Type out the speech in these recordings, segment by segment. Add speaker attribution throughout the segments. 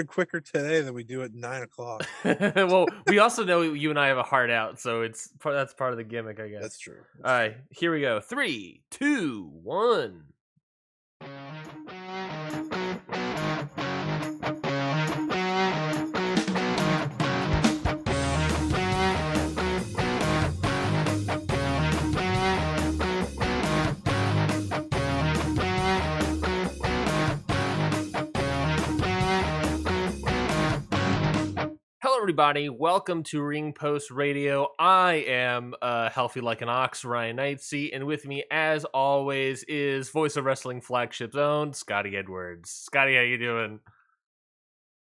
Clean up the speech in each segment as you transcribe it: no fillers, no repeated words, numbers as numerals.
Speaker 1: quicker today than we do at 9 o'clock.
Speaker 2: Well, we also know you and I have a heart out, so that's part of the gimmick, I guess.
Speaker 1: That's true.
Speaker 2: All right, here we go. 3, 2, 1. Hello, everybody. Welcome to Ring Post Radio. I am healthy like an ox, Ryan Knightsey, and with me, as always, is Voice of Wrestling Flagship's own Scotty Edwards. Scotty, how you doing?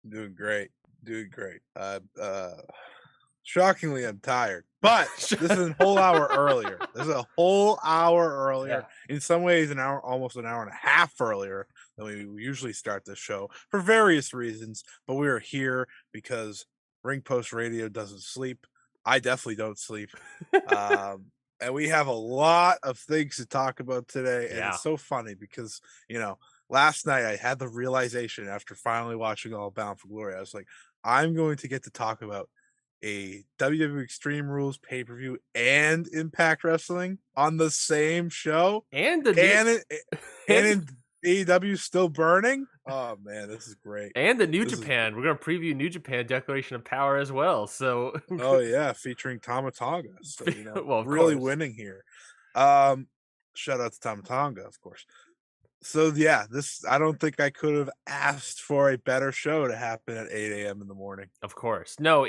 Speaker 1: Doing great. Shockingly, I'm tired, but this is a whole hour earlier. In some ways, almost an hour and a half earlier than we usually start this show for various reasons. But we are here because Ring Post Radio doesn't sleep. I definitely don't sleep. And we have a lot of things to talk about today. And it's so funny because, last night I had the realization after finally watching All Bound for Glory. I was like, I'm going to get to talk about a WWE Extreme Rules pay-per-view and Impact Wrestling on the same show.
Speaker 2: And
Speaker 1: in AEW still burning. Oh man, this is great.
Speaker 2: And the New Japan. We're gonna preview New Japan Declaration of Power as well. So
Speaker 1: featuring Tama Tonga. So
Speaker 2: well,
Speaker 1: really winning here. Shout out to Tama Tonga, of course. So I don't think I could have asked for a better show to happen at 8 a.m. in the morning.
Speaker 2: Of course. No,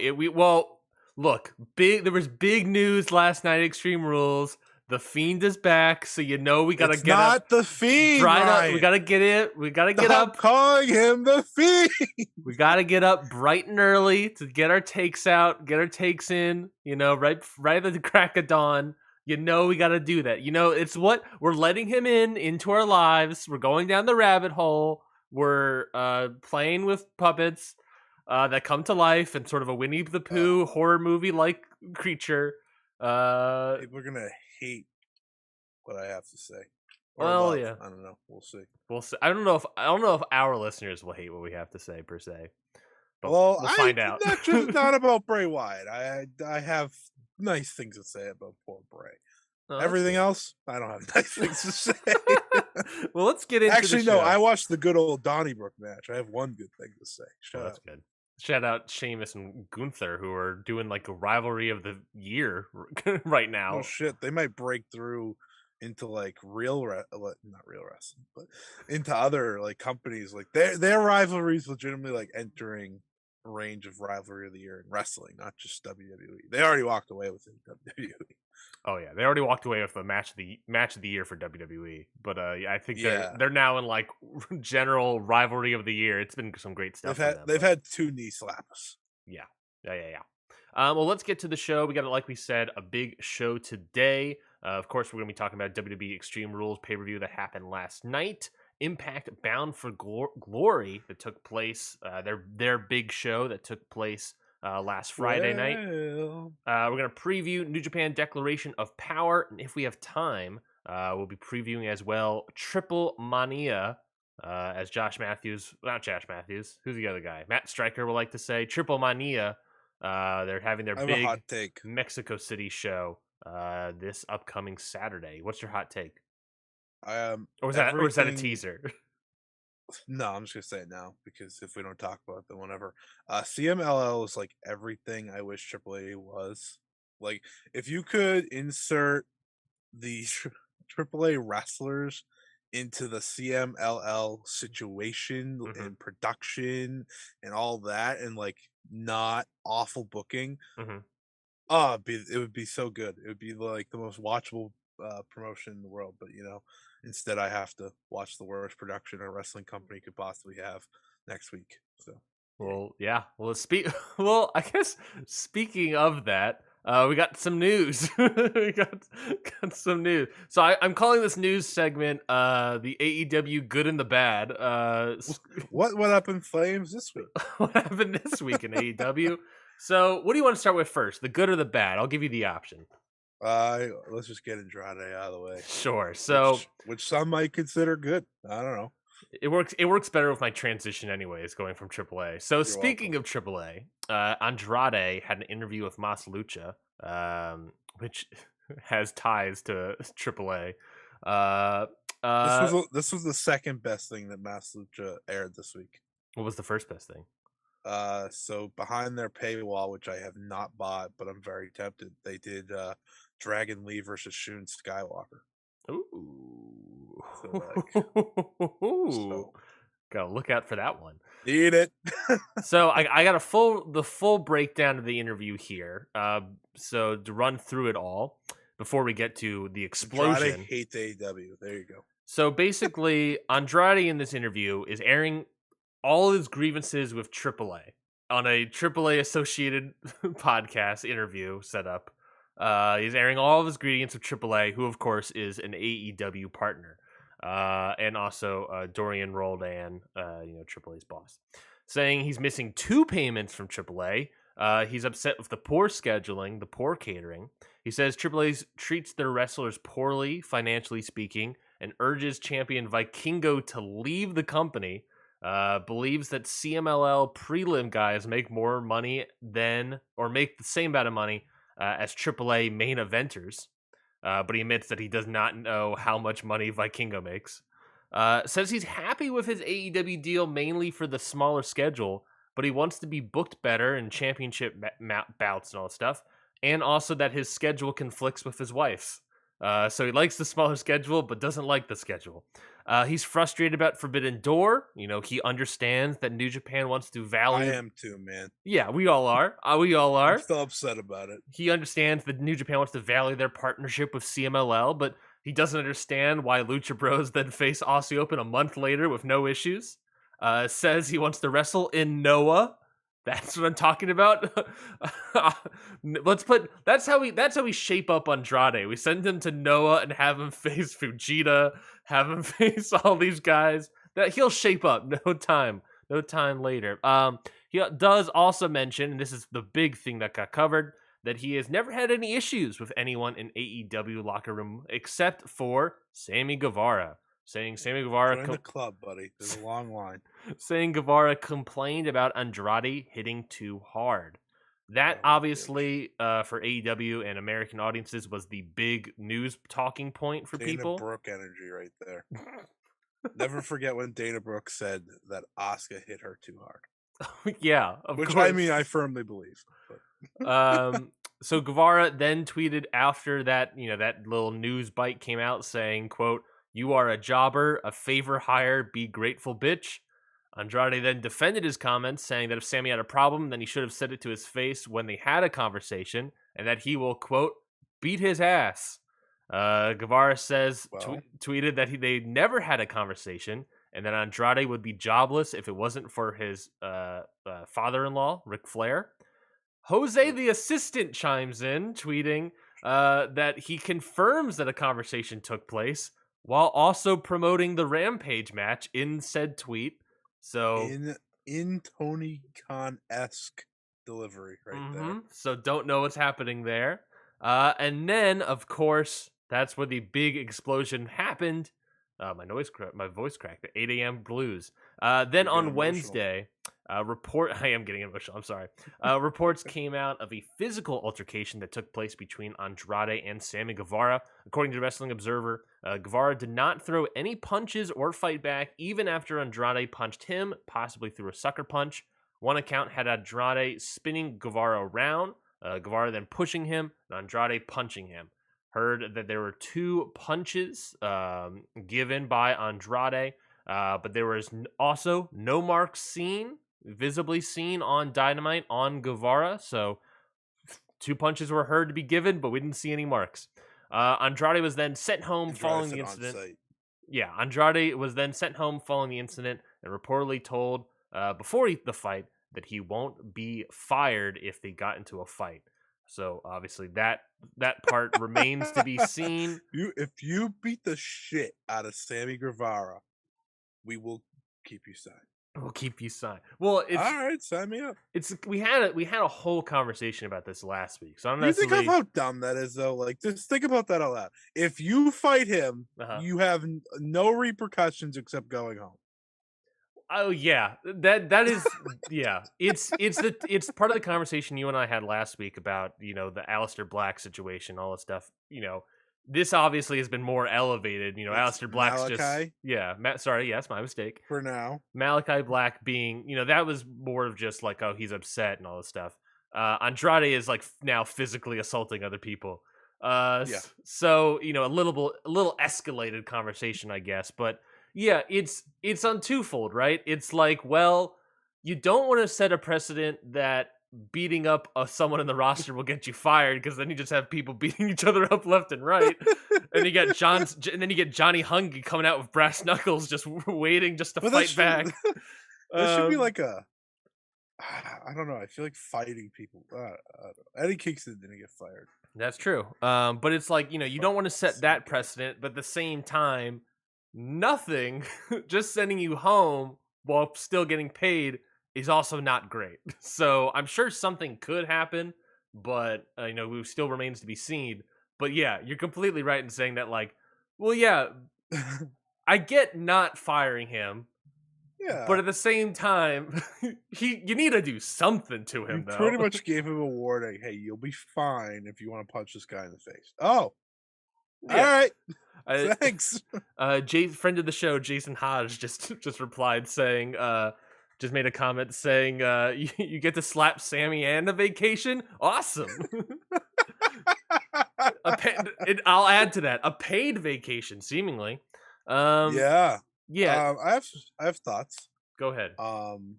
Speaker 2: look, there was big news last night at Extreme Rules. The Fiend is back, so we gotta get
Speaker 1: not
Speaker 2: up.
Speaker 1: The Fiend,
Speaker 2: Ryan. We gotta get it. We gotta get up.
Speaker 1: Calling him the Fiend.
Speaker 2: We gotta get up bright and early to get our takes out, get our takes in. Right at the crack of dawn. We got to do that. It's what we're letting him into our lives. We're going down the rabbit hole. We're playing with puppets that come to life and sort of a Winnie the Pooh horror movie like creature.
Speaker 1: People are gonna hate what I have to say.
Speaker 2: I
Speaker 1: don't know. We'll see.
Speaker 2: I don't know if our listeners will hate what we have to say per se. But we'll find out.
Speaker 1: Not about Bray Wyatt. I have nice things to say about poor Bray. Everything else, I don't have nice things to say.
Speaker 2: Well, let's get into
Speaker 1: the show. I watched the good old Donnybrook match. I have one good thing to say.
Speaker 2: That's good. Shout out Sheamus and Gunther, who are doing like a rivalry of the year right now.
Speaker 1: Oh shit, they might break through into like not real wrestling, but into other like companies. Like their rivalries legitimately like entering range of rivalry of the year in wrestling, not just WWE. They already walked away with it in WWE.
Speaker 2: Oh yeah, they already walked away with the match of the year for WWE. But I think they're now in like general rivalry of the year. It's been some great stuff.
Speaker 1: They've had 2 knee slaps.
Speaker 2: Yeah. Well, let's get to the show. We got, like we said, a big show today. Of course, we're going to be talking about WWE Extreme Rules pay-per-view that happened last night. Impact Bound for Glory that took place, their big show that took place last Friday night. We're going to preview New Japan Declaration of Power, and if we have time, we'll be previewing as well Triple Mania, as Josh Matthews, not Josh Matthews, who's the other guy? Matt Stryker would like to say. Triple Mania, they're having their big
Speaker 1: hot take.
Speaker 2: Mexico City show this upcoming Saturday. What's your hot take? Or was that a teaser?
Speaker 1: No, I'm just gonna say it now because if we don't talk about it, then whenever. CMLL is like everything I wish AAA was. Like if you could insert the AAA wrestlers into the CMLL situation and production and all that, and like not awful booking. It would be so good. It would be like the most watchable promotion in the world, but instead I have to watch the worst production a wrestling company could possibly have next week. So
Speaker 2: I guess speaking of that, we got some news. we got some news. So I'm calling this news segment the AEW Good and the Bad.
Speaker 1: What went up in flames this week?
Speaker 2: What happened this week in AEW? So what do you want to start with first, the good or the bad? I'll give you the option.
Speaker 1: Let's just get Andrade out of the way.
Speaker 2: Sure. So
Speaker 1: which some might consider good. I don't know.
Speaker 2: It works better with my transition anyways, going from AAA. So
Speaker 1: You're
Speaker 2: speaking
Speaker 1: welcome.
Speaker 2: of AAA, Andrade had an interview with Mas Lucha, which has ties to AAA. Uh, uh,
Speaker 1: This was the second best thing that Mass Lucha aired this week.
Speaker 2: what was the first best thing?
Speaker 1: So behind their paywall, which I have not bought, but I'm very tempted, they did Dragon Lee versus Shun Skywalker.
Speaker 2: Ooh.
Speaker 1: So
Speaker 2: Gotta look out for that one.
Speaker 1: need it.
Speaker 2: So I got the full breakdown of the interview here. So to run through it all before we get to the explosion.
Speaker 1: Andrade hates AEW. There you go.
Speaker 2: So basically, Andrade in this interview is airing all his grievances with AAA on a AAA associated podcast interview setup. He's airing all of his grievances with AAA, who of course is an AEW partner, and also Dorian Roldan, AAA's boss, saying he's missing 2 payments from AAA. He's upset with the poor scheduling, the poor catering. He says AAA treats their wrestlers poorly, financially speaking, and urges champion Vikingo to leave the company. Believes that CMLL prelim guys make more money make the same amount of money as AAA main eventers. But he admits that he does not know how much money Vikingo makes. Says he's happy with his AEW deal mainly for the smaller schedule, but he wants to be booked better in championship bouts and all that stuff, and also that his schedule conflicts with his wife's. So he likes the smaller schedule, but doesn't like the schedule. He's frustrated about Forbidden Door. He understands that New Japan wants to value.
Speaker 1: I am too, man.
Speaker 2: Yeah, we all are. We all are.
Speaker 1: I'm still upset about it.
Speaker 2: He understands that New Japan wants to value their partnership with CMLL, but he doesn't understand why Lucha Bros then face Aussie Open a month later with no issues. Says he wants to wrestle in Noah. That's what I'm talking about. That's how we shape up Andrade. We send him to Noah and have him face Fujita, have him face all these guys. That he'll shape up. No time later. He does also mention, and this is the big thing that got covered, that he has never had any issues with anyone in AEW locker room except for Sammy Guevara. Saying Sammy Guevara
Speaker 1: join the club, buddy. There's a long line.
Speaker 2: Saying Guevara complained about Andrade hitting too hard. That obviously for AEW and American audiences was the big news talking point for people.
Speaker 1: Dana Brooke energy right there. Never forget when Dana Brooke said that Asuka hit her too hard.
Speaker 2: Yeah,
Speaker 1: which
Speaker 2: course.
Speaker 1: I mean I firmly believe.
Speaker 2: So Guevara then tweeted after that, that little news bite came out saying, quote, "You are a jobber, a favor hire, be grateful, bitch." Andrade then defended his comments, saying that if Sammy had a problem, then he should have said it to his face when they had a conversation, and that he will, quote, "beat his ass." Guevara says, tweeted that they never had a conversation, and that Andrade would be jobless if it wasn't for his father-in-law, Ric Flair. Jose, the assistant, chimes in, tweeting that he confirms that a conversation took place, while also promoting the Rampage match in said tweet. So
Speaker 1: in Tony Khan-esque delivery there.
Speaker 2: So don't know what's happening there. And then, of course, that's where the big explosion happened. My voice cracked. The 8 a.m. blues. Then on Wednesday, I am getting emotional. I'm sorry. Reports came out of a physical altercation that took place between Andrade and Sammy Guevara. According to Wrestling Observer, Guevara did not throw any punches or fight back, even after Andrade punched him, possibly through a sucker punch. One account had Andrade spinning Guevara around, Guevara then pushing him, and Andrade punching him. Heard that there were 2 punches given by Andrade, but there was also no marks visibly seen on Dynamite on Guevara. So 2 punches were heard to be given, but we didn't see any marks. Andrade was then sent home following the incident. Yeah, Andrade was then sent home following the incident and reportedly told before the fight that he won't be fired if they got into a fight. So obviously that part remains to be seen.
Speaker 1: If you beat the shit out of Sammy Guevara, we will keep you signed.
Speaker 2: We'll keep you signed. Well, it's
Speaker 1: all right. Sign me up.
Speaker 2: We had a whole conversation about this last week. So I'm not.
Speaker 1: You think of how dumb that is, though. Like, just think about that out loud. If you fight him, you have no repercussions except going home.
Speaker 2: Oh yeah, that is yeah. It's part of the conversation you and I had last week about the Aleister Black situation, all this stuff. This obviously has been more elevated.
Speaker 1: It's
Speaker 2: Aleister Black's just
Speaker 1: Malachi
Speaker 2: Sorry, yes, my mistake.
Speaker 1: for now.
Speaker 2: Malachi Black being that was more of just like, oh, he's upset and all this stuff. Andrade is like now physically assaulting other people.
Speaker 1: Yeah.
Speaker 2: So a little escalated conversation, I guess. But yeah, it's on twofold, right? It's like, well, you don't want to set a precedent that beating up someone in the roster will get you fired, because then you just have people beating each other up left and right, and then you get Johnny Hungy coming out with brass knuckles, just waiting just to
Speaker 1: But
Speaker 2: fight back.
Speaker 1: that should be
Speaker 2: Um,
Speaker 1: like a. I don't know. I feel like fighting people. I don't know. Eddie Kingston didn't get fired.
Speaker 2: That's true. But it's like, you don't want to set that
Speaker 1: Stupid.
Speaker 2: precedent, but at the same time, nothing, just sending you home while still getting paid is also not great. So I'm sure something could happen, but, it still remains to be seen. But yeah, you're completely right in saying that, like, well, yeah, I get not firing him, but
Speaker 1: Yeah.
Speaker 2: at the same time, you need to do something to
Speaker 1: You
Speaker 2: him,
Speaker 1: pretty
Speaker 2: though.
Speaker 1: much gave him a warning. Hey, you'll be fine if you want to punch this guy in the face. Oh, all
Speaker 2: Yeah.
Speaker 1: right.
Speaker 2: I,
Speaker 1: Thanks.
Speaker 2: Friend of the show, Jason Hodge, just replied saying, just made a comment saying, you get to slap Sammy and a vacation? Awesome. I'll add to that, a paid vacation, seemingly.
Speaker 1: Yeah.
Speaker 2: Yeah,
Speaker 1: I have thoughts.
Speaker 2: go ahead.
Speaker 1: Um,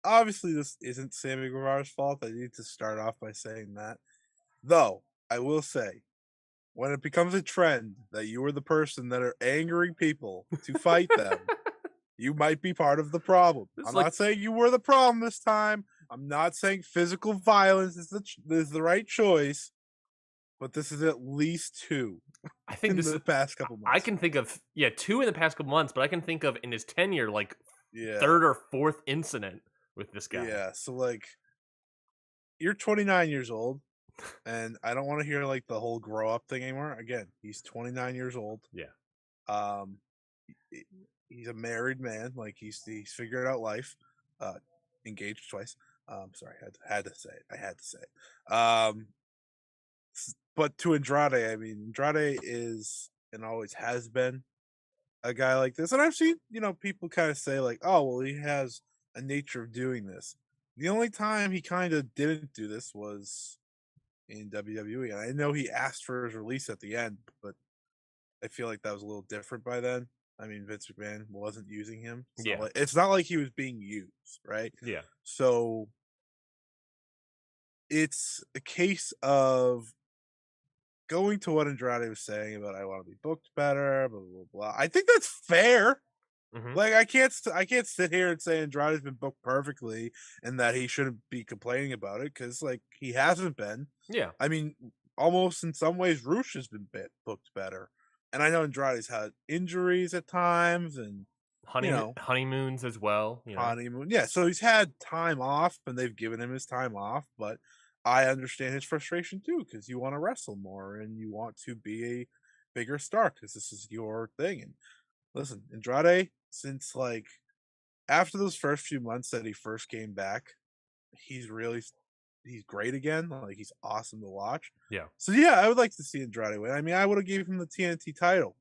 Speaker 1: Obviously this isn't Sammy Guevara's fault. I need to start off by saying that. Though I will say, when it becomes a trend that you are the person that are angering people to fight them, you might be part of the problem.
Speaker 2: It's
Speaker 1: I'm
Speaker 2: like,
Speaker 1: not saying you were the problem this time. I'm not saying physical violence is the right choice, but this is at least two
Speaker 2: I think
Speaker 1: in
Speaker 2: this
Speaker 1: the past couple
Speaker 2: I
Speaker 1: months.
Speaker 2: can think of, two in the past couple months, but I can think of in his tenure, like,
Speaker 1: Yeah,
Speaker 2: third or fourth incident with this guy.
Speaker 1: yeah. So like, you're 29 years old, and I don't want to hear like the whole grow up thing anymore. Again, he's 29 years old.
Speaker 2: Yeah.
Speaker 1: Um, he- he's a married man. Like he's figured out life. Uh, Engaged twice. Sorry, had to say it. I had to say it. But to Andrade, I mean, Andrade is and always has been a guy like this, and I've seen people kind of say like, oh well, he has a nature of doing this. The only time he kind of didn't do this was in WWE, and I know he asked for his release at the end, but I feel like that was a little different by then. I mean, Vince McMahon wasn't using him.
Speaker 2: Yeah.
Speaker 1: It's not like he was being used, right?
Speaker 2: Yeah.
Speaker 1: So it's a case of going to what Andrade was saying about I want to be booked better, blah blah blah. I think that's fair.
Speaker 2: Hmm.
Speaker 1: Like I can't sit here and say Andrade's been booked perfectly and that he shouldn't be complaining about it because like he hasn't been.
Speaker 2: Yeah.
Speaker 1: I mean, almost in some ways, Roosh has been booked better, and I know Andrade's had injuries at times, and
Speaker 2: Honeymoons as well.
Speaker 1: honeymoon. Yeah, so he's had time off, and they've given him his time off. But I understand his frustration too, because you want to wrestle more and you want to be a bigger star because this is your thing. And listen, Andrade, since like after those first few months that he first came back, he's really he's great again. Like he's awesome to watch.
Speaker 2: Yeah.
Speaker 1: So yeah, I would like to see Andrade win. I mean, I would have gave him the TNT title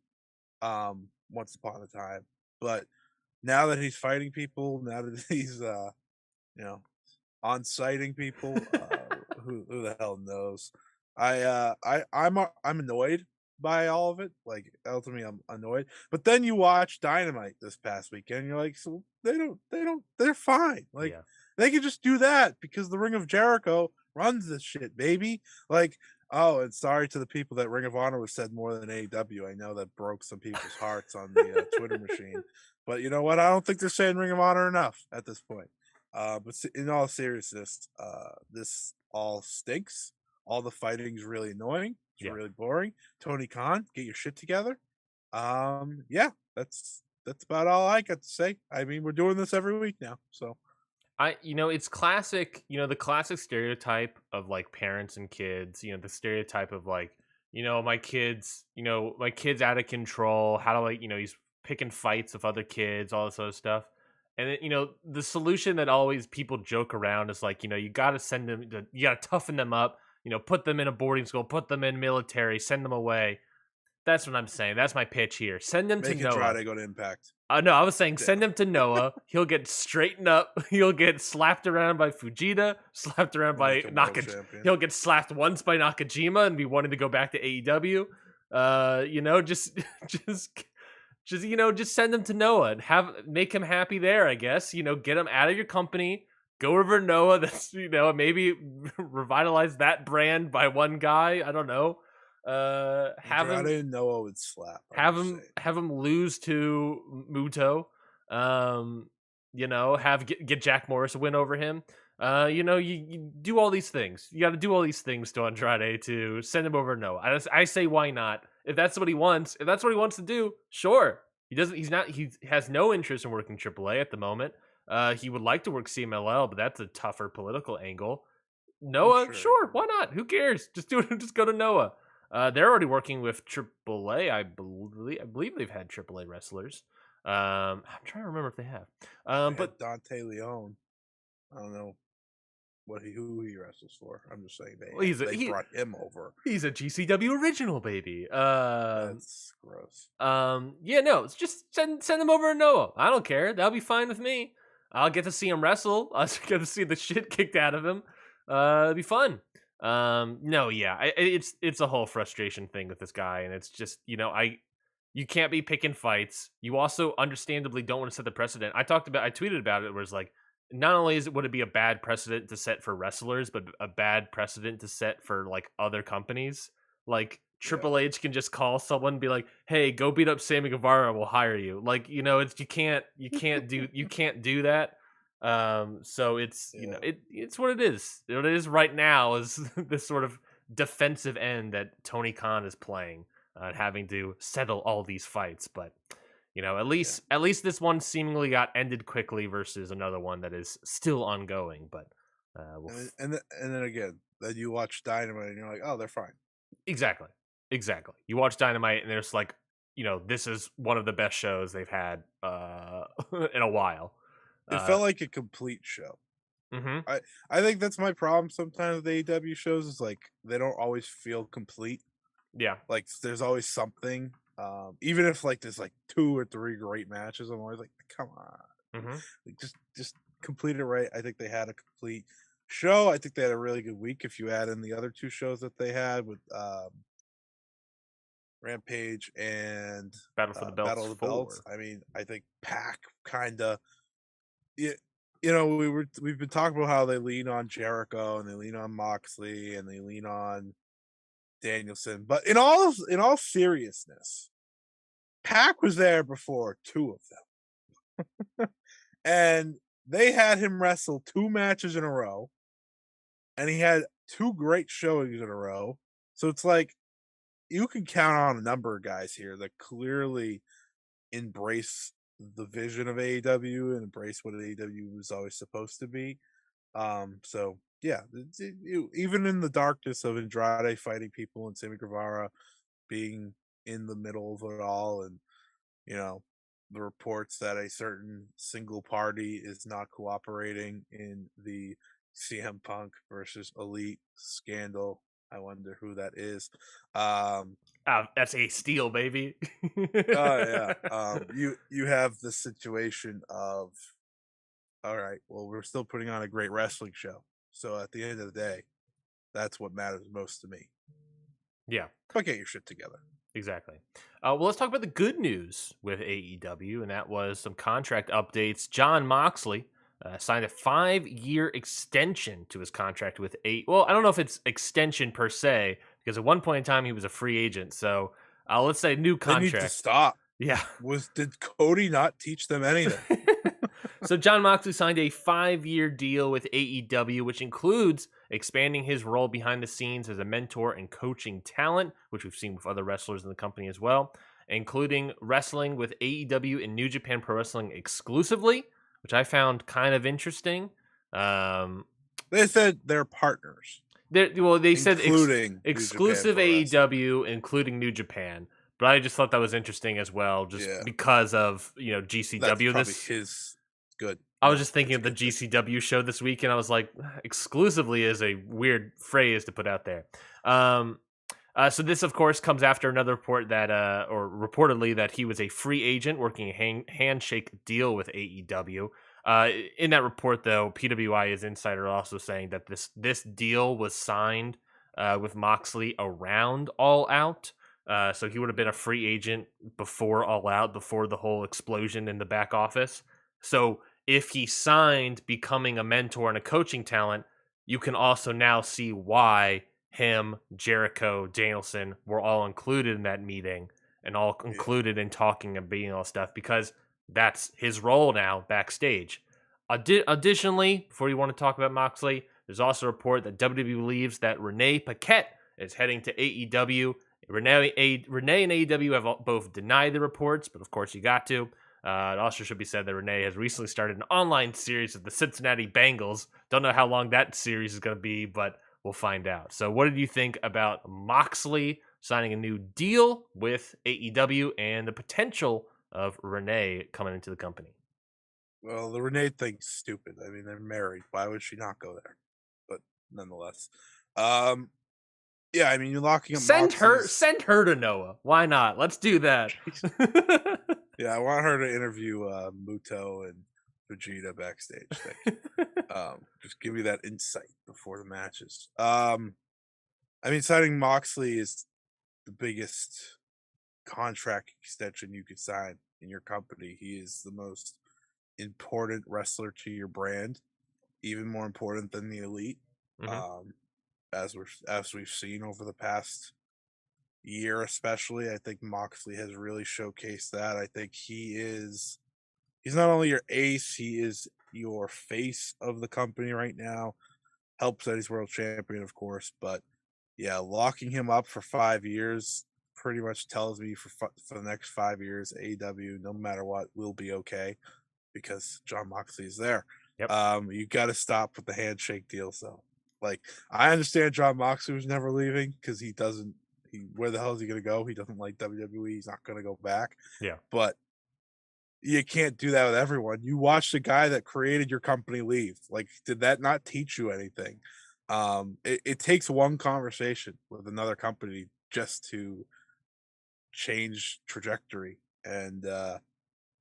Speaker 1: once upon a time, but now that he's fighting people, now that he's you know on sighting people, who the hell knows? I'm annoyed by all of it. Like ultimately, I'm annoyed. But then you watch Dynamite this past weekend, and you're like, so they're fine. Like
Speaker 2: Yeah.
Speaker 1: they can just do that because the Ring of Jericho runs this shit, baby. Like, oh, and sorry to the people that Ring of Honor was said more than AEW. I know that broke some people's hearts on the Twitter machine, but you know what? I don't think they're saying Ring of Honor enough at this point. But in all seriousness, this all stinks. All the fighting's really annoying. It's
Speaker 2: Yeah.
Speaker 1: really boring. Tony Khan, get your shit together. Yeah, that's about all I got to say. I mean, we're doing this every week now, so
Speaker 2: It's classic, the classic stereotype of like parents and kids, the stereotype of like, my kid's out of control. How do I, he's picking fights with other kids, all this other stuff. And the solution that always people joke around is like, you got to send them, you got to toughen them up, put them in a boarding school, put them in military, send them away. That's what I'm saying. That's my pitch here. Send them to Noah.
Speaker 1: Andrade go to Impact.
Speaker 2: No, I was saying send him to Noah. He'll get straightened up. He'll get slapped around by Fujita, slapped around by Nakajima. He'll get slapped once by Nakajima and be wanting to go back to AEW. Just send him to Noah and make him happy there, I guess. Get him out of your company. Go over to Noah. That's, maybe revitalize that brand by one guy. I don't know. Have him
Speaker 1: Noah would slap.
Speaker 2: Have him lose to Muto. Get Jack Morris a win over him. You do all these things. You got to do all these things to Andrade to send him over to Noah. I say, why not? If that's what he wants, to do, sure. He has no interest in working AAA at the moment. He would like to work CMLL, but that's a tougher political angle. Noah, sure, why not? Who cares? Just do it. Just go to Noah. They're already working with AAA. I believe they've had AAA wrestlers. I'm trying to remember if they have. But
Speaker 1: Dante Leon, I don't know who he wrestles for. I'm just saying they brought him over.
Speaker 2: He's a GCW original, baby.
Speaker 1: That's gross.
Speaker 2: It's just send him over to Noah. I don't care. That'll be fine with me. I'll get to see him wrestle. I'll get to see the shit kicked out of him. It'll be fun. It's a whole frustration thing with this guy, and it's just you can't be picking fights. You also understandably don't want to set the precedent. I tweeted about it, where it's like, not only would it be a bad precedent to set for wrestlers, but a bad precedent to set for like other companies. Like Triple H can just call someone and be like, "Hey, go beat up Sammy Guevara, we'll hire you." Like, it's you can't do that. So it's it's what it is. What it is right now is this sort of defensive end that Tony Khan is playing, having to settle all these fights. But at least this one seemingly got ended quickly versus another one that is still ongoing. But
Speaker 1: and then again, then you watch Dynamite and you're like, oh, they're fine.
Speaker 2: Exactly. You watch Dynamite and there's like, this is one of the best shows they've had in a while.
Speaker 1: It felt like a complete show.
Speaker 2: Mm-hmm.
Speaker 1: I think that's my problem sometimes with AEW shows, is like they don't always feel complete.
Speaker 2: Yeah.
Speaker 1: Like there's always something. Even if like there's like 2 or 3 great matches, I'm always like, come on.
Speaker 2: Mm-hmm.
Speaker 1: Like, just complete it right. I think they had a complete show. I think they had a really good week if you add in the other 2 shows that they had with Rampage and
Speaker 2: Battle for the Belts.
Speaker 1: Battle of the Belts. I mean, I think Pac kind of, we've been talking about how they lean on Jericho and they lean on Moxley and they lean on Danielson, but in all seriousness, Pac was there before 2 of them, and they had him wrestle 2 matches in a row, and he had 2 great showings in a row. So it's like you can count on a number of guys here that clearly embrace the vision of AEW and embrace what AEW was always supposed to be. So yeah, even in the darkness of Andrade fighting people and Sammy Guevara being in the middle of it all, and the reports that a certain single party is not cooperating in the CM Punk versus Elite scandal. I wonder who that is.
Speaker 2: That's a steal, baby.
Speaker 1: Oh yeah. You have the situation of, all right, well, we're still putting on a great wrestling show. So at the end of the day, that's what matters most to me.
Speaker 2: Yeah.
Speaker 1: But get your shit together.
Speaker 2: Exactly. Well, let's talk about the good news with AEW, and that was some contract updates. Jon Moxley signed a 5-year extension to his contract with well, I don't know if it's extension per se, because at one point in time he was a free agent. So let's say new contract.
Speaker 1: They need to stop.
Speaker 2: Yeah.
Speaker 1: Did Cody not teach them anything?
Speaker 2: So Jon Moxley signed a 5-year deal with AEW, which includes expanding his role behind the scenes as a mentor and coaching talent, which we've seen with other wrestlers in the company as well, including wrestling with AEW and New Japan Pro Wrestling exclusively, which I found kind of interesting.
Speaker 1: They said they're partners.
Speaker 2: They said
Speaker 1: exclusive
Speaker 2: AEW, including New Japan. But I just thought that was interesting as well, just because of GCW.
Speaker 1: That's probably his good.
Speaker 2: I was
Speaker 1: No,
Speaker 2: just thinking
Speaker 1: it's
Speaker 2: of the
Speaker 1: a good thing.
Speaker 2: GCW show this week, and I was like, exclusively is a weird phrase to put out there. So this, of course, comes after another report that, or reportedly that he was a free agent working a handshake deal with AEW. In that report, though, PWI's insider also saying that this deal was signed with Moxley around All Out. So he would have been a free agent before All Out, before the whole explosion in the back office. So if he signed becoming a mentor and a coaching talent, you can also now see why him, Jericho, Danielson were all included in that meeting and all included in talking and being all stuff, because that's his role now backstage. Additionally, before you want to talk about Moxley, there's also a report that WWE believes that Renee Paquette is heading to AEW. Renee and AEW have both denied the reports, but of course you got to. It also should be said that Renee has recently started an online series of the Cincinnati Bengals. Don't know how long that series is going to be, but we'll find out. So what did you think about Moxley signing a new deal with AEW and the potential of Renee coming into the company?
Speaker 1: Well, the Renee thing's stupid. I mean, they're married. Why would she not go there? But nonetheless, yeah. I mean, you're locking up
Speaker 2: Send
Speaker 1: Moxley's...
Speaker 2: her to Noah. Why not? Let's do that.
Speaker 1: Yeah, I want her to interview Muto and Fujita backstage. Just give me that insight before the matches. I mean, signing Moxley is the biggest contract extension you could sign in your company. He is the most important wrestler to your brand, even more important than the Elite. Mm-hmm. As we've seen over the past year, especially, I think Moxley has really showcased that. I think he's not only your ace, he is your face of the company right now. Helps that he's world champion, of course, but yeah, locking him up for 5 years pretty much tells me for the next 5 years, AEW, no matter what, will be okay because Jon Moxley is there.
Speaker 2: Yep.
Speaker 1: You got to stop with the handshake deals, though. Like, I understand Jon Moxley was never leaving because where the hell is he going to go? He doesn't like WWE. He's not going to go back.
Speaker 2: Yeah.
Speaker 1: But you can't do that with everyone. You watched the guy that created your company leave. Like, did that not teach you anything? It takes one conversation with another company just to change trajectory. And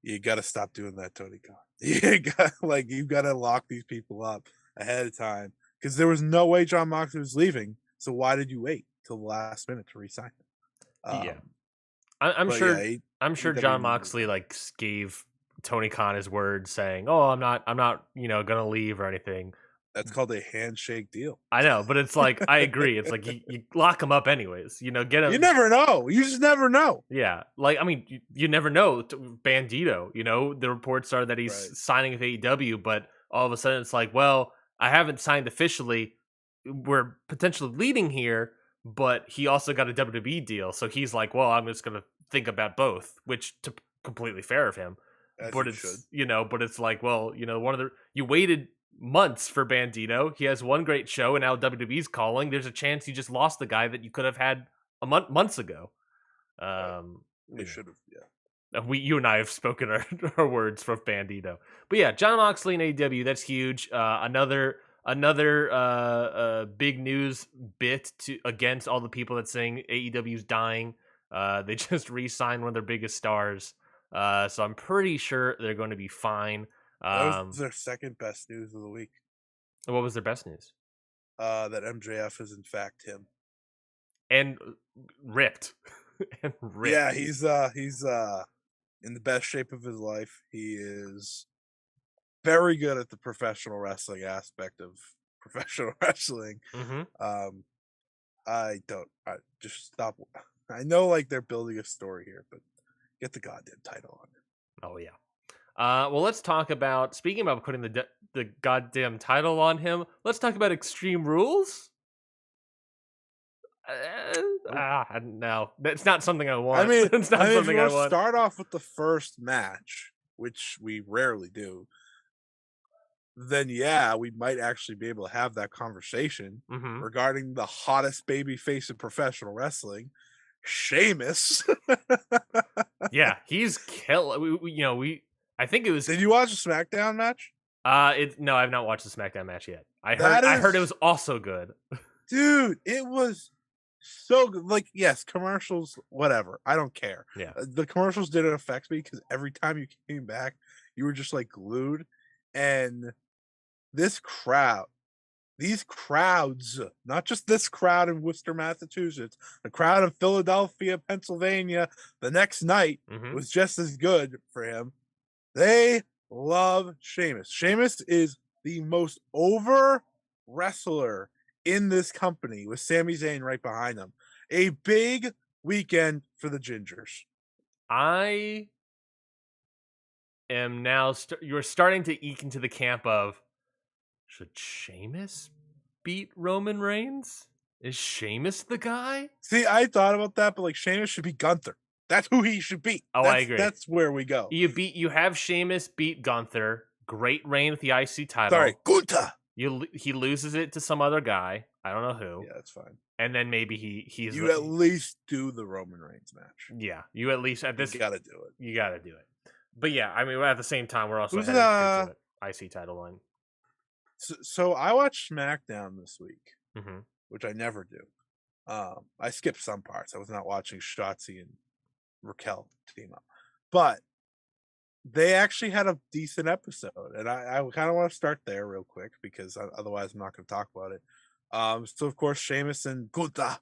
Speaker 1: you got to stop doing that, Tony Khan. You got to lock these people up ahead of time because there was no way Jon Moxley was leaving. So why did you wait till the last minute to resign him?
Speaker 2: Yeah, I'm sure.
Speaker 1: Yeah,
Speaker 2: I'm sure Jon Moxley gave Tony Khan his word, saying, "Oh, I'm not, gonna leave or anything."
Speaker 1: That's called a handshake deal.
Speaker 2: I know, but it's like I agree. It's like you lock him up anyways. Get him.
Speaker 1: You never know. You just never know.
Speaker 2: Yeah, like I mean, you never know. Bandito. The reports are that he's signing with AEW, but all of a sudden it's like, well, I haven't signed officially. We're potentially leading here, but he also got a WWE deal, so he's like, well, I'm just gonna think about both, which to completely fair of him.
Speaker 1: As
Speaker 2: but it's but it's like, well, you waited months for Bandito. He has one great show, and now WWE's calling. There's a chance you just lost the guy that you could have had months ago.
Speaker 1: They should have, yeah.
Speaker 2: You and I have spoken our words for Bandito, but yeah, Jon Moxley and AEW, that's huge. Another big news bit against all the people that saying AEW's dying. They just re-signed one of their biggest stars, so I'm pretty sure they're going to be fine.
Speaker 1: That was their second best news of the week.
Speaker 2: What was their best news?
Speaker 1: That MJF is in fact him,
Speaker 2: and ripped. And ripped.
Speaker 1: Yeah, he's in the best shape of his life. He is very good at the professional wrestling aspect of professional wrestling.
Speaker 2: Mm-hmm.
Speaker 1: I just stop. I know they're building a story here, but get the goddamn title on him.
Speaker 2: Oh yeah. Well, let's talk about, speaking about putting the goddamn title on him, let's talk about Extreme Rules. No, that's not something I want.
Speaker 1: I mean,
Speaker 2: it's not something I want.
Speaker 1: Start off with the first match, which we rarely do. Then, yeah, we might actually be able to have that conversation regarding the hottest baby face in professional wrestling, Sheamus.
Speaker 2: Yeah, he's killer. I think it was.
Speaker 1: Did you watch the SmackDown match?
Speaker 2: No, I've not watched the SmackDown match yet. I
Speaker 1: That
Speaker 2: heard it
Speaker 1: is-
Speaker 2: was also good.
Speaker 1: Dude, it was so good. Like, yes, commercials, whatever. I don't care.
Speaker 2: Yeah.
Speaker 1: The commercials didn't affect me because every time you came back, you were just like glued. And this crowd, these crowds, not just this crowd in Worcester, Massachusetts, the crowd in Philadelphia, Pennsylvania, the next night
Speaker 2: Mhm.
Speaker 1: was just as good for him. They love Sheamus. Sheamus is the most over wrestler in this company with Sami Zayn right behind him. A big weekend for the Gingers.
Speaker 2: I am now. You're starting to eke into the camp of, should Sheamus beat Roman Reigns? Is Sheamus the guy?
Speaker 1: See, I thought about that, but like Sheamus should be Gunther. That's who he should be.
Speaker 2: Oh, I agree.
Speaker 1: That's where we go.
Speaker 2: You have Sheamus beat Gunther. Great reign with the IC title.
Speaker 1: Sorry, Gunther.
Speaker 2: He loses it to some other guy. I don't know who.
Speaker 1: Yeah, that's fine.
Speaker 2: And then maybe he's
Speaker 1: You at least do the Roman Reigns match.
Speaker 2: Yeah, you at least at this
Speaker 1: You gotta do it.
Speaker 2: You gotta do it. But yeah, I mean, at the same time, we're also
Speaker 1: Who's
Speaker 2: heading to the IC title line.
Speaker 1: So I watched SmackDown this week,
Speaker 2: Mm-hmm.
Speaker 1: which I never do. I skipped some parts. I was not watching Shotzi and Raquel team up, but they actually had a decent episode, and I kind of want to start there real quick because otherwise I'm not going to talk about it. So of course Sheamus and Gunther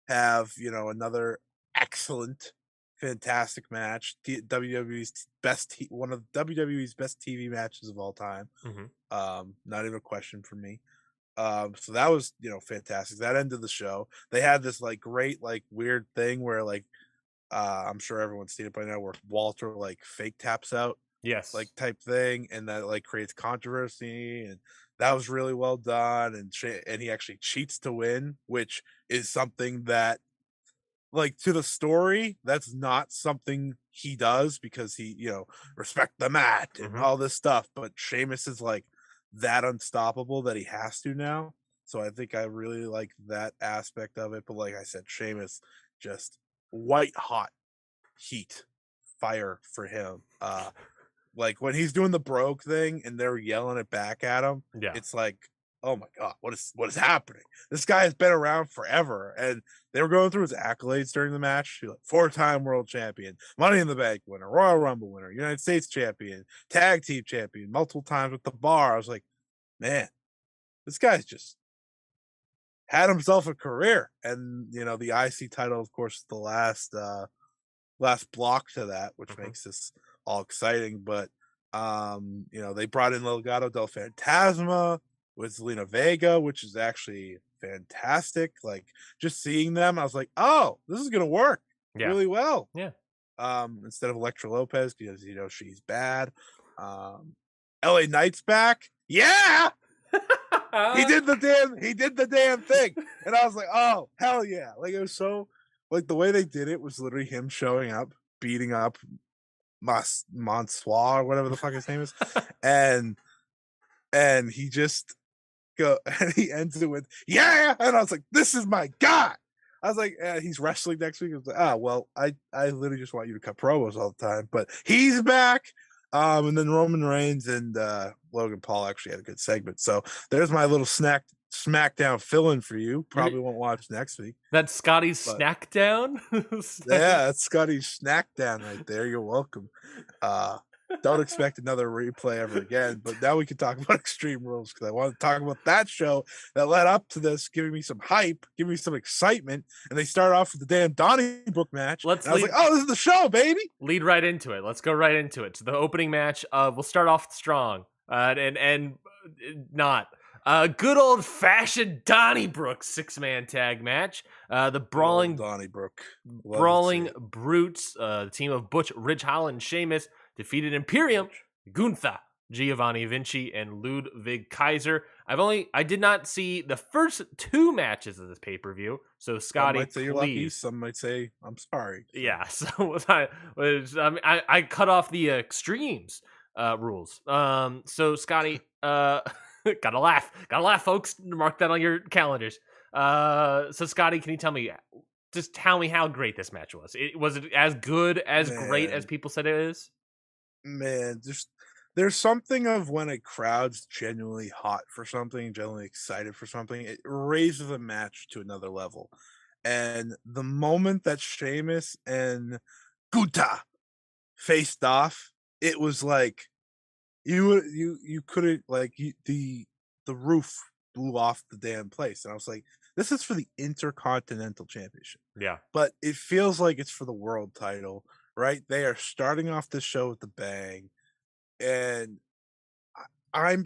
Speaker 1: have another excellent, fantastic match. WWE's best, one of WWE's best TV matches of all time.
Speaker 2: Mm-hmm.
Speaker 1: Not even a question for me. So that was fantastic. That ended the show. They had this like great like weird thing where like I'm sure everyone's seen it by now where Walter like fake taps out,
Speaker 2: Yes,
Speaker 1: like type thing, and that like creates controversy, and that was really well done. And he actually cheats to win, which is something that like to the story that's not something he does because he respect the mat and all this stuff, but Sheamus is like that unstoppable that he has to now. So I think I really like that aspect of it. But like I said, Sheamus just white hot heat fire for him. Like when he's doing the brogue thing and they're yelling it back at him,
Speaker 2: yeah,
Speaker 1: it's like, oh my god, what is happening? This guy has been around forever, and they were going through his accolades during the match. Like 4-time world champion, Money in the Bank winner, Royal Rumble winner, United States champion, tag team champion, multiple times with the Bar. I was like, man, this guy's just had himself a career. And the IC title, of course, is the last block to that, which makes this all exciting. But they brought in Legado del Fantasma with Zelina Vega, which is actually fantastic. Like just seeing them, I was like, oh, this is gonna work really well.
Speaker 2: Yeah.
Speaker 1: Instead of Elektra Lopez, because she's bad. LA Knight's back. Yeah. He did the damn thing. And I was like, oh, hell yeah. Like it was so like the way they did it was literally him showing up, beating up Monsoir or whatever the fuck his name is. and he just and he ends it with yeah, and I was like, this is my guy. I was like, he's wrestling next week. I was like, well, I literally just want you to cut promos all the time, but he's back. And then Roman Reigns and Logan Paul actually had a good segment. So there's my little SmackDown fill-in for you. Probably won't watch next week.
Speaker 2: That's Scotty's Snackdown.
Speaker 1: Yeah, that's Scotty's Snackdown right there. You're welcome. Don't expect another replay ever again. But now we can talk about Extreme Rules because I want to talk about that show that led up to this, giving me some hype, giving me some excitement. And they start off with the damn Donnybrook match. I was like, oh, this is the show, baby.
Speaker 2: Lead right into it. Let's go right into it. So the opening match we'll start off strong and not. Good old fashioned Donnybrook 6-man tag match. The brawling
Speaker 1: Donnybrook,
Speaker 2: brawling brutes, the team of Butch, Ridge Holland, and Sheamus defeated Imperium, Gunther, Giovanni Vinci, and Ludwig Kaiser. I did not see the first 2 matches of this pay-per-view. So Scotty,
Speaker 1: some might say you're lucky, some might say I'm sorry.
Speaker 2: Yeah, so I cut off the extremes rules. So Scotty, gotta laugh, folks. Mark that on your calendars. So Scotty, can you tell me how great this match was? Was it as good, as great as people said it is?
Speaker 1: Man, there's something of when a crowd's genuinely hot for something, genuinely excited for something, it raises a match to another level. And the moment that Sheamus and Guta faced off, it was like you couldn't like the roof blew off the damn place. And I was like, this is for the Intercontinental Championship.
Speaker 2: Yeah.
Speaker 1: But it feels like it's for the world title, right? They are starting off the show with the bang. And I'm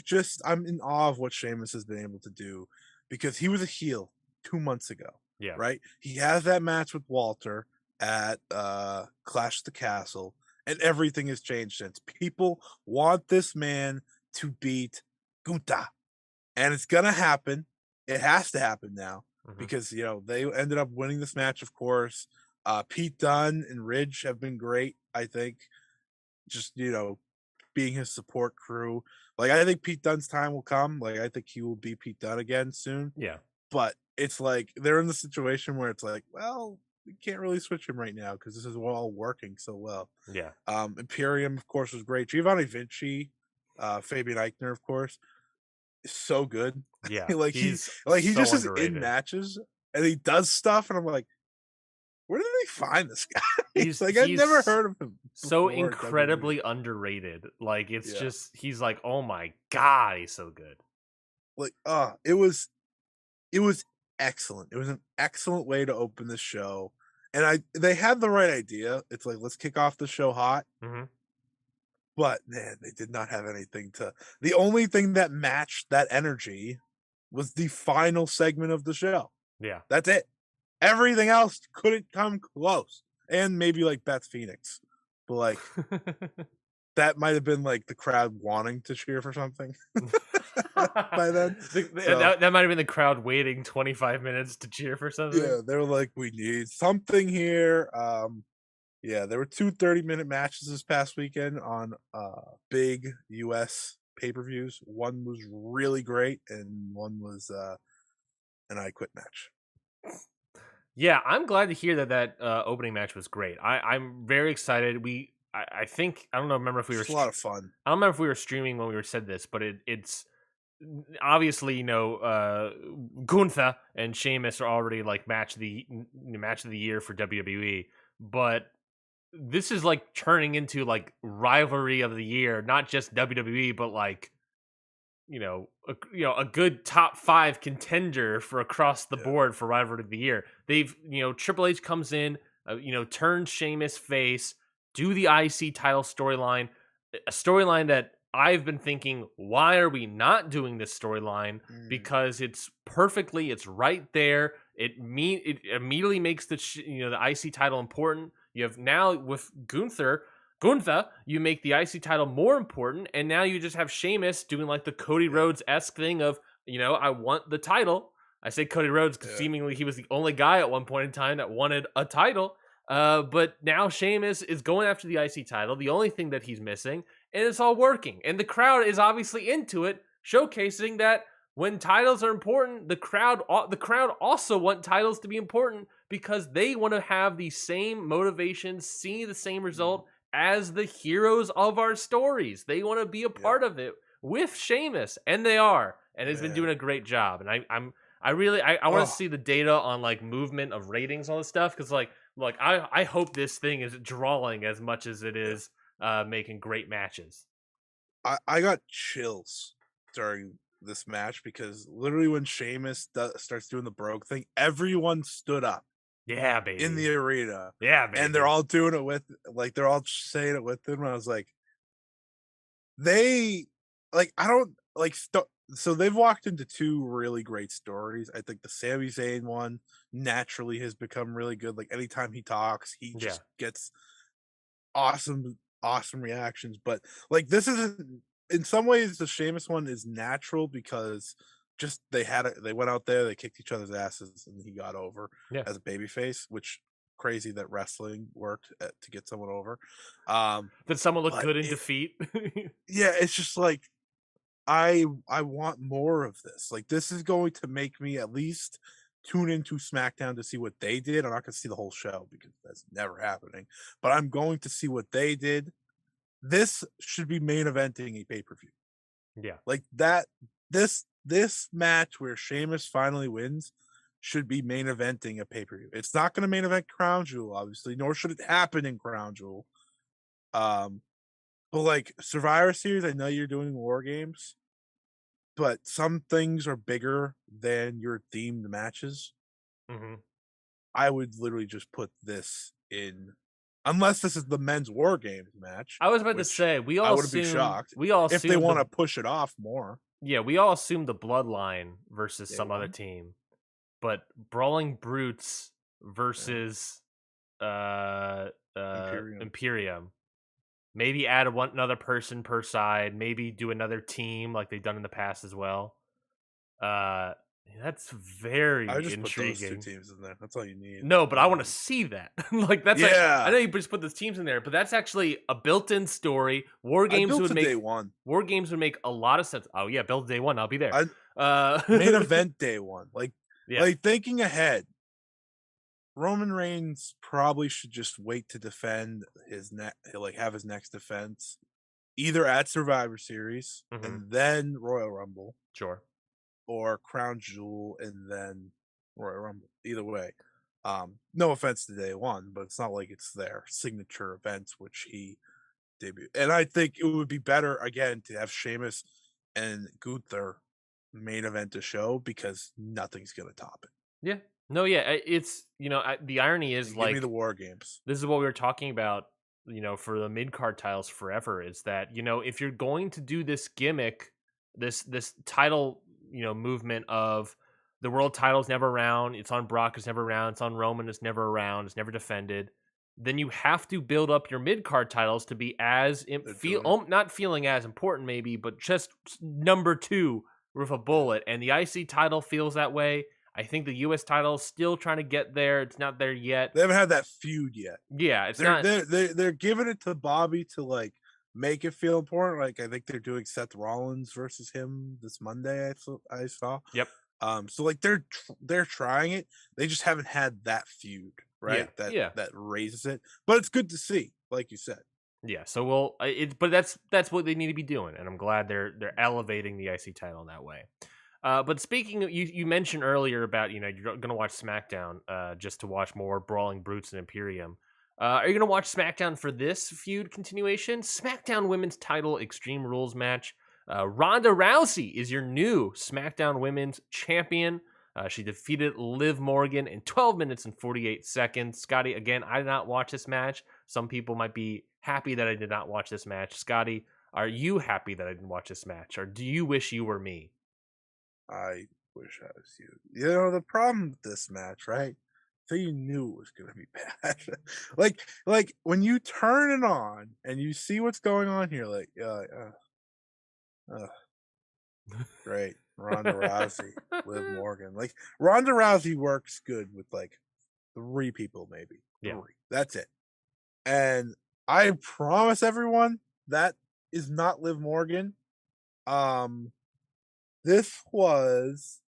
Speaker 1: in awe of what Sheamus has been able to do because he was a heel 2 months ago,
Speaker 2: Yeah.
Speaker 1: right? He has that match with Walter at Clash of the Castle, and everything has changed since. People want this man to beat Guta, and it's gonna happen. It has to happen now
Speaker 2: Hmm.
Speaker 1: because they ended up winning this match, of course. Pete Dunne and Ridge have been great, I think. Just being his support crew. Like, I think Pete Dunne's time will come. Like, I think he will be Pete Dunne again soon.
Speaker 2: Yeah.
Speaker 1: But it's like they're in the situation where it's like, well, we can't really switch him right now because this is all working so well.
Speaker 2: Yeah.
Speaker 1: Imperium, of course, was great. Giovanni Vinci, Fabian Eichner, of course, is so good.
Speaker 2: Yeah.
Speaker 1: like he
Speaker 2: He's
Speaker 1: like he
Speaker 2: so
Speaker 1: just is in
Speaker 2: underrated.
Speaker 1: matches and he does stuff, and I'm like, where did they find this guy?
Speaker 2: He's
Speaker 1: Like, I've never
Speaker 2: he's
Speaker 1: heard of him
Speaker 2: so
Speaker 1: before in WWE.
Speaker 2: incredibly underrated. Like it's
Speaker 1: Yeah.
Speaker 2: just he's like, oh my god, he's so good.
Speaker 1: Like, it was excellent. It was an excellent way to open the show, and they had the right idea. It's like, let's kick off the show hot,
Speaker 2: Hmm.
Speaker 1: but man, they did not have anything to. The only thing that matched that energy was the final segment of the show.
Speaker 2: Yeah.
Speaker 1: That's it. Everything else couldn't come close, and maybe like Beth Phoenix, but like that might have been like the crowd wanting to cheer for something by then. So
Speaker 2: That might have been the crowd waiting 25 minutes to cheer for something.
Speaker 1: yeah, they were like, we need something here. Yeah, there were 2 30-minute matches this past weekend on big US pay-per-views. One was really great and one was an I Quit match.
Speaker 2: Yeah, I'm glad to hear that opening match was great. I'm very excited. I think I don't know. Remember if we were
Speaker 1: Just a lot of fun.
Speaker 2: I don't remember if we were streaming when we said this, but it's obviously Gunther and Sheamus are already like match of the year for WWE, but this is like turning into like rivalry of the year, not just WWE, but like a good top 5 contender for across the
Speaker 1: Yeah.
Speaker 2: board for rivalry of the year. They've Triple H comes in, turns Sheamus face, do the IC title storyline, a storyline that I've been thinking, why are we not doing this storyline?
Speaker 1: Mm,
Speaker 2: Because it's right there. It immediately makes the IC title important. You have now with Gunther, you make the IC title more important, and now you just have Sheamus doing like the Cody
Speaker 1: yeah,
Speaker 2: Rhodes esque thing of, I want the title. I say Cody Rhodes because
Speaker 1: yeah,
Speaker 2: seemingly he was the only guy at one point in time that wanted a title. But now Sheamus is going after the IC title, the only thing that he's missing, and it's all working. And the crowd is obviously into it, showcasing that when titles are important, the crowd also want titles to be important because they want to have the same motivation, see the same
Speaker 1: mm,
Speaker 2: result as the heroes of our stories. They want to be a
Speaker 1: yeah.
Speaker 2: part of it with Sheamus, and they are, and has been doing
Speaker 1: Man.
Speaker 2: a great job. And I really I want to
Speaker 1: Oh,
Speaker 2: see the data on like movement of ratings on this stuff because I hope this thing is drawing as much as it
Speaker 1: yeah.
Speaker 2: is making great matches.
Speaker 1: I got chills during this match because literally when Sheamus starts doing the brogue thing, everyone stood up
Speaker 2: Yeah,
Speaker 1: in
Speaker 2: baby.
Speaker 1: the arena,
Speaker 2: Yeah,
Speaker 1: and they're
Speaker 2: baby.
Speaker 1: all doing it with like they're all saying it with him. And I was like, they like I don't like so they've walked into 2 really great stories. I think the Sami Zayn one naturally has become really good. Like anytime he talks, he
Speaker 2: Yeah.
Speaker 1: just gets awesome reactions. But like this isn't in some ways the Sheamus one is natural because just they went out there, they kicked each other's asses, and he got over
Speaker 2: Yeah.
Speaker 1: as a babyface, which crazy that wrestling worked to get someone over.
Speaker 2: Did someone look
Speaker 1: But
Speaker 2: good in defeat?
Speaker 1: yeah, it's just like I want more of this. Like this is going to make me at least tune into Smackdown to see what they did. I'm not going to see the whole show because that's never happening, but I'm going to see what they did this should be main eventing a pay-per-view.
Speaker 2: Yeah.
Speaker 1: Like that this match where Sheamus finally wins should be main eventing a pay-per-view. It's not going to main event Crown Jewel, obviously, nor should it happen in Crown Jewel. But like Survivor Series, I know you're doing War Games, but some things are bigger than your themed matches.
Speaker 2: Mm-hmm.
Speaker 1: I would literally just put this in, unless this is the men's War Games match.
Speaker 2: I was about to say
Speaker 1: I wouldn't be shocked if they want to push it off more.
Speaker 2: Yeah, we all assume the Bloodline versus some other team, but Brawling Brutes versus Imperium. Maybe add another person per side. Maybe do another team like they've done in the past as well. That's very
Speaker 1: I just
Speaker 2: intriguing.
Speaker 1: put those 2 teams in there. That's all you need.
Speaker 2: No, but I want to see that. Like that's I know you just put those teams in there, but that's actually a built-in story. War Games would make
Speaker 1: day one.
Speaker 2: War Games would make a lot of sense. Oh yeah, build day one. I'll be there.
Speaker 1: Main event day one. Like thinking ahead. Roman Reigns probably should just wait to defend his have his next defense either at Survivor Series and then Royal Rumble.
Speaker 2: Sure.
Speaker 1: Or Crown Jewel and then Royal Rumble. Either way. No offense to day one, but it's not like it's their signature events which he debuted. And I think it would be better again to have Sheamus and Gunther main event a show because nothing's gonna top it.
Speaker 2: Yeah. No, yeah, it's the irony is
Speaker 1: give me the War Games.
Speaker 2: This is what we were talking about, for the mid card titles forever. Is that if you're going to do this gimmick, this title, movement of the world title's never around, it's on Brock, it's never around, it's on Roman, it's never around, it's never defended. Then you have to build up your mid card titles to be as not feeling as important, maybe, but just number 2 with a bullet. And the IC title feels that way. I think the U.S. title is still trying to get there. It's not there yet.
Speaker 1: They haven't had that feud yet.
Speaker 2: Yeah,
Speaker 1: they're giving it to Bobby to like make it feel important. Like I think they're doing Seth Rollins versus him this Monday. I saw.
Speaker 2: Yep.
Speaker 1: So like they're trying it. They just haven't had that feud, right? That raises it. But it's good to see, like you said.
Speaker 2: Yeah. So but that's what they need to be doing, and I'm glad they're elevating the IC title in that way. But speaking of, you mentioned earlier about, you're going to watch SmackDown just to watch more Brawling Brutes and Imperium. Are you going to watch SmackDown for this feud continuation? SmackDown Women's Title Extreme Rules match. Ronda Rousey is your new SmackDown Women's Champion. She defeated Liv Morgan in 12 minutes and 48 seconds. Scotty, again, I did not watch this match. Some people might be happy that I did not watch this match. Scotty, are you happy that I didn't watch this match? Or do you wish you were me?
Speaker 1: I wish I was you. The problem with this match, right? So you knew it was gonna be bad. like when you turn it on and you see what's going on here, great. Ronda Rousey, Liv Morgan. Like Ronda Rousey works good with like 3 people, maybe. 3.
Speaker 2: Yeah.
Speaker 1: That's it. And I promise everyone that is not Liv Morgan. This was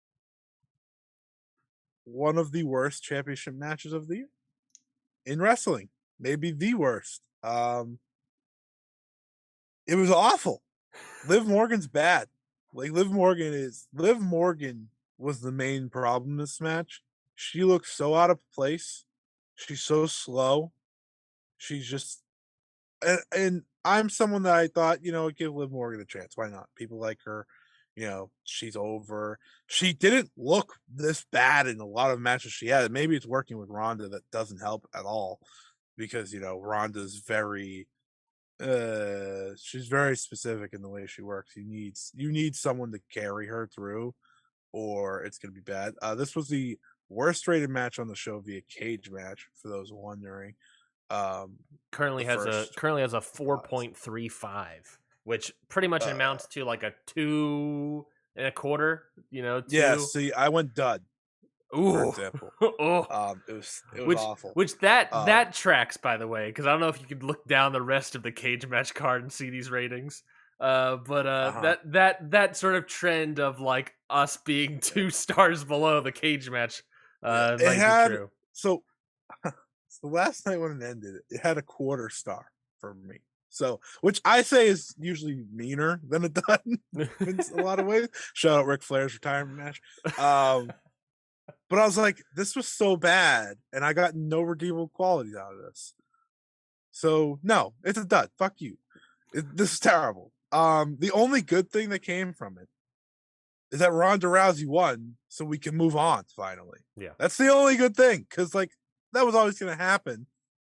Speaker 1: one of the worst championship matches of the year in wrestling. Maybe the worst. It was awful. Liv Morgan's bad. Like Liv Morgan was the main problem in this match. She looks so out of place. She's so slow. She's just and I'm someone that I thought, give Liv Morgan a chance. Why not? People like her. She's over. She didn't look this bad in a lot of matches she had. Maybe it's working with Ronda that doesn't help at all because, Ronda's very she's very specific in the way she works. You need someone to carry her through or it's going to be bad. This was the worst rated match on the show via cage match for those wondering.
Speaker 2: Currently has a 4.35. Which pretty much amounts to like a 2 1/4, 2.
Speaker 1: Yeah, see, I went dud.
Speaker 2: Ooh.
Speaker 1: For example. It was awful.
Speaker 2: Which that tracks, by the way, because I don't know if you could look down the rest of the cage match card and see these ratings. That sort of trend of like us being 2 stars below the cage match might be true.
Speaker 1: So last night when it ended, it had a 1/4 star for me. So, which I say is usually meaner than a dud in a lot of ways. Shout out Ric Flair's retirement match. But I was like, this was so bad, and I got no redeemable qualities out of this. So no, it's a dud. Fuck you. This is terrible. The only good thing that came from it is that Ronda Rousey won, so we can move on finally.
Speaker 2: Yeah,
Speaker 1: that's the only good thing, because like that was always going to happen.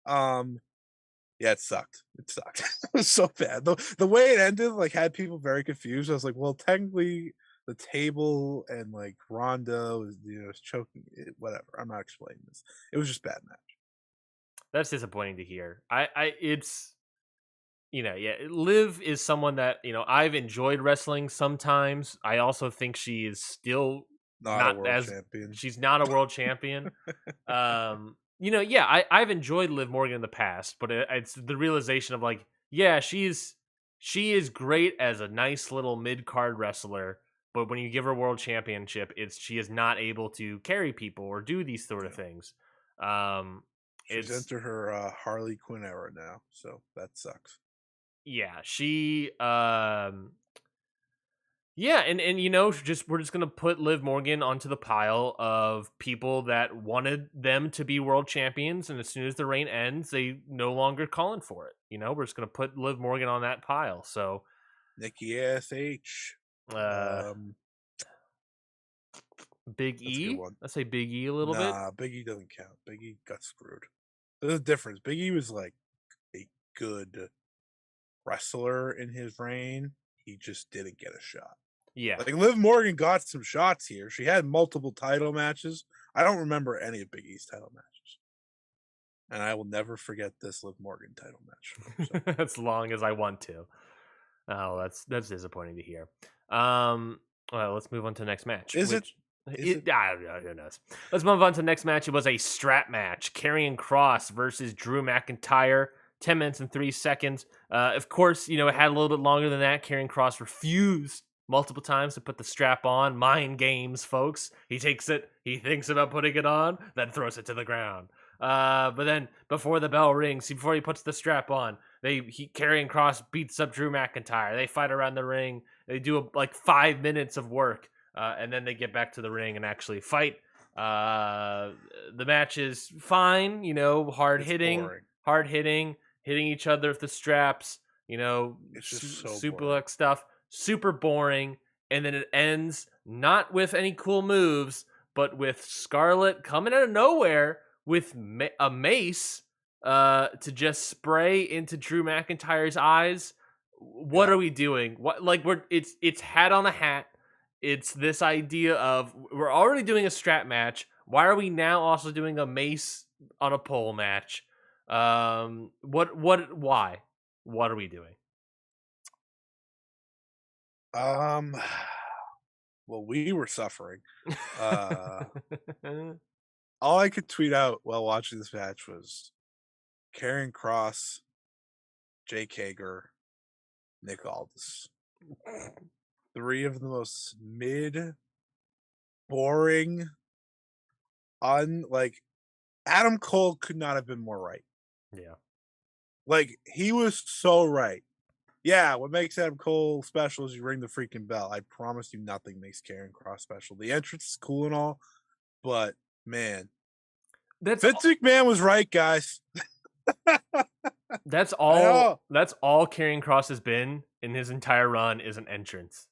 Speaker 1: Yeah, it sucked. It sucked. It was so bad. The way it ended like had people very confused. I was like, well, technically the table and like Ronda was choking it, whatever. I'm not explaining this. It was just bad match.
Speaker 2: That's disappointing to hear. It's Liv is someone that I've enjoyed wrestling sometimes. I also think she is still
Speaker 1: not a world champion.
Speaker 2: She's not a world champion. I've enjoyed Liv Morgan in the past, but it's the realization of like, yeah, she is great as a nice little mid-card wrestler, but when you give her a world championship, she is not able to carry people or do these sort of things.
Speaker 1: She's entered her Harley Quinn era now, so that sucks.
Speaker 2: Yeah, she we're just gonna put Liv Morgan onto the pile of people that wanted them to be world champions, and as soon as the reign ends, they no longer calling for it. We're just gonna put Liv Morgan on that pile. So
Speaker 1: Nikki S.H.
Speaker 2: Big E. Let's say Big E a little bit.
Speaker 1: Nah, Big E doesn't count. Big E got screwed. There's a difference. Big E was like a good wrestler in his reign. He just didn't get a shot.
Speaker 2: Yeah.
Speaker 1: Like Liv Morgan got some shots here. She had multiple title matches. I don't remember any of Big E's title matches. And I will never forget this Liv Morgan title match.
Speaker 2: So. As long as I want to. Oh, that's disappointing to hear. Well, let's move on to the next match.
Speaker 1: Is it?
Speaker 2: Who knows? Let's move on to the next match. It was a strap match. Karrion Kross versus Drew McIntyre. 10 minutes and 3 seconds. Of course, it had a little bit longer than that. Karrion Kross refused multiple times to put the strap on. Mind games, folks. He takes it, he thinks about putting it on, then throws it to the ground. But then, before the bell rings, before he puts the strap on, Karrion Kross beats up Drew McIntyre. They fight around the ring. They do 5 minutes of work, and then they get back to the ring and actually fight. The match is fine, hard hitting, hitting each other with the straps,
Speaker 1: it's just so
Speaker 2: suplex stuff, super boring. And then it ends not with any cool moves, but with Scarlett coming out of nowhere with a mace to just spray into Drew McIntyre's eyes. What are we doing? It's hat on a hat. It's this idea of we're already doing a strap match. Why are we now also doing a mace on a pole match? Why? What are we doing?
Speaker 1: Well, we were suffering. All I could tweet out while watching this match was Karrion Kross, Jake Hager, Nick Aldis. 3 of the most boring, Adam Cole could not have been more right.
Speaker 2: Yeah.
Speaker 1: He was so right. Yeah, what makes Adam Cole special is you ring the freaking bell. I promise you nothing makes Karrion Kross special. The entrance is cool and all, but man, Vince McMahon was right, guys.
Speaker 2: That's all Karrion Kross has been in his entire run is an entrance.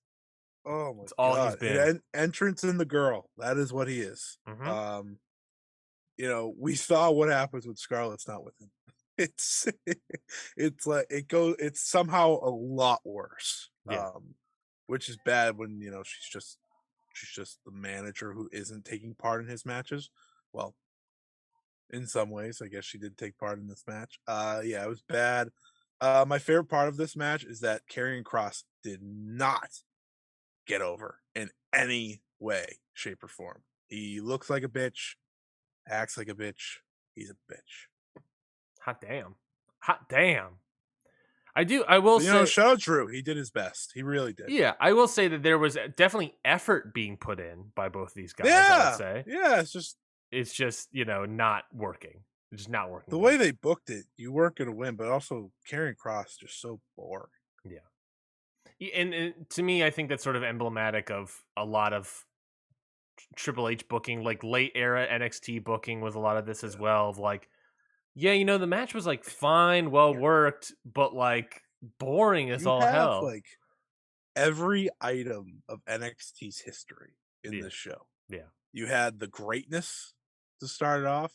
Speaker 1: Oh my
Speaker 2: That's all
Speaker 1: God.
Speaker 2: he's been.
Speaker 1: Entrance in the girl. That is what he is.
Speaker 2: Mm-hmm.
Speaker 1: We saw what happens when Scarlett's not with him. It's somehow a lot worse.
Speaker 2: Yeah.
Speaker 1: Which is bad when she's just the manager who isn't taking part in his matches. Well, in some ways, I guess she did take part in this match. Yeah, it was bad. My favorite part of this match is that Karrion Kross did not get over in any way, shape, or form. He looks like a bitch, acts like a bitch. He's a bitch.
Speaker 2: Hot damn. I will say,
Speaker 1: shout out Drew. He did his best. He really did.
Speaker 2: Yeah, I will say that there was definitely effort being put in by both these guys.
Speaker 1: Yeah,
Speaker 2: I would say.
Speaker 1: Yeah, it's just
Speaker 2: not working. It's just not working.
Speaker 1: The way they booked it, you weren't going to win, but also Karrion Kross just so boring.
Speaker 2: Yeah. And to me, I think that's sort of emblematic of a lot of Triple H booking, like late era NXT booking was a lot of this as well. Of like, yeah, the match was like fine, well worked, but like boring as
Speaker 1: You
Speaker 2: all
Speaker 1: have
Speaker 2: hell.
Speaker 1: like every item of NXT's history in this show.
Speaker 2: Yeah.
Speaker 1: You had the greatness to start it off.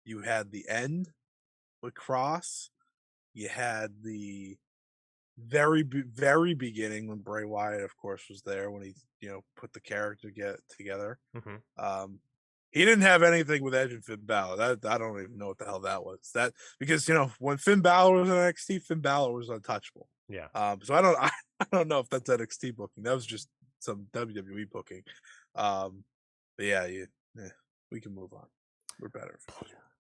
Speaker 1: You had the end with Cross. You had the very beginning when Bray Wyatt, of course, was there when he put the character together.
Speaker 2: Mm-hmm.
Speaker 1: He didn't have anything with Edge and Finn Balor. I don't even know what the hell that was. That because when Finn Balor was in NXT, Finn Balor was untouchable.
Speaker 2: Yeah.
Speaker 1: So I don't know if that's NXT booking. That was just some WWE booking. But yeah, we can move on. We're better.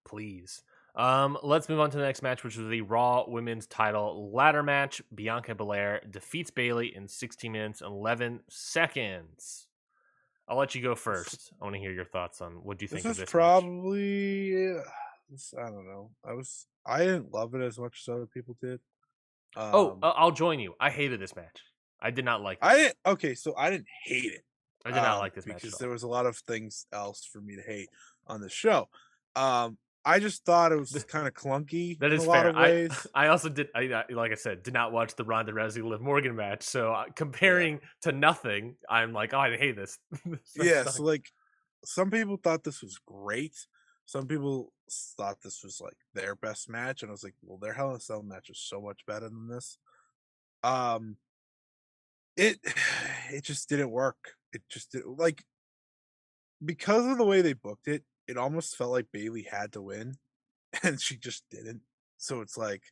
Speaker 2: Please. Let's move on to the next match, which was the Raw Women's Title ladder match. Bianca Belair defeats Bayley in 16 minutes and 11 seconds. I'll let you go first. I want to hear your thoughts on what do you think of this match.
Speaker 1: Probably, I don't know. I didn't love it as much as other people did.
Speaker 2: I'll join you. I hated this match. I did not like it.
Speaker 1: So I didn't hate it.
Speaker 2: I did not like this match
Speaker 1: because
Speaker 2: at all.
Speaker 1: there was a lot of things else for me to hate on the show. I just thought it was kind of clunky.
Speaker 2: That is
Speaker 1: in a lot
Speaker 2: fair.
Speaker 1: of ways.
Speaker 2: I also did. Like I said, did not watch the Ronda Rousey Liv Morgan match. So comparing to nothing, I'm like, oh, I hate this.
Speaker 1: So like, some people thought this was great. Some people thought this was like their best match, and I was like, well, their Hell in a Cell match is so much better than this. It just didn't work. It just didn't, like, because of the way they booked it. It almost felt like Bayley had to win, and she just didn't. So it's like,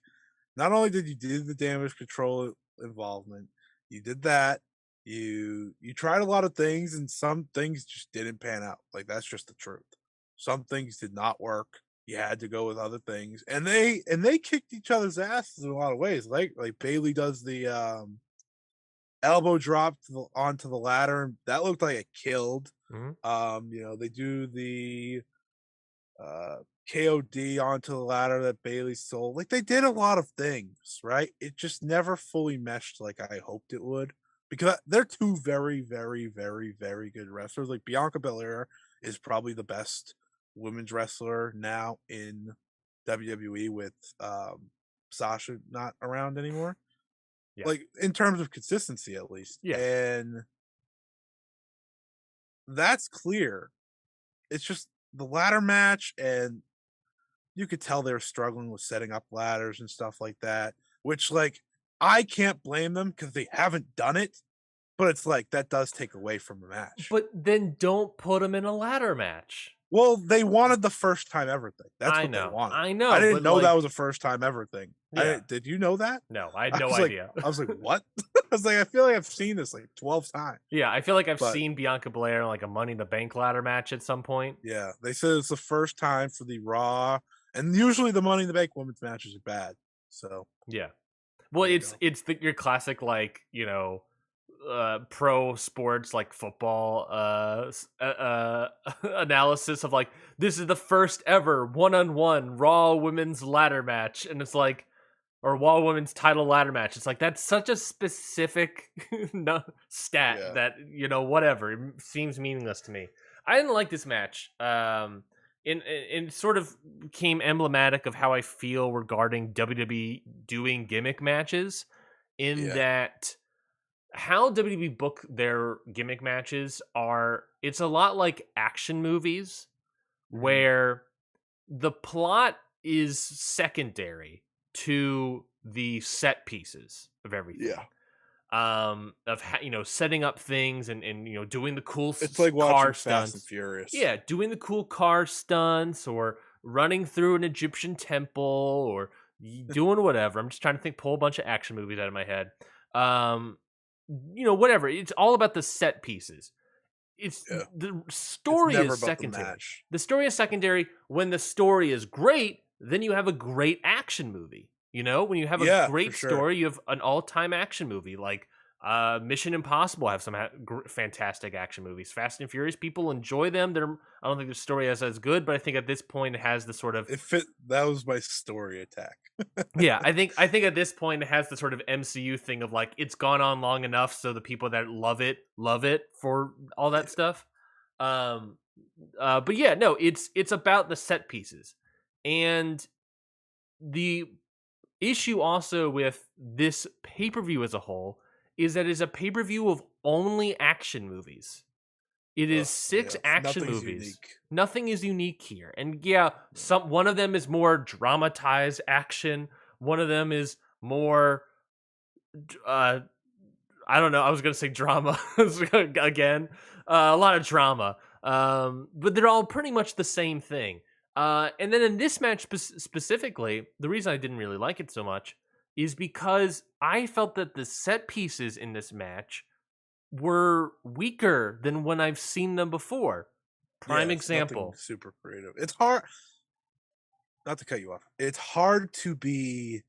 Speaker 1: not only did you do the damage control involvement, you did that. You tried a lot of things, and some things just didn't pan out. Like, that's just the truth. Some things did not work. You had to go with other things, and they kicked each other's asses in a lot of ways. Like Bayley does the elbow drop onto the ladder, and that looked like it killed.
Speaker 2: Mm-hmm.
Speaker 1: They do the KOD onto the ladder that Bayley stole. Like, they did a lot of things, right? It just never fully meshed like I hoped it would, because they're two very, very, very, very good wrestlers. Like, Bianca Belair is probably the best women's wrestler now in WWE with Sasha not around anymore.
Speaker 2: Yeah.
Speaker 1: Like, in terms of consistency, at least.
Speaker 2: Yeah.
Speaker 1: And that's clear. It's just the ladder match, and you could tell they were struggling with setting up ladders and stuff like that, which, like, I can't blame them because they haven't done it, but it's like, that does take away from the match.
Speaker 2: But then don't put them in a ladder match.
Speaker 1: Well, they wanted the first time ever thing. That's what they wanted.
Speaker 2: I know.
Speaker 1: I didn't know that was a first time ever thing.
Speaker 2: Yeah.
Speaker 1: Did you know that?
Speaker 2: No, I had no idea.
Speaker 1: I was like, what? I was like, I feel like I've seen this like 12 times.
Speaker 2: Yeah, I feel like I've seen Bianca Belair in like a Money in the Bank ladder match at some point.
Speaker 1: Yeah, they said it's the first time for the Raw, and usually the Money in the Bank women's matches are bad. So
Speaker 2: yeah, well, it's your classic, like, pro sports, like football analysis of like, this is the first ever one-on-one Raw women's ladder match, and it's like, or Raw women's title ladder match. It's like, that's such a specific stat that whatever, it seems meaningless to me. I didn't like this match. It sort of became emblematic of how I feel regarding WWE doing gimmick matches, in that how WWE book their gimmick matches it's a lot like action movies, where the plot is secondary to the set pieces of everything. Of setting up things and doing the cool
Speaker 1: it's like
Speaker 2: car
Speaker 1: stunts.
Speaker 2: Fast
Speaker 1: and Furious.
Speaker 2: Yeah, doing the cool car stunts, or running through an Egyptian temple, or doing whatever. I'm just trying to pull a bunch of action movies out of my head. Whatever. It's all about the set pieces. The story is secondary. The story is secondary. When the story is great, then you have a great action movie. When you have a great story, you have an all-time action movie. Like Mission Impossible have some fantastic action movies. Fast and Furious, people enjoy them. I don't think the story is as good, but I think at this point it has the sort of
Speaker 1: It fit. That was my story attack.
Speaker 2: yeah. I think at this point it has the sort of MCU thing of like it's gone on long enough, so the people that love it for all that stuff. Um, but yeah, no, it's about the set pieces, and the issue also with this pay per view as a whole is that it's a pay per view of only action movies. It is
Speaker 1: Ugh,
Speaker 2: six
Speaker 1: yeah,
Speaker 2: action
Speaker 1: nothing's
Speaker 2: movies.
Speaker 1: unique.
Speaker 2: Nothing is unique here. And yeah, one of them is more dramatized action. One of them is more uh I don't know, I was going to say drama again. A lot of drama. But they're all pretty much the same thing. And then in this match specifically, the reason I didn't really like it so much is because I felt that the set pieces in this match were weaker than when I've seen them before.
Speaker 1: Yeah,
Speaker 2: Prime
Speaker 1: it's nothing
Speaker 2: example.
Speaker 1: super creative. It's hard not to cut you off. It's hard to be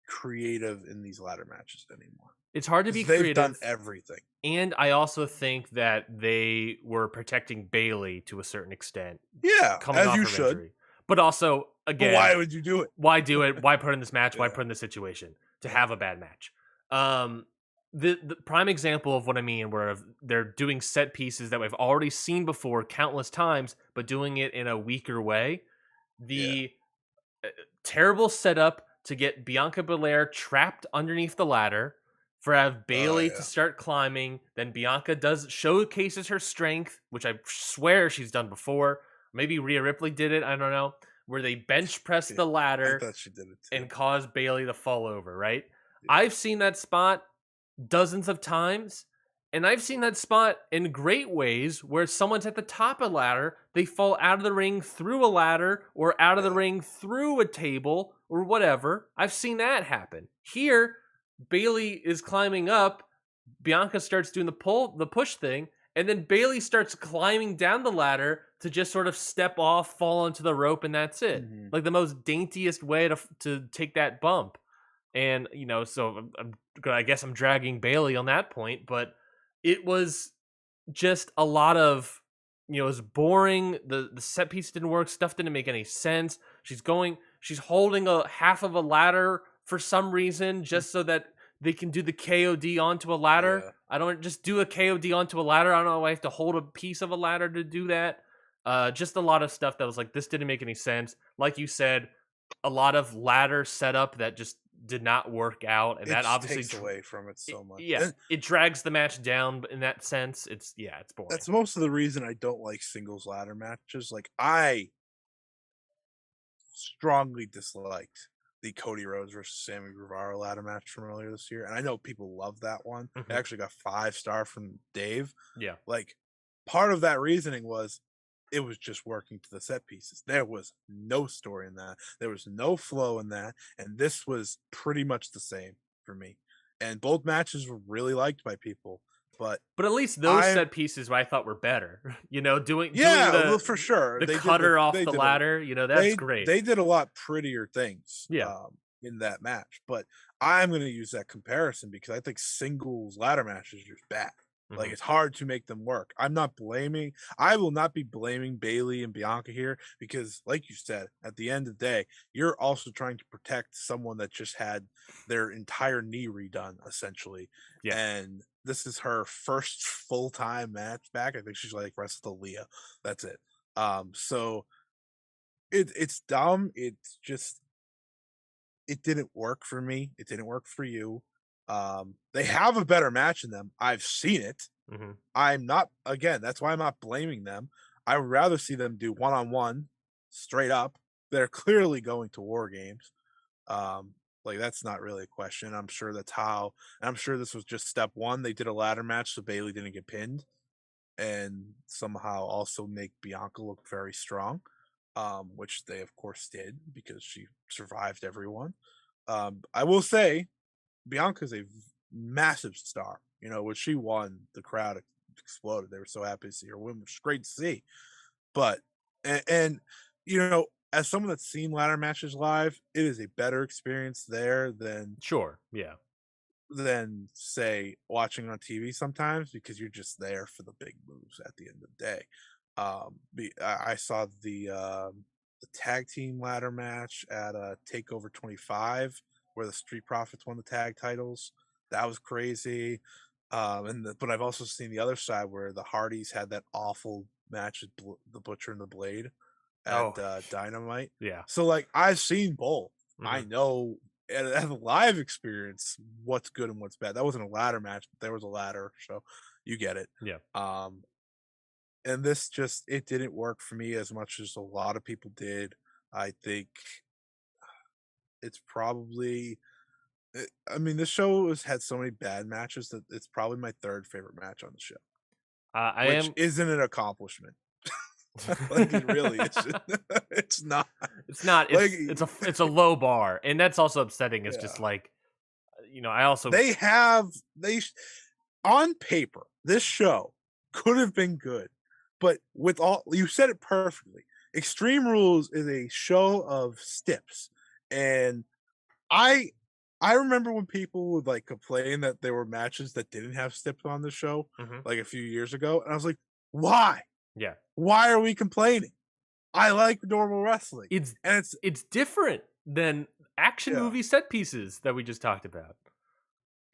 Speaker 1: creative in these ladder matches anymore
Speaker 2: It's hard to be
Speaker 1: because they've done
Speaker 2: creative,
Speaker 1: everything.
Speaker 2: and I also think that they were protecting Bailey to a certain extent,
Speaker 1: Yeah,
Speaker 2: coming
Speaker 1: as
Speaker 2: off
Speaker 1: you
Speaker 2: her
Speaker 1: should.
Speaker 2: injury. But also,
Speaker 1: But
Speaker 2: again,
Speaker 1: why would you do it?
Speaker 2: why do it? Why put in this match? Why
Speaker 1: Yeah,
Speaker 2: put in this situation to have a bad match? Um, the prime example of what I mean, where they're doing set pieces that we've already seen before countless times, but doing it in a weaker way.
Speaker 1: yeah.
Speaker 2: The terrible setup to get Bianca Belair trapped underneath the ladder, for have
Speaker 1: Oh
Speaker 2: Bailey to
Speaker 1: yeah.
Speaker 2: start climbing. Then Bianca does showcases her strength, which I swear she's done before. Maybe Rhea Ripley did it. I don't know. Where they bench press
Speaker 1: Yeah,
Speaker 2: the
Speaker 1: I
Speaker 2: ladder
Speaker 1: thought she did it too.
Speaker 2: and cause Bailey to fall over. Right?
Speaker 1: Yeah.
Speaker 2: I've seen that spot dozens of times. And I've seen that spot in great ways where someone's at the top of a ladder, they fall out of the ring through a ladder or out of the
Speaker 1: Yeah.
Speaker 2: ring through a table or whatever. I've seen that happen. Here, Bailey is climbing up, Bianca starts doing the push thing, and then Bailey starts climbing down the ladder to just sort of step off, fall onto the rope, and that's it.
Speaker 1: Mhm.
Speaker 2: Like the most daintiest way to take that bump. And so I guess I'm dragging Bailey on that point, but it was just a lot of it was boring. The set piece didn't work. Stuff didn't make any sense. She's holding a half of a ladder for some reason, just so that they can do the KOD onto a ladder.
Speaker 1: Yeah.
Speaker 2: I don't just do a KOD onto a ladder. I don't know why I have to hold a piece of a ladder to do that. Just a lot of stuff that was like, this didn't make any sense. Like you said, a lot of ladder setup that just did not work out, and
Speaker 1: It
Speaker 2: that
Speaker 1: just
Speaker 2: obviously
Speaker 1: takes away from it so much.
Speaker 2: yeah,
Speaker 1: And
Speaker 2: it drags the match down. But in that sense, it's boring.
Speaker 1: that's most of the reason I don't like singles ladder matches. Like I strongly disliked the Cody Rhodes versus Sammy Guevara ladder match from earlier this year. And I know people love that one. It
Speaker 2: Mhm.
Speaker 1: actually got 5-star from Dave.
Speaker 2: Yeah,
Speaker 1: Like part of that reasoning was it was just working to the set pieces. There was no story in that. There was no flow in that. And this was pretty much the same for me. And both matches were really liked by people. But
Speaker 2: but at least those
Speaker 1: I
Speaker 2: set pieces I thought were better. Doing
Speaker 1: yeah, well
Speaker 2: the
Speaker 1: for sure.
Speaker 2: the cutter off
Speaker 1: They
Speaker 2: the
Speaker 1: did
Speaker 2: ladder. That's great.
Speaker 1: they did a lot prettier things
Speaker 2: Yeah.
Speaker 1: in that match. But I'm gonna use that comparison because I think singles ladder matches are just bad. Like
Speaker 2: Mhm.
Speaker 1: it's hard to make them work. I will not be blaming Bailey and Bianca here because, like you said, at the end of the day, you're also trying to protect someone that just had their entire knee redone, essentially.
Speaker 2: Yeah.
Speaker 1: And this is her first full-time match back. I think she's like wrestled Leah. That's it. So it's dumb. It's just it didn't work for me. It didn't work for you. They have a better match in them. I've seen it.
Speaker 2: Mhm.
Speaker 1: I'm not again, that's why I'm not blaming them. I would rather see them do one-on-one straight up. They're clearly going to war games. Like that's not really a question. I'm sure that's how and I'm sure this was just step one. They did a ladder match so Bailey didn't get pinned and somehow also make Bianca look very strong. Which they of course did because she survived everyone. I will say Bianca's a massive star. You know, when she won, the crowd exploded. They were so happy to see her win, which is great to see. But and you know, as someone that's seen ladder matches live, it is a better experience there than
Speaker 2: Sure. Yeah.
Speaker 1: than say watching on TV sometimes because you're just there for the big moves at the end of the day. I saw the tag team ladder match at Takeover 25 where the Street Profits won the tag titles. That was crazy. But I've also seen the other side where the Hardys had that awful match with the Butcher and the Blade at
Speaker 2: Oh,
Speaker 1: Dynamite.
Speaker 2: yeah.
Speaker 1: So like I've seen both. I
Speaker 2: Mhm.
Speaker 1: know as a live experience what's good and what's bad. That wasn't a ladder match, but there was a ladder, so you get it.
Speaker 2: Yeah.
Speaker 1: And this just it didn't work for me as much as a lot of people did. I think it's probably I mean, this show has had so many bad matches that it's probably my third favorite match on the show,
Speaker 2: I
Speaker 1: which
Speaker 2: am.
Speaker 1: isn't an accomplishment. Like it really isn't. It's not.
Speaker 2: It's not.
Speaker 1: Like
Speaker 2: It's a low bar, and that's also upsetting. It's just
Speaker 1: yeah.
Speaker 2: like, I also.
Speaker 1: They have on paper, this show could have been good, but with all you said it perfectly. Extreme Rules is a show of stips, and I I remember when people would like complain that there were matches that didn't have stips on the show,
Speaker 2: Mhm.
Speaker 1: like a few years ago, and I was like, why?
Speaker 2: Yeah.
Speaker 1: Why are we complaining? I like normal wrestling,
Speaker 2: It's
Speaker 1: and it's
Speaker 2: it's different than action
Speaker 1: yeah.
Speaker 2: movie set pieces that we just talked about.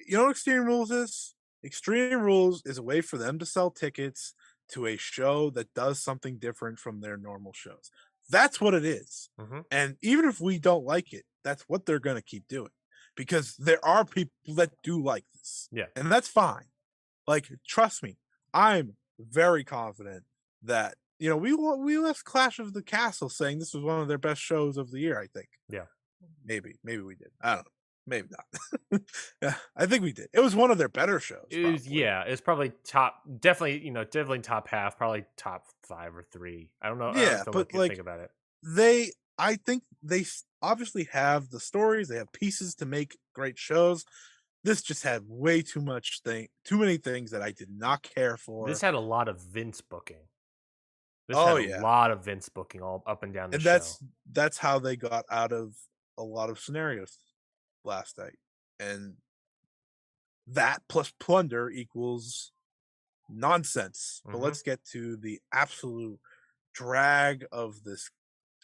Speaker 1: You know what Extreme Rules is? Extreme Rules is a way for them to sell tickets to a show that does something different from their normal shows. That's what it is.
Speaker 2: Mhm.
Speaker 1: And even if we don't like it, that's what they're going to keep doing because there are people that do like this.
Speaker 2: Yeah.
Speaker 1: And that's fine. Like, trust me, I'm very confident that, we left Clash of the Castle saying this was one of their best shows of the year, I think.
Speaker 2: Yeah.
Speaker 1: Maybe we did. I don't know. Maybe not. Yeah, I think we did. It was one of their better shows,
Speaker 2: It was,
Speaker 1: probably.
Speaker 2: yeah, it's probably top, definitely, definitely top half, probably top 5 or 3. I don't know. I
Speaker 1: Yeah,
Speaker 2: have to
Speaker 1: but
Speaker 2: look and think
Speaker 1: like
Speaker 2: about it.
Speaker 1: I think obviously have the stories. They have pieces to make great shows. This just had way too many things that I did not care
Speaker 2: This
Speaker 1: for.
Speaker 2: had a lot of Vince booking. This
Speaker 1: Oh
Speaker 2: had a
Speaker 1: yeah,
Speaker 2: lot of Vince booking all up and down the
Speaker 1: and
Speaker 2: show.
Speaker 1: that's how they got out of a lot of scenarios last night, and that plus plunder equals nonsense. But
Speaker 2: Mhm.
Speaker 1: let's get to the absolute drag of this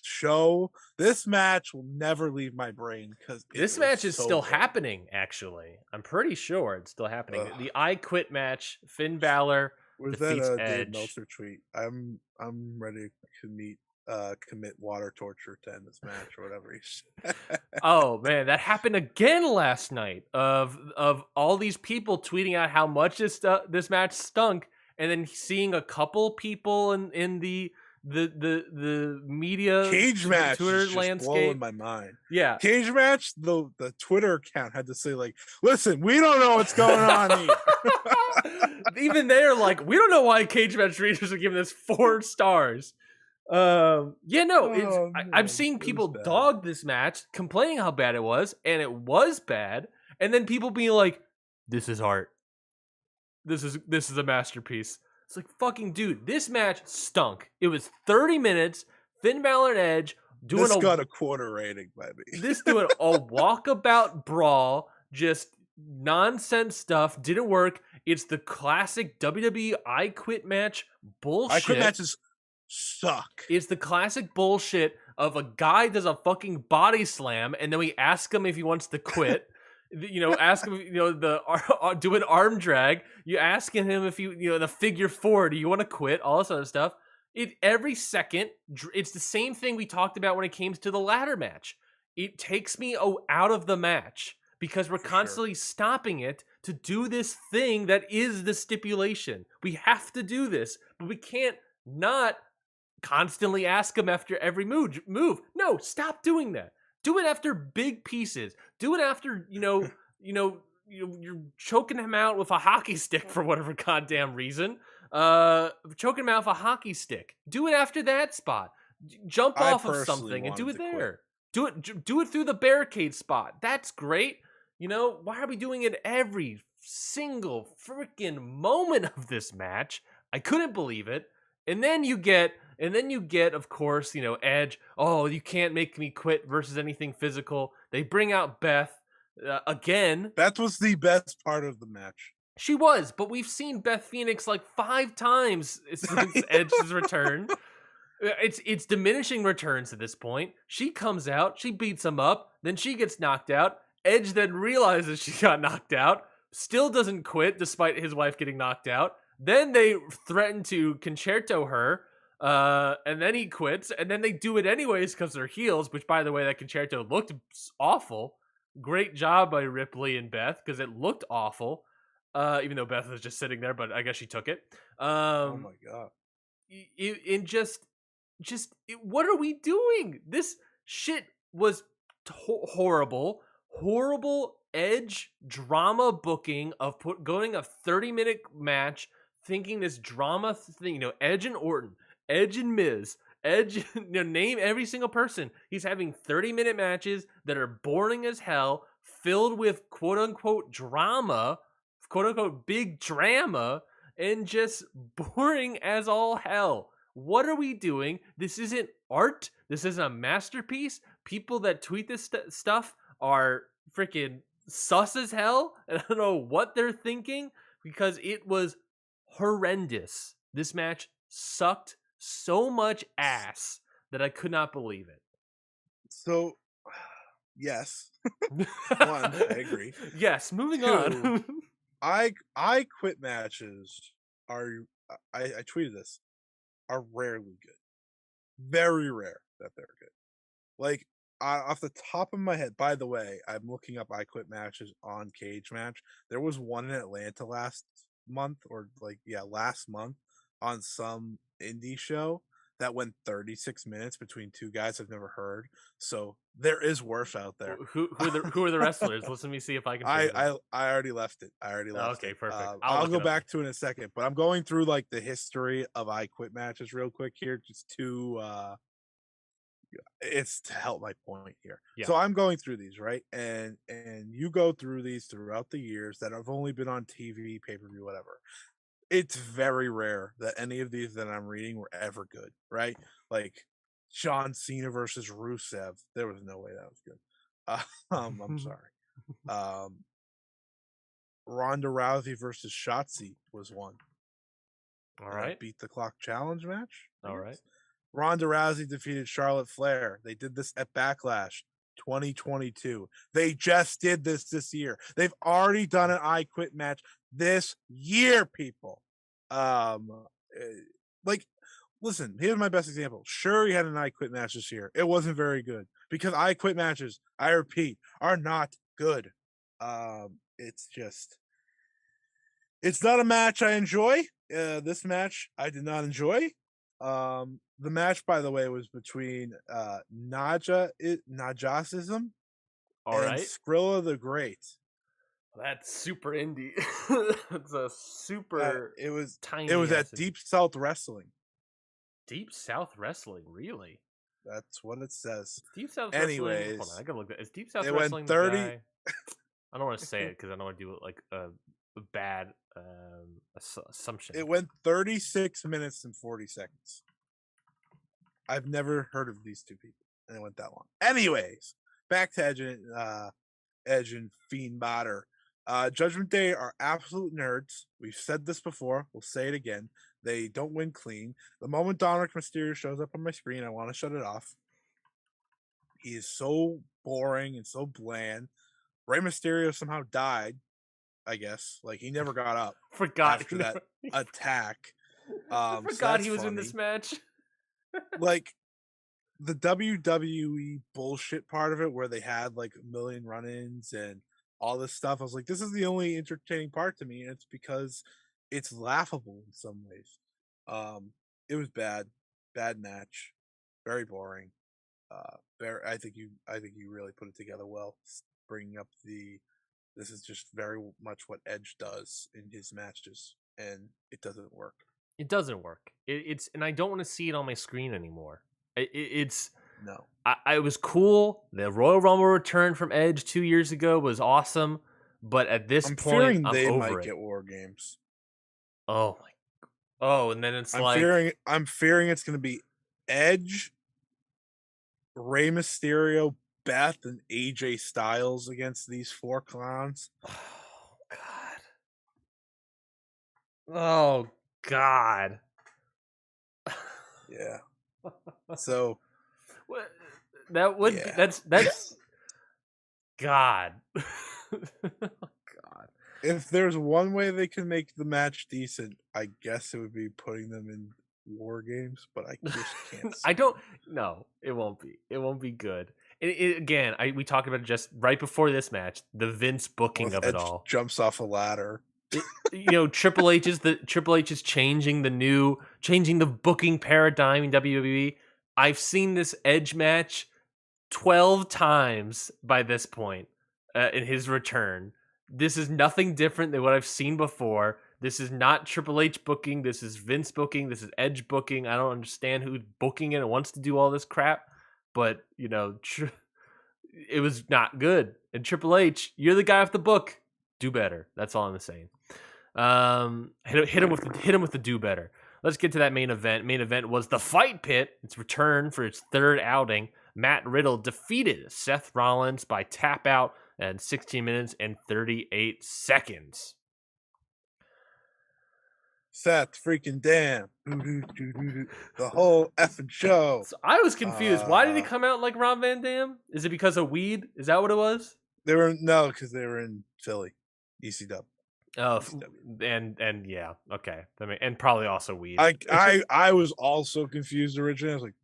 Speaker 1: show. This match will never leave my brain because it
Speaker 2: This
Speaker 1: was
Speaker 2: match is
Speaker 1: so
Speaker 2: still
Speaker 1: good.
Speaker 2: happening, actually. I'm pretty sure it's still happening.
Speaker 1: Ugh.
Speaker 2: The I Quit match, Finn Balor
Speaker 1: Was that
Speaker 2: defeats
Speaker 1: a Dave
Speaker 2: Edge.
Speaker 1: Meltzer tweet? I'm ready to commit water torture to end this match or whatever he said.
Speaker 2: Oh man, that happened again last night. Of all these people tweeting out how much this match stunk, and then seeing a couple people in the media
Speaker 1: Cage match is
Speaker 2: Twitter
Speaker 1: just blowing
Speaker 2: landscape.
Speaker 1: my mind.
Speaker 2: Yeah.
Speaker 1: Cage match, the Twitter account had to say like, "Listen, we don't know what's going on here."
Speaker 2: Even they're like, we don't know why Cage Match readers are giving this 4 stars. Yeah, no,
Speaker 1: Oh
Speaker 2: I've
Speaker 1: man,
Speaker 2: seen
Speaker 1: it was
Speaker 2: people
Speaker 1: bad.
Speaker 2: dog this match, complaining how bad it was, and it was bad, and then people being like, "This is art. This is a masterpiece." It's like, fucking dude, this match stunk. It was 30 minutes. Finn Balor and Edge doing
Speaker 1: This
Speaker 2: a
Speaker 1: got a quarter rating, baby.
Speaker 2: doing a walkabout brawl, just nonsense stuff. Didn't work. It's the classic WWE I Quit match
Speaker 1: I quit
Speaker 2: bullshit.
Speaker 1: matches suck.
Speaker 2: It's the classic bullshit of a guy does a fucking body slam, and then we ask him if he wants to quit. Ask him, do an arm drag. You asking him if the figure 4, do you want to quit? All this other stuff. Every second, it's the same thing we talked about when it came to the ladder match. It takes me out of the match because we're
Speaker 1: For sure.
Speaker 2: constantly stopping it to do this thing that is the stipulation. We have to do this, but we can't not constantly ask him after every move. No, stop doing that. Do it after big pieces. Do it after you're choking him out with a hockey stick for whatever goddamn reason. Choking him out with a hockey stick. Do it after that spot. Jump
Speaker 1: I
Speaker 2: off of
Speaker 1: personally
Speaker 2: something and do
Speaker 1: wanted
Speaker 2: it
Speaker 1: to quit.
Speaker 2: there. Do it through the barricade spot. That's great. Why are we doing it every single freaking moment of this match? I couldn't believe it. And then you get, of course, Edge. Oh, you can't make me quit versus anything physical. They bring out Beth. Again.
Speaker 1: Beth was the best part of the match.
Speaker 2: She was, but we've seen Beth Phoenix like 5 times since Edge's return. It's diminishing returns at this point. She comes out, she beats him up, then she gets knocked out. Edge then realizes she got knocked out, still doesn't quit despite his wife getting knocked out. Then they threaten to concerto her, and then he quits, and then they do it anyways because they're heels, which, by the way, that concerto looked awful. Great job by Ripley and Beth because it looked awful. Even though Beth was just sitting there, but I guess she took it.
Speaker 1: Oh my god!
Speaker 2: What are we doing? This shit was horrible. Horrible Edge drama booking of going a 30-minute match, thinking this drama thing. Edge and Orton, Edge and Miz. Edge, name every single person. He's having 30-minute matches that are boring as hell, filled with quote-unquote drama, quote-unquote big drama, and just boring as all hell. What are we doing? This isn't art. This isn't a masterpiece. People that tweet this stuff are freaking sus as hell, and I don't know what they're thinking because it was horrendous. This match sucked so much ass that I could not believe it.
Speaker 1: So, yes. One, I agree.
Speaker 2: Yes, moving on.
Speaker 1: I quit matches are, I tweeted this, are rarely good. Very rare that they're good. Like, off the top of my head, by the way, I'm looking up I quit matches on Cage Match. There was one in Atlanta last month on some indie show that went 36 minutes between two guys I've never heard. So there is worse out there.
Speaker 2: Who are the wrestlers? Let me see if I can.
Speaker 1: I already left it.
Speaker 2: Okay, perfect.
Speaker 1: I'll go back to it in a second, but I'm going through like the history of I quit matches real quick here, just to it's to help my point here. Yeah. So I'm going through these, right? And you go through these throughout the years that have only been on TV, pay-per-view, whatever. It's very rare that any of these that I'm reading were ever good, right? Like John Cena versus Rusev. There was no way that was good. I'm sorry. Ronda Rousey versus Shotzi was one.
Speaker 2: All right.
Speaker 1: Beat the Clock Challenge match.
Speaker 2: All right.
Speaker 1: Ronda Rousey defeated Charlotte Flair. They did this at Backlash 2022. They just did this year. They've already done an I Quit match this year, people. Listen, here's my best example. Sure, he had an I Quit match this year. It wasn't very good because I Quit matches, I repeat, are not good. It's not a match I enjoy. This match I did not enjoy. The match, by the way, was between Najasism and Skrilla the Great.
Speaker 2: That's super indie. It's a super
Speaker 1: it was
Speaker 2: tiny.
Speaker 1: It was at Deep South Wrestling.
Speaker 2: Deep South Wrestling, really?
Speaker 1: That's what it says.
Speaker 2: Deep South
Speaker 1: Wrestling.
Speaker 2: Anyways, hold on, I gotta look at it. Is Deep South Wrestling
Speaker 1: went 30.
Speaker 2: The guy? I don't want to say it because I don't want to do like a bad assumption.
Speaker 1: It went 36 minutes and 40 seconds. I've never heard of these two people, and it went that long. Anyways, back to Edge and Fiend Balor. Judgment Day are absolute nerds. We've said this before. We'll say it again. They don't win clean. The moment Dominic Mysterio shows up on my screen, I want to shut it off. He is so boring and so bland. Rey Mysterio somehow died, I guess. Like, he never got up.
Speaker 2: Forgot
Speaker 1: after that attack.
Speaker 2: Forgot he was in this match.
Speaker 1: Like, the WWE bullshit part of it, where they had like a million run-ins and all this stuff, I was like, this is the only entertaining part to me, and it's because it's laughable in some ways. It was bad match, very boring. I think you really put it together well, bringing up this is just very much what Edge does in his matches, and it doesn't work.
Speaker 2: It doesn't work. It's and I don't want to see it on my screen anymore. It's
Speaker 1: no.
Speaker 2: It was cool. The Royal Rumble return from Edge 2 years ago was awesome, but at this point,
Speaker 1: they
Speaker 2: over
Speaker 1: might
Speaker 2: it.
Speaker 1: get War Games.
Speaker 2: Oh my! Oh, and then
Speaker 1: I'm fearing it's going to be Edge, Rey Mysterio, Beth and AJ Styles against these 4 clowns.
Speaker 2: Oh God. Oh God.
Speaker 1: Yeah. So
Speaker 2: that would be,
Speaker 1: yeah.
Speaker 2: that's God. God.
Speaker 1: If there's one way they can make the match decent, I guess it would be putting them in war games, but I just can't see
Speaker 2: I don't. No, it won't be. It won't be good. Again, we talked about it just right before this match. The Vince booking
Speaker 1: if
Speaker 2: of it
Speaker 1: Edge
Speaker 2: all.
Speaker 1: jumps off a ladder.
Speaker 2: Triple H is changing the booking paradigm in WWE. I've seen this Edge match 12 times by this point in his return. This is nothing different than what I've seen before. This is not Triple H booking. This is Vince booking. This is Edge booking. I don't understand who's booking it and wants to do all this crap. But, it was not good. And Triple H, you're the guy off the book. Do better. That's all I'm saying. Hit him with the do better. Let's get to that main event. Main event was the Fight Pit. Its return for its third outing. Matt Riddle defeated Seth Rollins by tap out in 16 minutes and 38 seconds.
Speaker 1: Seth freaking damn. The whole effing show.
Speaker 2: So I was confused. Why did he come out like Rob Van Dam? Is it because of weed? Is that what it was?
Speaker 1: Because they were in Philly. ECW.
Speaker 2: Oh, and yeah, okay. And probably also weed.
Speaker 1: I was also confused originally. I was like,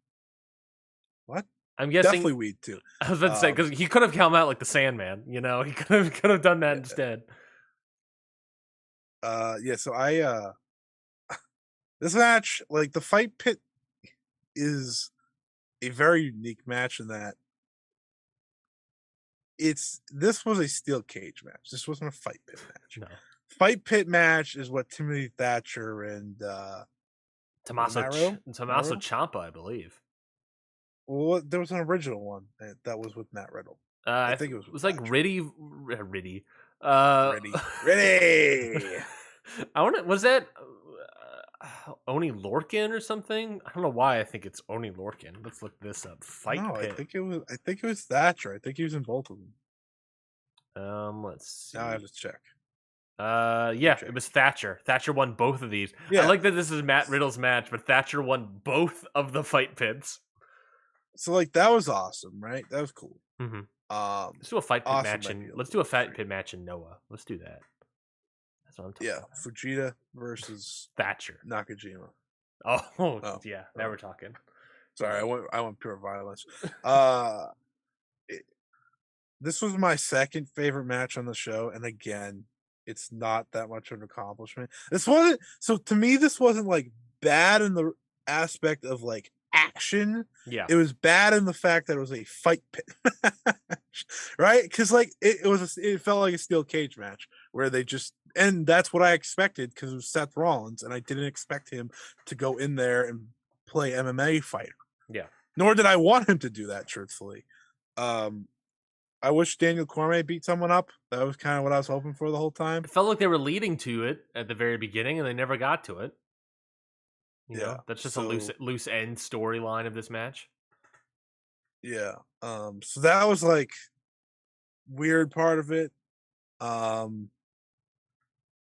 Speaker 1: what?
Speaker 2: I'm guessing
Speaker 1: definitely weed too.
Speaker 2: I was about to say, because he could have come out like the Sandman, he could have done that instead.
Speaker 1: So this match, like the Fight Pit, is a very unique match in that this was a steel cage match. This wasn't a Fight Pit match.
Speaker 2: No.
Speaker 1: Fight Pit match is what Timothy Thatcher and
Speaker 2: Tommaso Ciampa, I believe.
Speaker 1: Well, there was an original one that was with Matt Riddle.
Speaker 2: I think it was like Riddy.
Speaker 1: Riddy.
Speaker 2: I want to. Was that Oni Lorcan or something? I don't know why I think it's Oni Lorcan. Let's look this up. Pit.
Speaker 1: I think it was Thatcher. I think he was in both of
Speaker 2: them. Let's see.
Speaker 1: Now I have to check.
Speaker 2: It was Thatcher. Thatcher won both of these. Yeah. I like that this is Matt Riddle's match, but Thatcher won both of the Fight Pits.
Speaker 1: So like that was awesome, right? That was cool.
Speaker 2: Mm-hmm. Let's do a Fight Pit match let's do a Fight Pit match in Noah. Let's do that. That's what I'm talking about.
Speaker 1: Fujita versus
Speaker 2: Thatcher
Speaker 1: Nakajima.
Speaker 2: Oh. Yeah. Now we're talking.
Speaker 1: Sorry, I went pure violence. This was my second favorite match on the show, and again, it's not that much of an accomplishment. To me, this wasn't like bad in the aspect of like action.
Speaker 2: Yeah,
Speaker 1: it was bad in the fact that it was a Fight Pit match, right? Because like it felt like a steel cage match where they just, and that's what I expected because it was Seth Rollins, and I didn't expect him to go in there and play MMA fighter.
Speaker 2: Yeah,
Speaker 1: nor did I want him to do that. Truthfully, I wish Daniel Cormier beat someone up. That was kind of what I was hoping for the whole time.
Speaker 2: It felt like they were leading to it at the very beginning, and they never got to it. You know, that's just a loose end storyline of this match.
Speaker 1: Yeah. So that was like weird part of it. I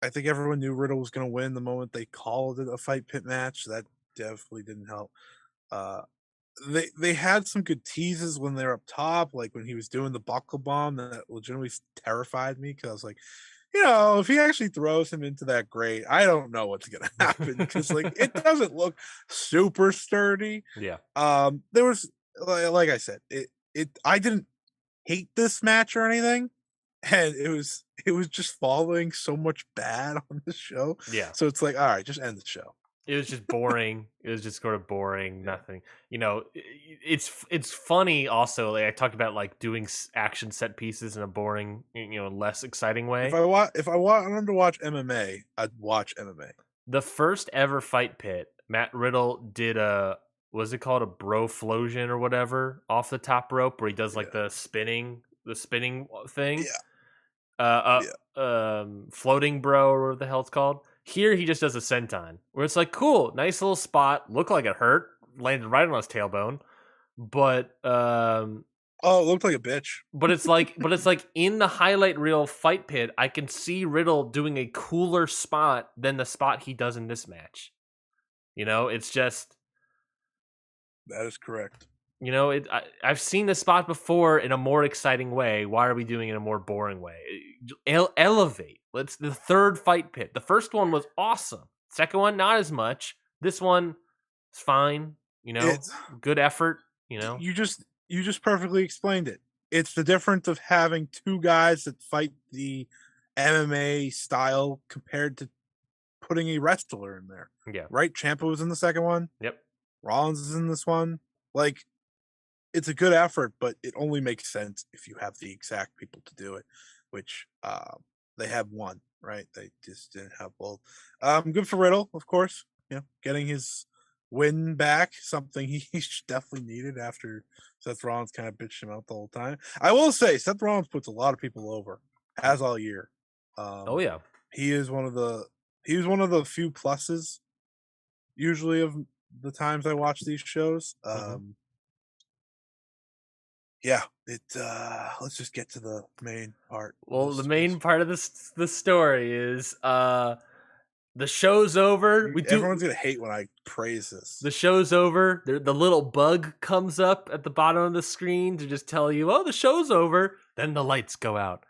Speaker 1: think everyone knew Riddle was going to win the moment they called it a Fight Pit match. That definitely didn't help. They had some good teases when they were up top, like when he was doing the buckle bomb that legitimately terrified me because I was like, if he actually throws him into that grate, I don't know what's gonna happen because like it doesn't look super sturdy.
Speaker 2: Yeah.
Speaker 1: There was like I said, I didn't hate this match or anything, and it was just following so much bad on the show.
Speaker 2: Yeah.
Speaker 1: So it's like, all right, just end the show.
Speaker 2: It was just boring. It was just sort of boring. Nothing. It's funny. Also, like I talked about, like doing action set pieces in a boring, less exciting way.
Speaker 1: If I wanted to watch MMA, I'd watch MMA.
Speaker 2: The first ever Fight Pit, Matt Riddle did was it called a Broflosion or whatever off the top rope where he does like the spinning thing.
Speaker 1: Yeah.
Speaker 2: Floating bro or whatever the hell it's called. Here he just does a senton where it's like, cool, nice little spot, looked like it hurt, landed right on his tailbone, but
Speaker 1: Oh, it looked like a bitch.
Speaker 2: But it's like in the highlight reel fight pit, I can see Riddle doing a cooler spot than the spot he does in this match. It's just,
Speaker 1: That is correct.
Speaker 2: I've seen this spot before in a more exciting way. Why are we doing it in a more boring way? Elevate. Let's the third fight pit. The first one was awesome. Second one, not as much. This one is fine.
Speaker 1: It's
Speaker 2: good effort.
Speaker 1: You just perfectly explained it. It's the difference of having two guys that fight the MMA style compared to putting a wrestler in there.
Speaker 2: Yeah.
Speaker 1: Right? Ciampa was in the second one.
Speaker 2: Yep.
Speaker 1: Rollins is in this one. Like, it's a good effort, but it only makes sense if you have the exact people to do it, which they have one, right? They just didn't have both. Good for Riddle, of course. Getting his win back, something he definitely needed after Seth Rollins kind of bitched him out the whole time. I will say, Seth Rollins puts a lot of people over, has all year.
Speaker 2: Oh yeah,
Speaker 1: he was one of the few pluses usually of the times I watch these shows. Yeah, let's just get to the main part.
Speaker 2: Well, the main part of the story is the show's over.
Speaker 1: Everyone's gonna hate when I praise this.
Speaker 2: The show's over. The little bug comes up at the bottom of the screen to just tell you, oh, the show's over. Then the lights go out.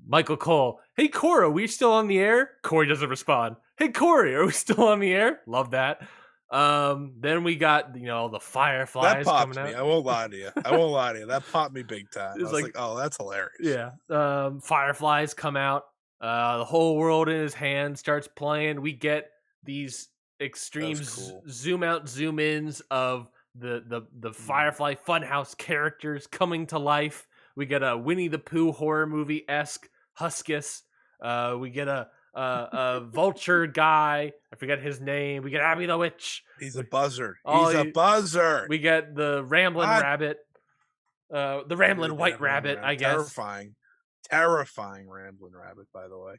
Speaker 2: Michael Cole, hey Corey, are we still on the air? Corey doesn't respond. Hey Corey, are we still on the air? Love that. Then we got the fireflies
Speaker 1: that popped
Speaker 2: coming out.
Speaker 1: Me. I won't lie to you. That popped me big time. I was like, oh, that's hilarious.
Speaker 2: Yeah. Fireflies come out. The whole world in his hand starts playing. We get these extreme zoom out, zoom ins of the Firefly Funhouse characters coming to life. We get a Winnie the Pooh horror movie-esque Huskus. We get a vulture guy. I forget his name. We get Abby the Witch.
Speaker 1: He's a buzzard. He's a buzzard.
Speaker 2: We get the rambling rabbit. The rambling white rabbit, I guess.
Speaker 1: Terrifying rambling rabbit, by the way.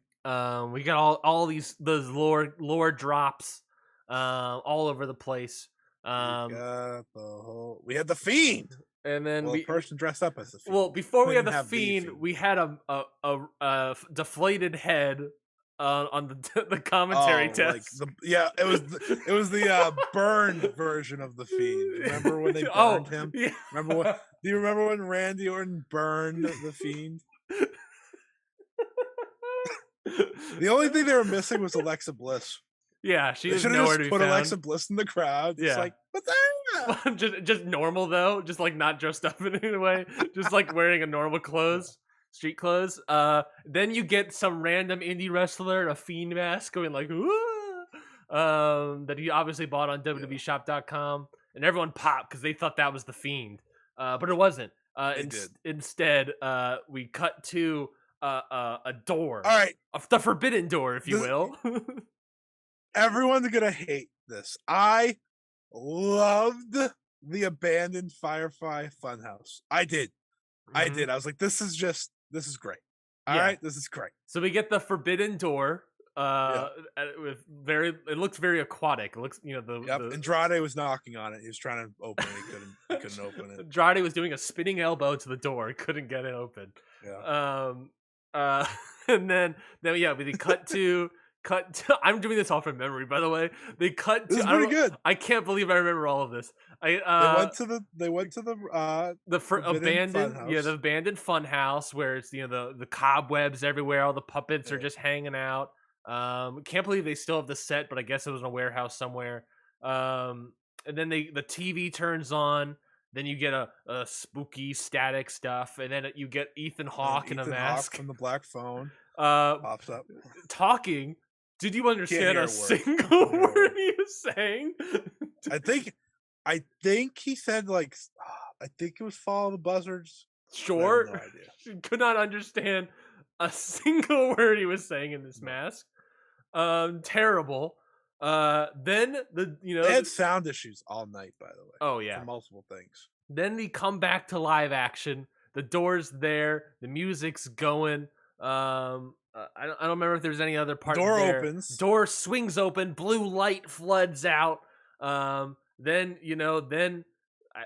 Speaker 2: We got all those lore drops all over the place.
Speaker 1: We had the Fiend.
Speaker 2: And then
Speaker 1: a person dressed up as the Fiend.
Speaker 2: Well, before we had the Fiend, we had a deflated head on the commentary test.
Speaker 1: It was the burned version of the Fiend. Remember when they burned him?
Speaker 2: Yeah.
Speaker 1: Do you remember when Randy Orton burned the Fiend? The only thing they were missing was Alexa Bliss.
Speaker 2: Yeah, she
Speaker 1: should have just put Alexa Bliss in the crowd.
Speaker 2: Yeah.
Speaker 1: It's like, what's that?
Speaker 2: just normal though, just like not dressed up in any way, just like wearing a normal clothes, street clothes. Then you get some random indie wrestler in a Fiend mask going like, that he obviously bought on WWEshop.com, and everyone popped because they thought that was the Fiend, but it wasn't. Instead, we cut to a door.
Speaker 1: All right,
Speaker 2: the forbidden door, if you will.
Speaker 1: Everyone's gonna hate this. I loved the abandoned Firefly Funhouse. I did. I did. I was like, this is great. All right, this is great.
Speaker 2: So we get the forbidden door. With it looks very aquatic. It looks,
Speaker 1: Andrade was knocking on it. He was trying to open it. He couldn't open it.
Speaker 2: Andrade was doing a spinning elbow to the door. Couldn't get it open.
Speaker 1: Yeah.
Speaker 2: And then we cut to. I'm doing this all from memory, by the way. They cut to.
Speaker 1: This is pretty good.
Speaker 2: I can't believe I remember all of this.
Speaker 1: They went to the
Speaker 2: abandoned funhouse. The abandoned funhouse where it's the cobwebs everywhere. All the puppets are just hanging out. Can't believe they still have the set, but I guess it was in a warehouse somewhere. And then the TV turns on. Then you get a spooky static stuff, and then you get Ethan Hawke in a mask
Speaker 1: from the black phone.
Speaker 2: Pops up talking. Did you understand a single word he was saying?
Speaker 1: I think he said I think it was follow the buzzards.
Speaker 2: Sure.
Speaker 1: I have no idea.
Speaker 2: Could not understand a single word he was saying in this mask. Terrible. Then they
Speaker 1: had sound issues all night, by the way.
Speaker 2: Oh yeah,
Speaker 1: for multiple things.
Speaker 2: Then we come back to live action. The door's there. The music's going. I don't remember if there's any other part.
Speaker 1: Door opens.
Speaker 2: Door swings open. Blue light floods out. Then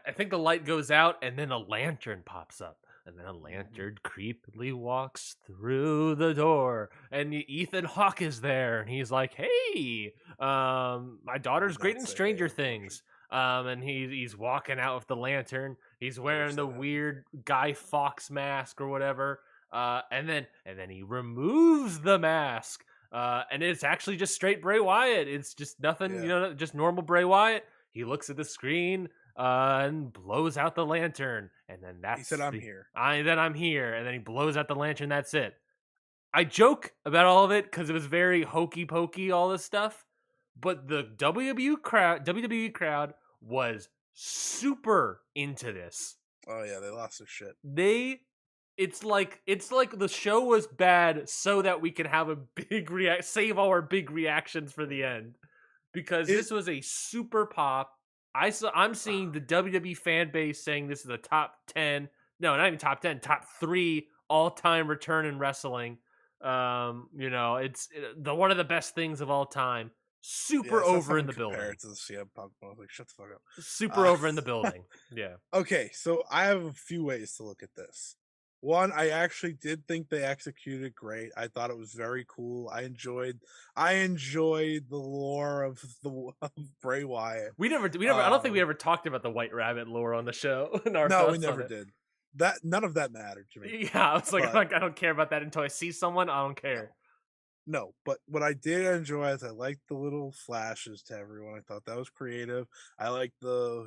Speaker 2: I think the light goes out, and then a lantern pops up. And then a lantern creepily walks through the door, and Ethan Hawke is there, and he's like, "Hey, my daughter's
Speaker 1: Did
Speaker 2: great
Speaker 1: not
Speaker 2: in
Speaker 1: say hey,
Speaker 2: Stranger
Speaker 1: unfortunately.
Speaker 2: Things." And he's walking out with the lantern. He's
Speaker 1: I wish
Speaker 2: wearing
Speaker 1: that
Speaker 2: the
Speaker 1: happened.
Speaker 2: weird Guy Fawkes mask or whatever. And then he removes the mask, and it's actually just straight Bray Wyatt. It's just nothing,
Speaker 1: Yeah.
Speaker 2: just normal Bray Wyatt. He looks at the screen and blows out the lantern, and then
Speaker 1: He said,
Speaker 2: that's
Speaker 1: "I'm
Speaker 2: the
Speaker 1: here."
Speaker 2: I'm here, and then he blows out the lantern. That's it. I joke about all of it because it was very hokey pokey, all this stuff, but the WWE crowd was super into this.
Speaker 1: Oh yeah, they lost their shit.
Speaker 2: It's like the show was bad so that we can have a save all our big reactions for the end, because
Speaker 1: It
Speaker 2: this was a super pop. I'm seeing the WWE fan base saying this is a top 10, no, not even top 10, top 3 all-time return in wrestling. It's the one of the best things of all time.
Speaker 1: Yeah,
Speaker 2: Super
Speaker 1: I saw
Speaker 2: over in
Speaker 1: someone
Speaker 2: the
Speaker 1: compare
Speaker 2: building.
Speaker 1: it to the CM Punk one. I was like, "Shut the fuck up."
Speaker 2: Super over in the
Speaker 1: Uh,
Speaker 2: building. Yeah.
Speaker 1: okay, so I have a few ways to look at this. One, I actually did think they executed great. I thought it was very cool. I enjoyed the lore of of Bray Wyatt.
Speaker 2: I don't think we
Speaker 1: Um,
Speaker 2: ever talked about the White Rabbit lore on the show and our
Speaker 1: no, we
Speaker 2: thoughts on
Speaker 1: never
Speaker 2: it.
Speaker 1: did. That none of that mattered to me.
Speaker 2: Yeah, I was like,
Speaker 1: But
Speaker 2: I don't care about that until I see someone. I don't
Speaker 1: no,
Speaker 2: care.
Speaker 1: no. But what I did enjoy is I liked the little flashes to everyone. I thought that was creative. I liked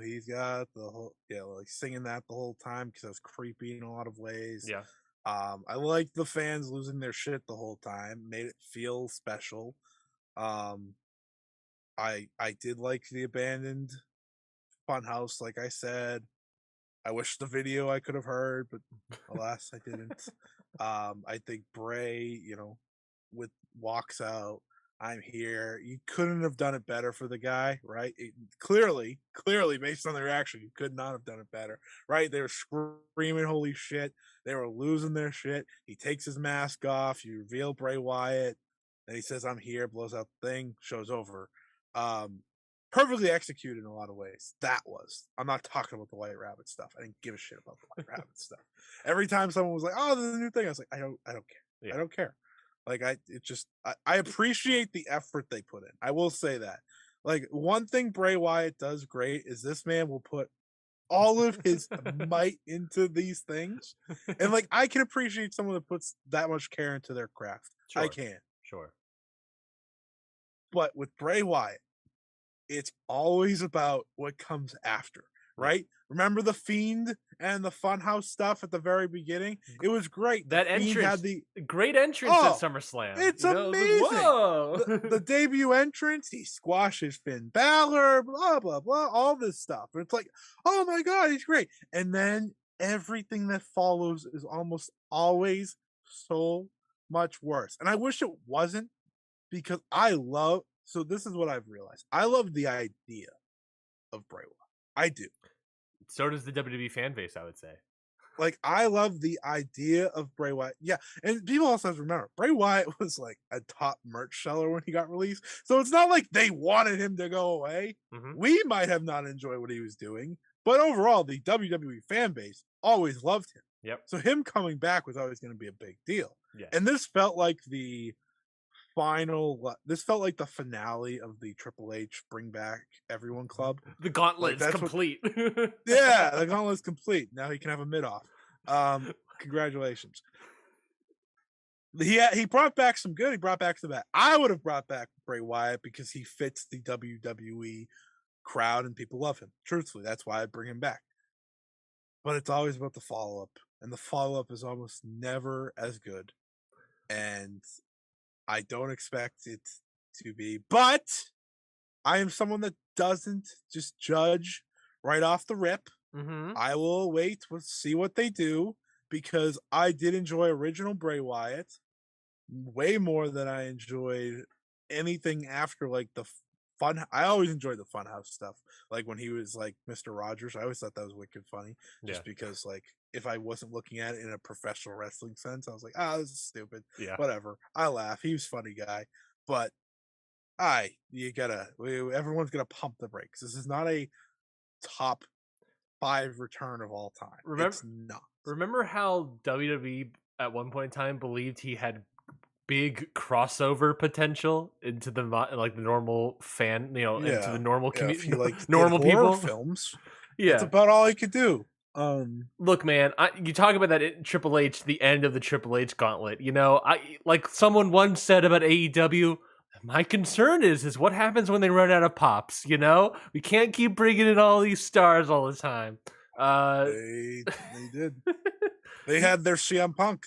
Speaker 1: he's got the whole like singing that the whole time because it was creepy in a lot of ways.
Speaker 2: Yeah.
Speaker 1: I liked the fans losing their shit the whole time. Made it feel special. Um, I did like the abandoned funhouse, like I said. I wish the video I could have heard, but alas, I didn't. I think Bray, with walks out. I'm here. You couldn't have done it better for the guy, right? Clearly, based on the reaction, you could not have done it better, right? They were screaming, "Holy shit!" They were losing their shit. He takes his mask off. You reveal Bray Wyatt, and he says, "I'm here." Blows out the thing. Show's over. Um, Perfectly executed in a lot of ways. That was. I'm not talking about the White Rabbit stuff. I didn't give a shit about the White Rabbit stuff. Every time someone was like, "Oh, there's a new thing," I was like, I don't care. I
Speaker 2: Yeah.
Speaker 1: don't care. Like I appreciate the effort they put in. I will say that. Like one thing Bray Wyatt does great is this man will put all of his might into these things. And like I can appreciate someone that puts that much care into their craft. I
Speaker 2: Sure.
Speaker 1: can.
Speaker 2: Sure.
Speaker 1: But with Bray Wyatt, it's always about what comes after,
Speaker 2: Yeah.
Speaker 1: right? Remember the Fiend and the Funhouse stuff at the very beginning? It was great. The
Speaker 2: That
Speaker 1: Fiend had
Speaker 2: entrance,
Speaker 1: the
Speaker 2: great entrance at
Speaker 1: oh,
Speaker 2: SummerSlam.
Speaker 1: it's
Speaker 2: It was like,
Speaker 1: amazing. The
Speaker 2: whoa.
Speaker 1: debut entrance, he squashes Finn Balor, blah blah blah, all this stuff. And it's like, oh my god, he's great. And then everything that follows is almost always so much worse. And I wish it wasn't because I love. So this is what I've realized. I love the idea of Bray Wyatt. I do.
Speaker 2: So does the WWE fan base, I would say.
Speaker 1: Like I love the idea of Bray Wyatt. Yeah, and people also have to remember Bray Wyatt was like a top merch seller when he got released. So it's not like they wanted him to go away.
Speaker 2: Mm-hmm.
Speaker 1: We might have not enjoyed what he was doing, but overall, the WWE fan base always loved him.
Speaker 2: Yep.
Speaker 1: So him coming back was always going to be a big deal.
Speaker 2: Yeah.
Speaker 1: And this felt like this felt like the finale of the Triple H Bring Back Everyone Club.
Speaker 2: The gauntlet
Speaker 1: Like,
Speaker 2: is complete.
Speaker 1: Yeah, the gauntlet's complete. Now he can have a mid off. Congratulations. He brought back some good. He brought back some bad. I would have brought back Bray Wyatt because he fits the WWE crowd and people love him. Truthfully, that's why I bring him back. But it's always about the follow up, and the follow up is almost never as good. And I don't expect it to be. But I am someone that doesn't just judge right off the rip.
Speaker 2: Mm-hmm.
Speaker 1: I will wait to see what they do because I did enjoy original Bray Wyatt way more than I enjoyed anything after like the fun. I always enjoyed the Funhouse stuff, like when he was like Mr. Rogers. I always thought that was wicked funny, just because like if I wasn't looking at it in a professional wrestling sense, I was like, this is stupid.
Speaker 2: Yeah.
Speaker 1: Whatever. I laugh. He was a funny guy, but everyone's gonna pump the brakes. This is not a top 5 return of all time. It's not.
Speaker 2: Remember how WWE at one point in time believed he had big crossover potential into the like the normal fan, into the normal
Speaker 1: if he like
Speaker 2: normal
Speaker 1: did horror
Speaker 2: people
Speaker 1: films.
Speaker 2: Yeah,
Speaker 1: that's about all he could do.
Speaker 2: Look, man, you talk about that in Triple H, the end of the Triple H gauntlet. I like someone once said about AEW. My concern is what happens when they run out of pops. We can't keep bringing in all these stars all the time.
Speaker 1: They did. They had their CM Punk.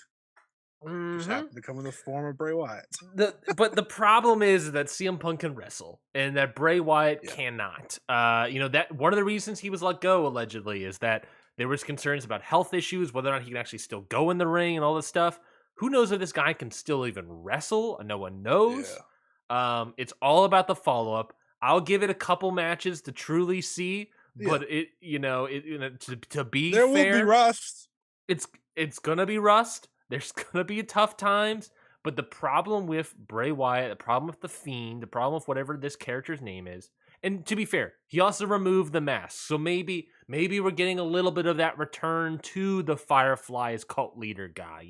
Speaker 1: Just
Speaker 2: Mm-hmm.
Speaker 1: happened to come in the form of Bray Wyatt.
Speaker 2: But the problem is that CM Punk can wrestle and that Bray Wyatt cannot. That one of the reasons he was let go allegedly is that there was concerns about health issues, whether or not he can actually still go in the ring and all this stuff. Who knows if this guy can still even wrestle? No one knows. It's all about the follow up. I'll give it a couple matches to truly see, but to be
Speaker 1: there
Speaker 2: fair,
Speaker 1: will be rust.
Speaker 2: It's gonna be rust. There's gonna be tough times, but the problem with Bray Wyatt, the problem with the Fiend, the problem with whatever this character's name is, and to be fair, he also removed the mask, so maybe we're getting a little bit of that return to the Firefly's cult leader guy.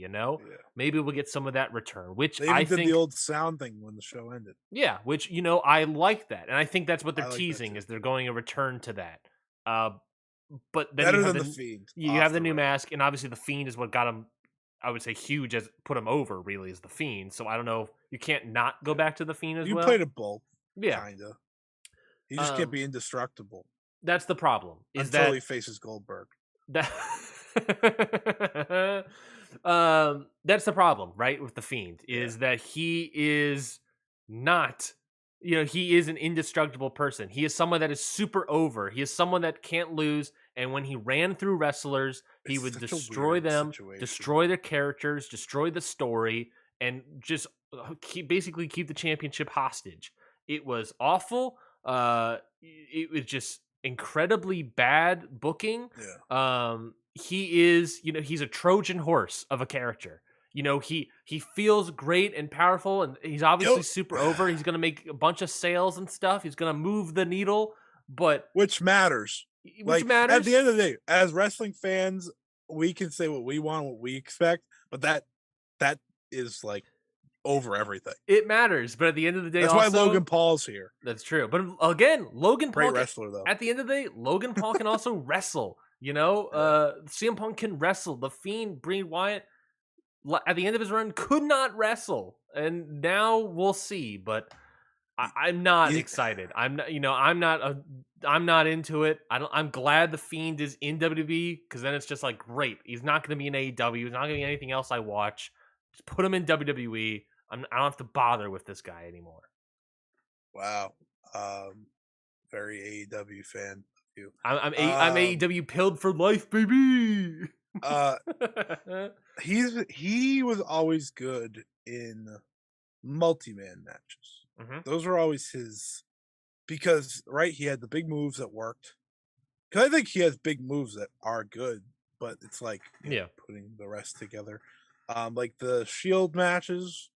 Speaker 2: Maybe we'll get some of that return, which
Speaker 1: they
Speaker 2: I
Speaker 1: did
Speaker 2: think
Speaker 1: the old sound thing when the show ended.
Speaker 2: Yeah, which I like that, and I think that's what they're teasing is they're going to return to that. But then
Speaker 1: better than the Fiend.
Speaker 2: You have the new mask, and obviously the Fiend is what got him. I would say huge as put him over. Really, is the Fiend. So I don't know. You can't not go back to the Fiend as well.
Speaker 1: You played it both.
Speaker 2: Yeah,
Speaker 1: kinda. He just can't be indestructible.
Speaker 2: That's the problem.
Speaker 1: Until he faces Goldberg.
Speaker 2: That's the problem, right? With the Fiend is that he is not. He is an indestructible person. He is someone that is super over. He is someone that can't lose. And when he ran through wrestlers, he would destroy them, destroy their characters, destroy the story, and just basically keep the championship hostage. It was awful. It was just incredibly bad booking. He is, he's a Trojan horse of a character. He feels great and powerful, and he's obviously super over. He's going to make a bunch of sales and stuff. He's going to move the needle, but
Speaker 1: which matters.
Speaker 2: Matters
Speaker 1: at the end of the day, as wrestling fans, we can say what we want, what we expect, but that is like over everything.
Speaker 2: It matters, but at the end of the day,
Speaker 1: that's why Logan Paul's here.
Speaker 2: That's true, but again, Logan Paul,
Speaker 1: great wrestler though.
Speaker 2: At the end of the day, Logan Paul can also wrestle. CM Punk can wrestle. The Fiend, Bray Wyatt, at the end of his run, could not wrestle, and now we'll see. But I'm not excited. I'm not. I'm not into it. I'm glad the Fiend is in WWE because then it's just like great. He's not going to be in AEW. He's not going to be anything else I watch. Just put him in WWE. I don't have to bother with this guy anymore.
Speaker 1: Wow, very AEW fan.
Speaker 2: I'm AEW pilled for life, baby.
Speaker 1: He was always good in multi-man matches.
Speaker 2: Mm-hmm.
Speaker 1: Those were always his, because he had the big moves that worked. Because I think he has big moves that are good, but it's like putting the rest together. Like the Shield matches,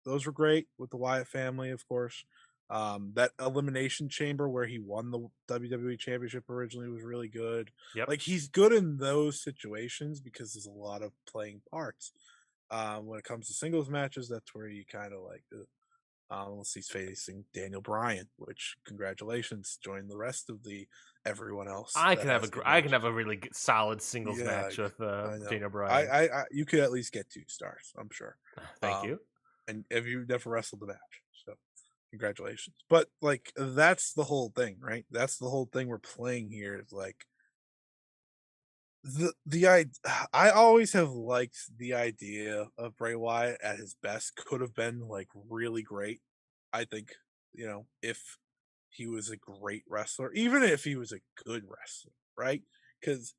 Speaker 1: those were great with the Wyatt family, of course. That Elimination Chamber where he won the WWE Championship originally was really good.
Speaker 2: Yep.
Speaker 1: Like he's good in those situations because there's a lot of playing parts. When it comes to singles matches, that's where you kind of like unless he's facing Daniel Bryan, which congratulations, join the rest of the everyone else.
Speaker 2: I can have a really good, solid singles match with Daniel Bryan.
Speaker 1: I you could at least get 2 stars, I'm sure.
Speaker 2: Thank you.
Speaker 1: And if you never wrestled the match, so congratulations. But like that's the whole thing, right? That's the whole thing we're playing here. Is like I always have liked the idea of Bray Wyatt at his best could have been like really great. I think, if he was a great wrestler, even if he was a good wrestler, right? Because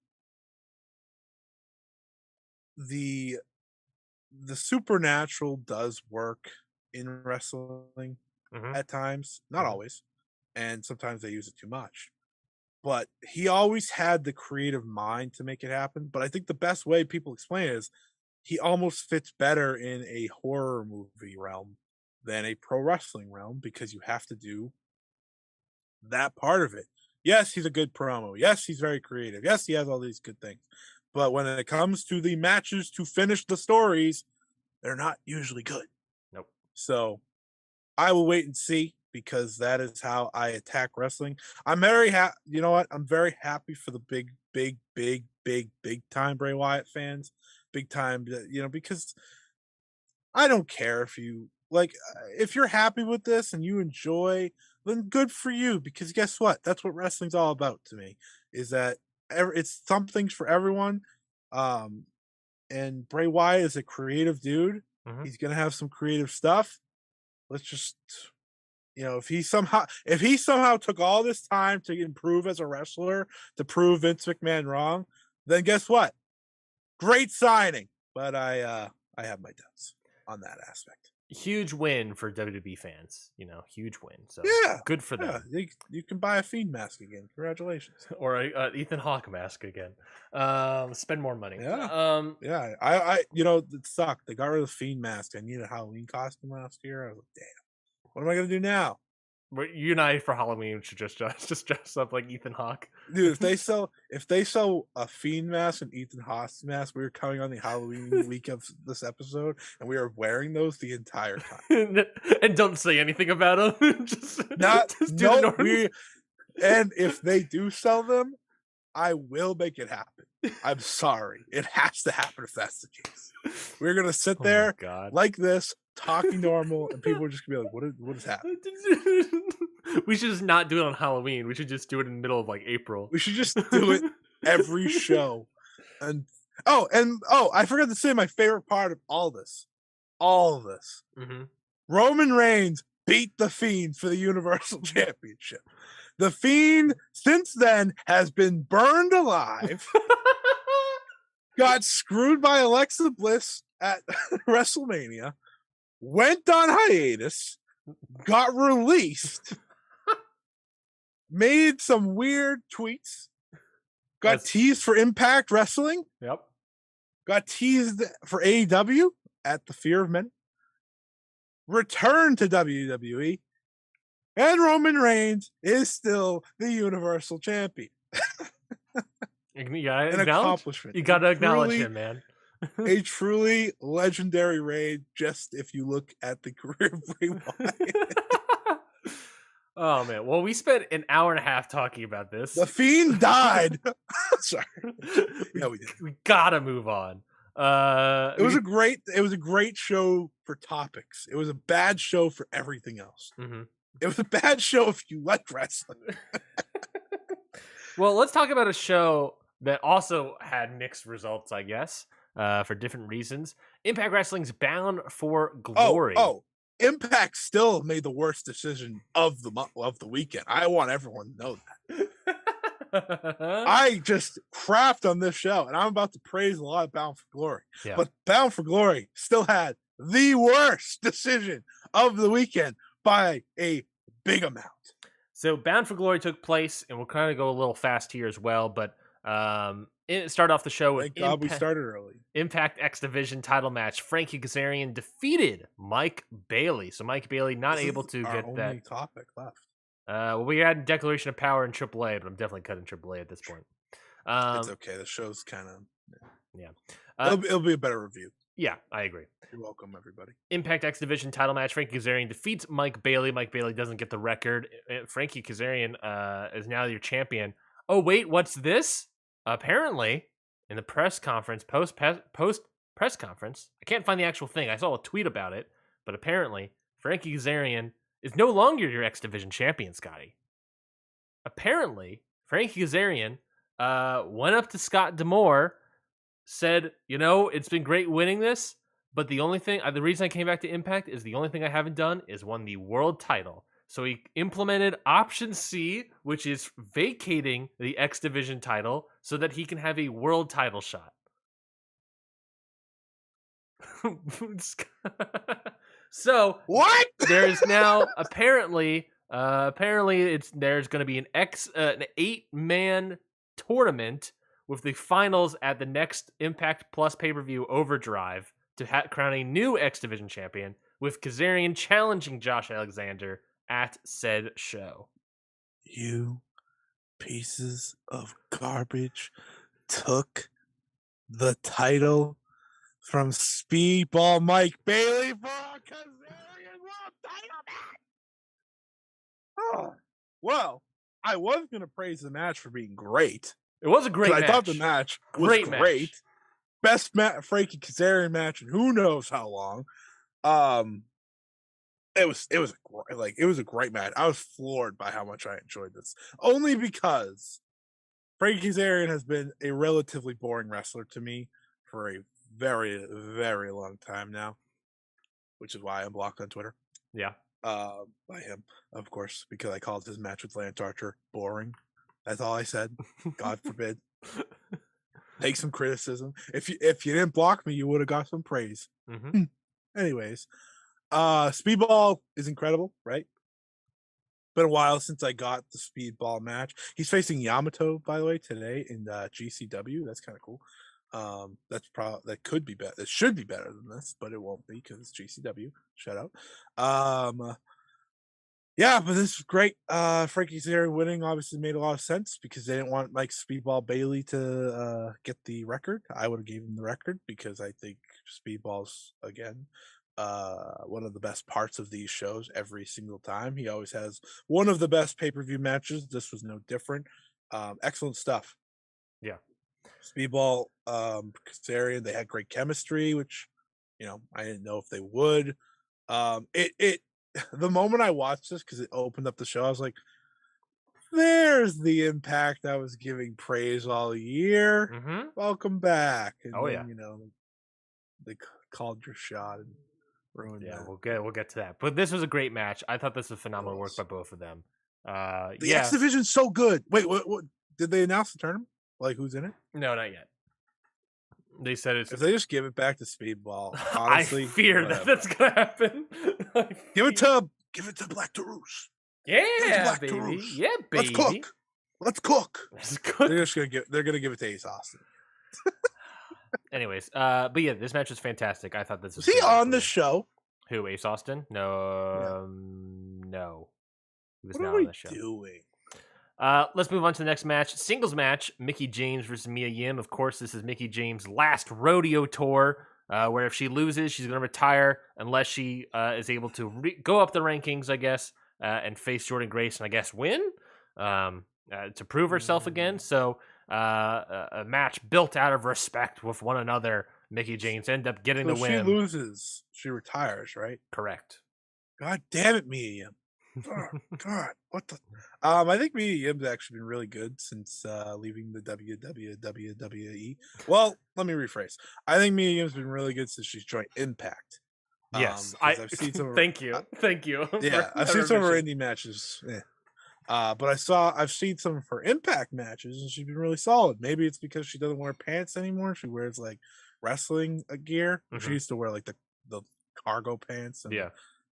Speaker 1: the supernatural does work in wrestling at times, not always, and sometimes they use it too much. But he always had the creative mind to make it happen. But I think the best way people explain it is he almost fits better in a horror movie realm than a pro wrestling realm because you have to do that part of it. Yes, he's a good promo. Yes, he's very creative. Yes, he has all these good things. But when it comes to the matches to finish the stories, they're not usually good.
Speaker 2: Nope.
Speaker 1: So I will wait and see because that is how I attack wrestling. I'm very happy. You know what? I'm very happy for the big time Bray Wyatt fans. Big time, because I don't care if you like if you're happy with this and you enjoy, then good for you because guess what? That's what wrestling's all about to me. Is that it's something for everyone. Um and Bray Wyatt is a creative dude.
Speaker 2: Mhm.
Speaker 1: He's going to have some creative stuff. Let's just if he somehow took all this time to improve as a wrestler to prove Vince McMahon wrong, then guess what? Great signing. But I have my doubts on that aspect.
Speaker 2: Huge win for WWE fans. Huge win. So
Speaker 1: Yeah.
Speaker 2: good for
Speaker 1: Yeah.
Speaker 2: them.
Speaker 1: You can buy a Fiend mask again. Congratulations.
Speaker 2: Or a Ethan Hawke mask again. Spend more money.
Speaker 1: Yeah. Yeah. I it sucked. They got rid of the Fiend mask. I needed a Halloween costume last year. I was like, damn. What am I gonna do now?
Speaker 2: You and I for Halloween should just dress up like Ethan Hawke.
Speaker 1: Dude, if they sell a Fiend mask and Ethan Haas mask, we were coming on the Halloween week of this episode, and we are wearing those the entire time.
Speaker 2: And don't say anything about them. just do the normal.
Speaker 1: And if they do sell them, I will make it happen. I'm sorry. It has to happen if that's the case. We're gonna sit there like this, talking normal, and people are just gonna be like, what is happening?
Speaker 2: We should just not do it on Halloween. We should just do it in the middle of like April.
Speaker 1: We should just do it every show. And I forgot to say my favorite part of all this.
Speaker 2: Mm-hmm.
Speaker 1: Roman Reigns beat the Fiend for the Universal Championship. The Fiend, since then, has been burned alive, got screwed by Alexa Bliss at WrestleMania, went on hiatus, got released, made some weird tweets, got teased for Impact Wrestling.
Speaker 2: Yep.
Speaker 1: Got teased for AEW at the Fear of Men. Returned to WWE. And Roman Reigns is still the Universal Champion.
Speaker 2: You gotta
Speaker 1: An accomplishment.
Speaker 2: You gotta acknowledge him, man.
Speaker 1: A truly legendary reign, just if you look at the career of Bray Wyatt.
Speaker 2: Oh man! Well, we spent an hour and a half talking about this.
Speaker 1: The Fiend died. Sorry. No, we didn't.
Speaker 2: We gotta move on.
Speaker 1: It was a great show for topics. It was a bad show for everything else.
Speaker 2: Mm-hmm.
Speaker 1: It was a bad show if you like wrestling.
Speaker 2: Well, let's talk about a show that also had mixed results, I guess, for different reasons. Impact Wrestling's Bound for Glory.
Speaker 1: Oh, Impact still made the worst decision of the weekend. I want everyone to know that. I just crapped on this show, and I'm about to praise a lot of Bound for Glory. Yeah. But Bound for Glory still had the worst decision of the weekend by a big amount.
Speaker 2: So Bound for Glory took place, and we'll kind of go a little fast here as well, but it started off the show with
Speaker 1: Thank God we started early.
Speaker 2: Impact X Division title match. Frankie Kazarian defeated Mike Bailey. So Mike Bailey not able to get
Speaker 1: only
Speaker 2: that
Speaker 1: topic left.
Speaker 2: Well, we had Declaration of Power in AAA, but I'm definitely cutting AAA at this point.
Speaker 1: It's okay. The show's kind of
Speaker 2: yeah.
Speaker 1: It'll be a better review.
Speaker 2: Yeah, I agree.
Speaker 1: You're welcome, everybody.
Speaker 2: Impact X Division title match. Frankie Kazarian defeats Mike Bailey. Mike Bailey doesn't get the record. Frankie Kazarian is now your champion. Oh, wait, what's this? Apparently, in the press conference, post press conference, I can't find the actual thing. I saw a tweet about it, but apparently, Frankie Kazarian is no longer your X Division champion, Scotty. Apparently, Frankie Kazarian went up to Scott D'Amore, said, it's been great winning this, but the reason I came back to Impact is the only thing I haven't done is won the world title. So he implemented Option C, which is vacating the X Division title so that he can have a world title shot. So
Speaker 1: what?
Speaker 2: There's now apparently there's going to be an 8-man tournament with the finals at the next Impact Plus pay-per-view Overdrive to crown a new X Division champion, with Kazarian challenging Josh Alexander at said show.
Speaker 1: You pieces of garbage took the title from Speedball Mike Bailey for a Kazarian World title match. Oh, well, I was going to praise the match for being great.
Speaker 2: It was a great match.
Speaker 1: I thought the match was great.
Speaker 2: Match.
Speaker 1: Best Frankie Kazarian match in who knows how long. It was a great match. I was floored by how much I enjoyed this. Only because Frankie Kazarian has been a relatively boring wrestler to me for a very, very long time now, which is why I'm blocked on Twitter.
Speaker 2: Yeah.
Speaker 1: By him, of course, because I called his match with Lance Archer boring. That's all I said. God forbid. Take some criticism. If you didn't block me, you would have got some praise.
Speaker 2: Mm-hmm.
Speaker 1: Anyways, Speedball is incredible, right? Been a while since I got the Speedball match. He's facing Yamato, by the way, today in GCW. That's kind of cool. That could be better. It should be better than this, but it won't be because it's GCW. Shut up. Yeah, but this is great. Frankie Kazarian winning obviously made a lot of sense because they didn't want Mike Speedball Bailey to get the record. I would have gave him the record because I think Speedball's again one of the best parts of these shows every single time. He always has one of the best pay-per-view matches. This was no different. Excellent stuff.
Speaker 2: Yeah.
Speaker 1: Speedball, Kazarian, they had great chemistry, which, I didn't know if they would. The moment I watched this, because it opened up the show, I was like, there's the Impact I was giving praise all year.
Speaker 2: Mm-hmm.
Speaker 1: Welcome back. And they called your shot and ruined that.
Speaker 2: We'll get to that. But this was a great match. I thought this was phenomenal work by both of them.
Speaker 1: The X Division's so good. Wait, what did they announce the tournament? Like, who's in it?
Speaker 2: No, not yet. They said it's.
Speaker 1: If they just give it back to Speedball, honestly,
Speaker 2: I fear that's gonna happen.
Speaker 1: Give it to Black Taurus.
Speaker 2: Yeah, baby.
Speaker 1: Taurus.
Speaker 2: Yeah, baby.
Speaker 1: Let's cook. They're gonna give it to Ace Austin.
Speaker 2: Anyways, but yeah, this match was fantastic. I thought this was.
Speaker 1: Is he on the show?
Speaker 2: Who, Ace Austin? No, no. He was not on the show.
Speaker 1: What are we doing?
Speaker 2: Let's move on to the next match. Singles match, Mickie James versus Mia Yim. Of course, this is Mickie James' last rodeo tour, where if she loses, she's going to retire unless she is able to go up the rankings, I guess, and face Jordynne Grace and I guess win to prove herself again. So a match built out of respect with one another. Mickie James end up getting the win.
Speaker 1: If she loses, she retires, right?
Speaker 2: Correct.
Speaker 1: God damn it, Mia Yim. God, what the? I think Mia Yim's actually been really good since leaving the WWE. Well, let me rephrase. I think Mia Yim's been really good since she's joined Impact.
Speaker 2: Yes,
Speaker 1: I've seen some.
Speaker 2: Thank you.
Speaker 1: Yeah, I've seen some of her indie matches. But I've seen some of her Impact matches, and she's been really solid. Maybe it's because she doesn't wear pants anymore. She wears like wrestling gear. Mm-hmm. She used to wear like the cargo pants. And,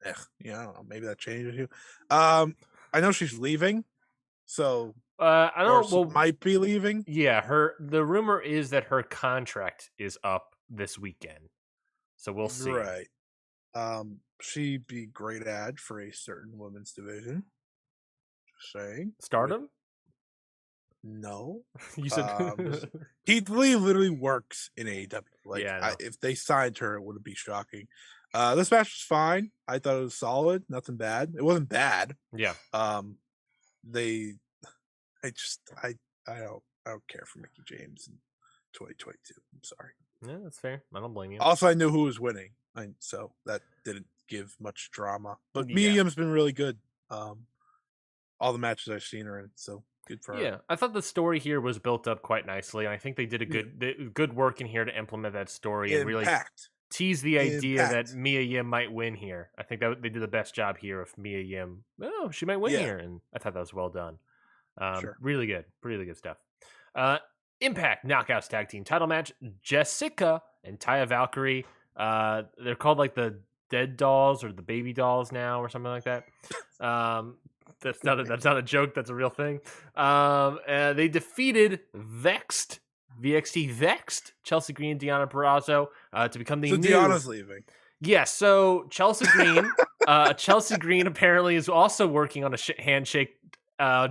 Speaker 1: I don't know. Maybe that changes you. I know she's leaving, so
Speaker 2: I don't. Well,
Speaker 1: might be leaving.
Speaker 2: Yeah, the rumor is that her contract is up this weekend, so we'll see.
Speaker 1: Right. She'd be great ad for a certain women's division. Just saying.
Speaker 2: Stardom.
Speaker 1: No,
Speaker 2: you said
Speaker 1: Keith Lee literally works in AEW. Like, if they signed her, it wouldn't be shocking. This match was fine. I thought it was solid. Nothing bad. It wasn't bad.
Speaker 2: Yeah.
Speaker 1: I don't care for Mickie James in 2022. I'm sorry.
Speaker 2: Yeah, that's fair. I don't blame you.
Speaker 1: Also, I knew who was winning, so that didn't give much drama. But Mia Yim's been really good. All the matches I've seen her in, so good for her.
Speaker 2: Yeah, I thought the story here was built up quite nicely. I think they did good work in here to implement that story and really tease the idea that Mia Yim might win here. I think that they did the best job here of Mia Yim. Oh, she might win here, and I thought that was well done. Really good stuff. Impact Knockouts Tag Team title match: Jessica and Taya Valkyrie. They're called like the Dead Dolls or the Baby Dolls now, or something like that. That's not a joke. That's a real thing. They defeated VXT Chelsea Green and Deonna Purrazzo to become the new.
Speaker 1: Deanna's leaving.
Speaker 2: Yes. So Chelsea Green apparently is also working on a handshake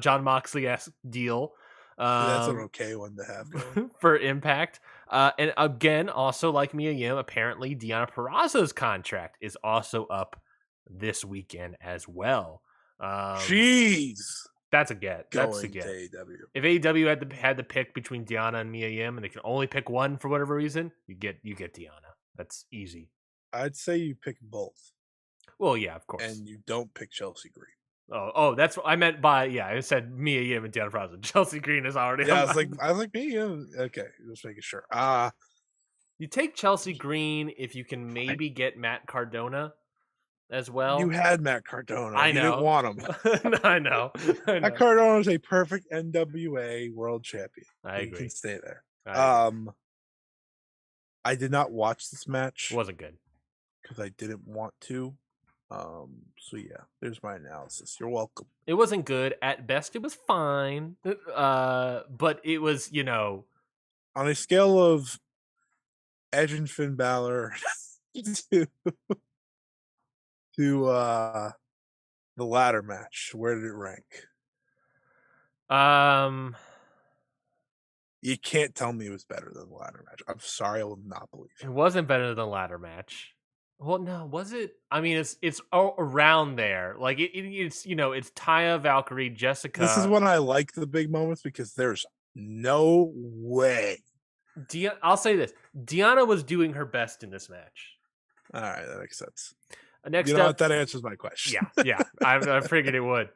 Speaker 2: John Moxley-esque deal.
Speaker 1: That's an okay one to have going.
Speaker 2: For Impact. And again, also like Mia Yim, apparently Deonna Purrazzo's contract is also up this weekend as well.
Speaker 1: Jeez.
Speaker 2: That's a get. That's a
Speaker 1: Going
Speaker 2: get.
Speaker 1: to AEW.
Speaker 2: If AEW had to pick between Deonna and Mia Yim, and they can only pick one for whatever reason, you get Deonna. That's easy.
Speaker 1: I'd say you pick both.
Speaker 2: Well, yeah, of course.
Speaker 1: And you don't pick Chelsea Green.
Speaker 2: Oh, that's what I meant by I said Mia Yim and Deonna Purrazzo. Chelsea Green is already.
Speaker 1: Yeah, I was like Mia Yim. Okay, just making sure.
Speaker 2: You take Chelsea Green if you can maybe get Matt Cardona as well.
Speaker 1: You had Matt Cardona.
Speaker 2: I know.
Speaker 1: You didn't want him.
Speaker 2: I know.
Speaker 1: Matt Cardona is a perfect NWA world champion.
Speaker 2: I agree.
Speaker 1: You can stay there.
Speaker 2: I
Speaker 1: did not watch this match.
Speaker 2: It wasn't good
Speaker 1: because I didn't want to. So yeah, there's my analysis. You're welcome.
Speaker 2: It wasn't good. At best, it was fine. But it was,
Speaker 1: on a scale of Edge and Finn Balor to the ladder match, where did it rank? You can't tell me it was better than the ladder match. I'm sorry, I will not believe
Speaker 2: it. It wasn't better than the ladder match. Well, no, was it? I mean, it's around there. Like it's it's Taya, Valkyrie, Jessica.
Speaker 1: This is when I like the big moments because there's no way.
Speaker 2: I'll say this: Deonna was doing her best in this match.
Speaker 1: All right, that makes sense.
Speaker 2: Next
Speaker 1: up, that answers my question.
Speaker 2: Yeah. I figured it would.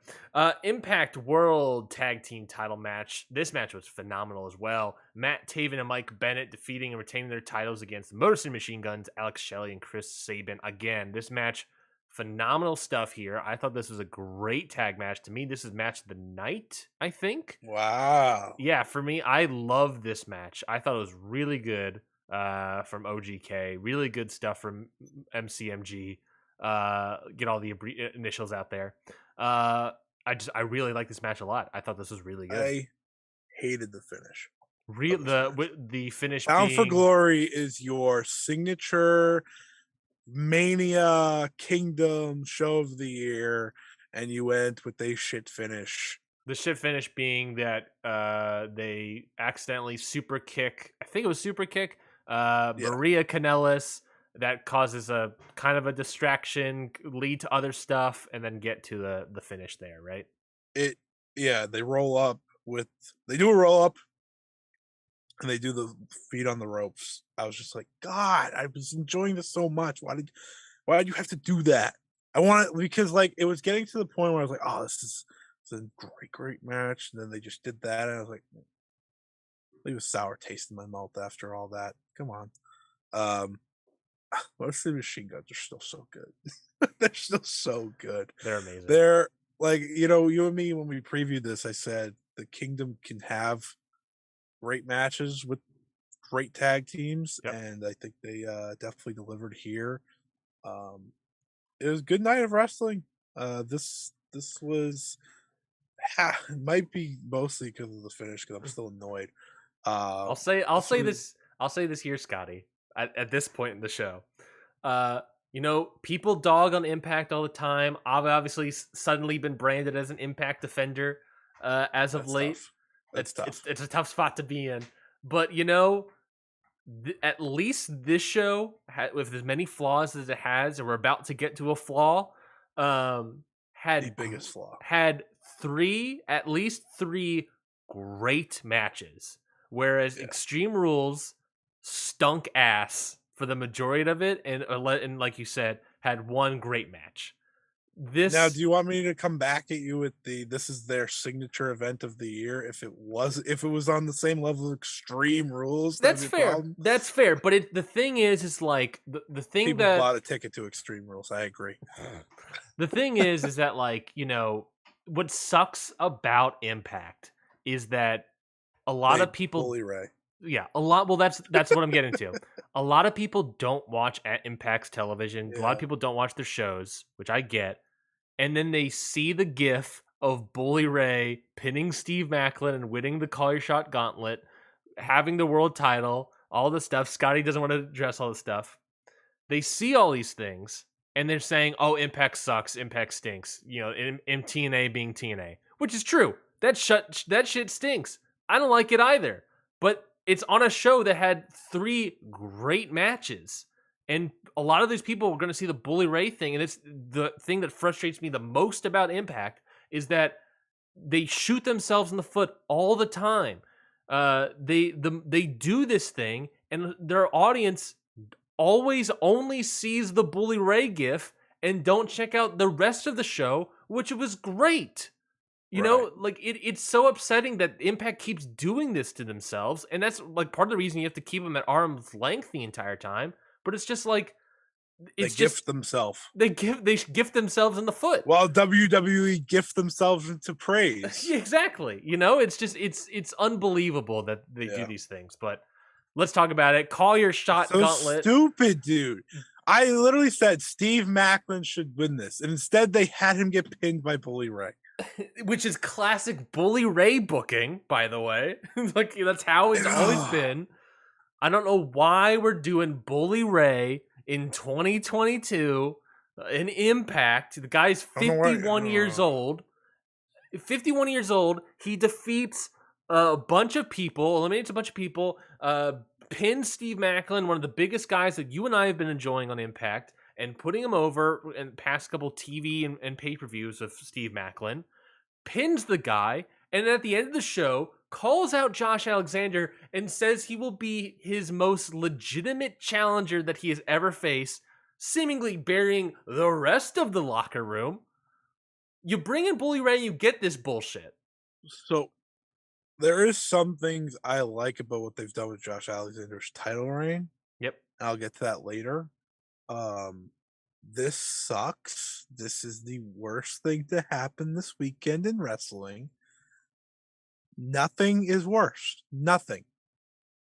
Speaker 2: Impact World Tag Team Title match. This match was phenomenal as well. Matt Taven and Mike Bennett defeating and retaining their titles against the Motor City Machine Guns, Alex Shelley and Chris Sabin. Again, this match, phenomenal stuff here. I thought this was a great tag match. To me, this is match of the night, I think.
Speaker 1: Wow.
Speaker 2: Yeah, for me, I love this match. I thought it was really good from OGK. Really good stuff from MCMG. Get all the initials out there. I really like this match a lot. I thought this was really good.
Speaker 1: I hated the finish.
Speaker 2: The finish.
Speaker 1: Bound for Glory is your signature Mania Kingdom show of the year, and you went with a shit finish.
Speaker 2: The shit finish being that they accidentally super kick. I think it was super kick. Maria Kanellis. That causes a kind of a distraction, lead to other stuff, and then get to the finish there, right?
Speaker 1: They roll up they do a roll up and they do the feet on the ropes. I was just like, God, I was enjoying this so much. Why did you have to do that? Because like it was getting to the point where I was like, oh, this is a great match. And then they just did that. And I was like, leave a sour taste in my mouth after all that. Come on. Most of the Machine Guns are still so good. They're still so good.
Speaker 2: They're amazing.
Speaker 1: They're like, you and me, when we previewed this, I said the Kingdom can have great matches with great tag teams. Yep. And I think they definitely delivered here. It was a good night of wrestling. This was might be mostly because of the finish, because I'm still annoyed.
Speaker 2: I'll say this here, Scotty. At this point in the show, people dog on Impact all the time. I've obviously suddenly been branded as an Impact defender as of late.
Speaker 1: That's tough.
Speaker 2: It's a tough spot to be in. But at least this show, with as many flaws as it has, and we're about to get to a flaw, had
Speaker 1: the biggest flaw.
Speaker 2: Had at least three great matches, whereas Extreme Rules stunk ass for the majority of it, and like you said, had one great match.
Speaker 1: Now, do you want me to come back at you with this is their signature event of the year? If it was on the same level of Extreme Rules,
Speaker 2: that's fair. That's fair. But the thing is like the thing
Speaker 1: people
Speaker 2: that
Speaker 1: bought a ticket to Extreme Rules. I agree.
Speaker 2: The thing is that what sucks about Impact is that a lot of people.
Speaker 1: Bully Ray.
Speaker 2: Yeah, a lot. Well, that's what I'm getting to. A lot of people don't watch at Impact's television. Yeah. A lot of people don't watch their shows, which I get. And then they see the gif of Bully Ray pinning Steve Macklin and winning the Call Your Shot Gauntlet, having the world title, all the stuff. Scotty doesn't want to address all the stuff. They see all these things, and they're saying, oh, Impact sucks. Impact stinks. In TNA being TNA. which is true. That shit stinks. I don't like it either. But it's on a show that had 3 great matches. And a lot of these people are going to see the Bully Ray thing. And it's the thing that frustrates me the most about Impact is that they shoot themselves in the foot all the time. They do this thing, and their audience always only sees the Bully Ray gif and don't check out the rest of the show, which was great. You know, like it's so upsetting that Impact keeps doing this to themselves, and that's like part of the reason you have to keep them at arm's length the entire time. But it's just like it's
Speaker 1: they gift themselves.
Speaker 2: They gift themselves in the foot.
Speaker 1: While WWE gift themselves into praise.
Speaker 2: Exactly. You know, it's just it's unbelievable that they do these things. But let's talk about it. Call your shot,
Speaker 1: so
Speaker 2: Gauntlet.
Speaker 1: Stupid, dude. I literally said Steve Maclin should win this, and instead they had him get pinned by Bully Ray.
Speaker 2: Which is classic Bully Ray booking, by the way. Like, that's how it's always been. I don't know why we're doing Bully Ray in 2022 in Impact. The guy's 51 years old. 51 years old. He defeats a bunch of people, eliminates a bunch of people, pins Steve Maclin, one of the biggest guys that you and I have been enjoying on Impact, and putting him over in the past couple TV and pay-per-views of Steve Maclin, pins the guy, and at the end of the show, calls out Josh Alexander and says he will be his most legitimate challenger that he has ever faced, seemingly burying the rest of the locker room. You bring in Bully Ray, you get this bullshit.
Speaker 1: So, there is some things I like about what they've done with Josh Alexander's title reign.
Speaker 2: Yep.
Speaker 1: I'll get to that later. This sucks. This is the worst thing to happen this weekend in wrestling. Nothing is worse. Nothing.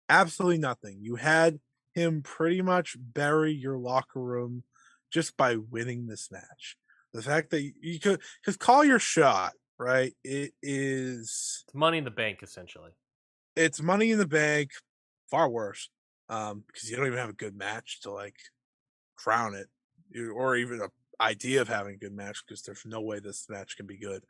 Speaker 1: Absolutely nothing. You had him pretty much bury your locker room just by winning this match. The fact that you could, because call your shot, right? It's
Speaker 2: Money in the Bank, essentially.
Speaker 1: It's Money in the Bank, far worse, because you don't even have a good match to like crown it, or even an idea of having a good match, because there's no way this match can be good.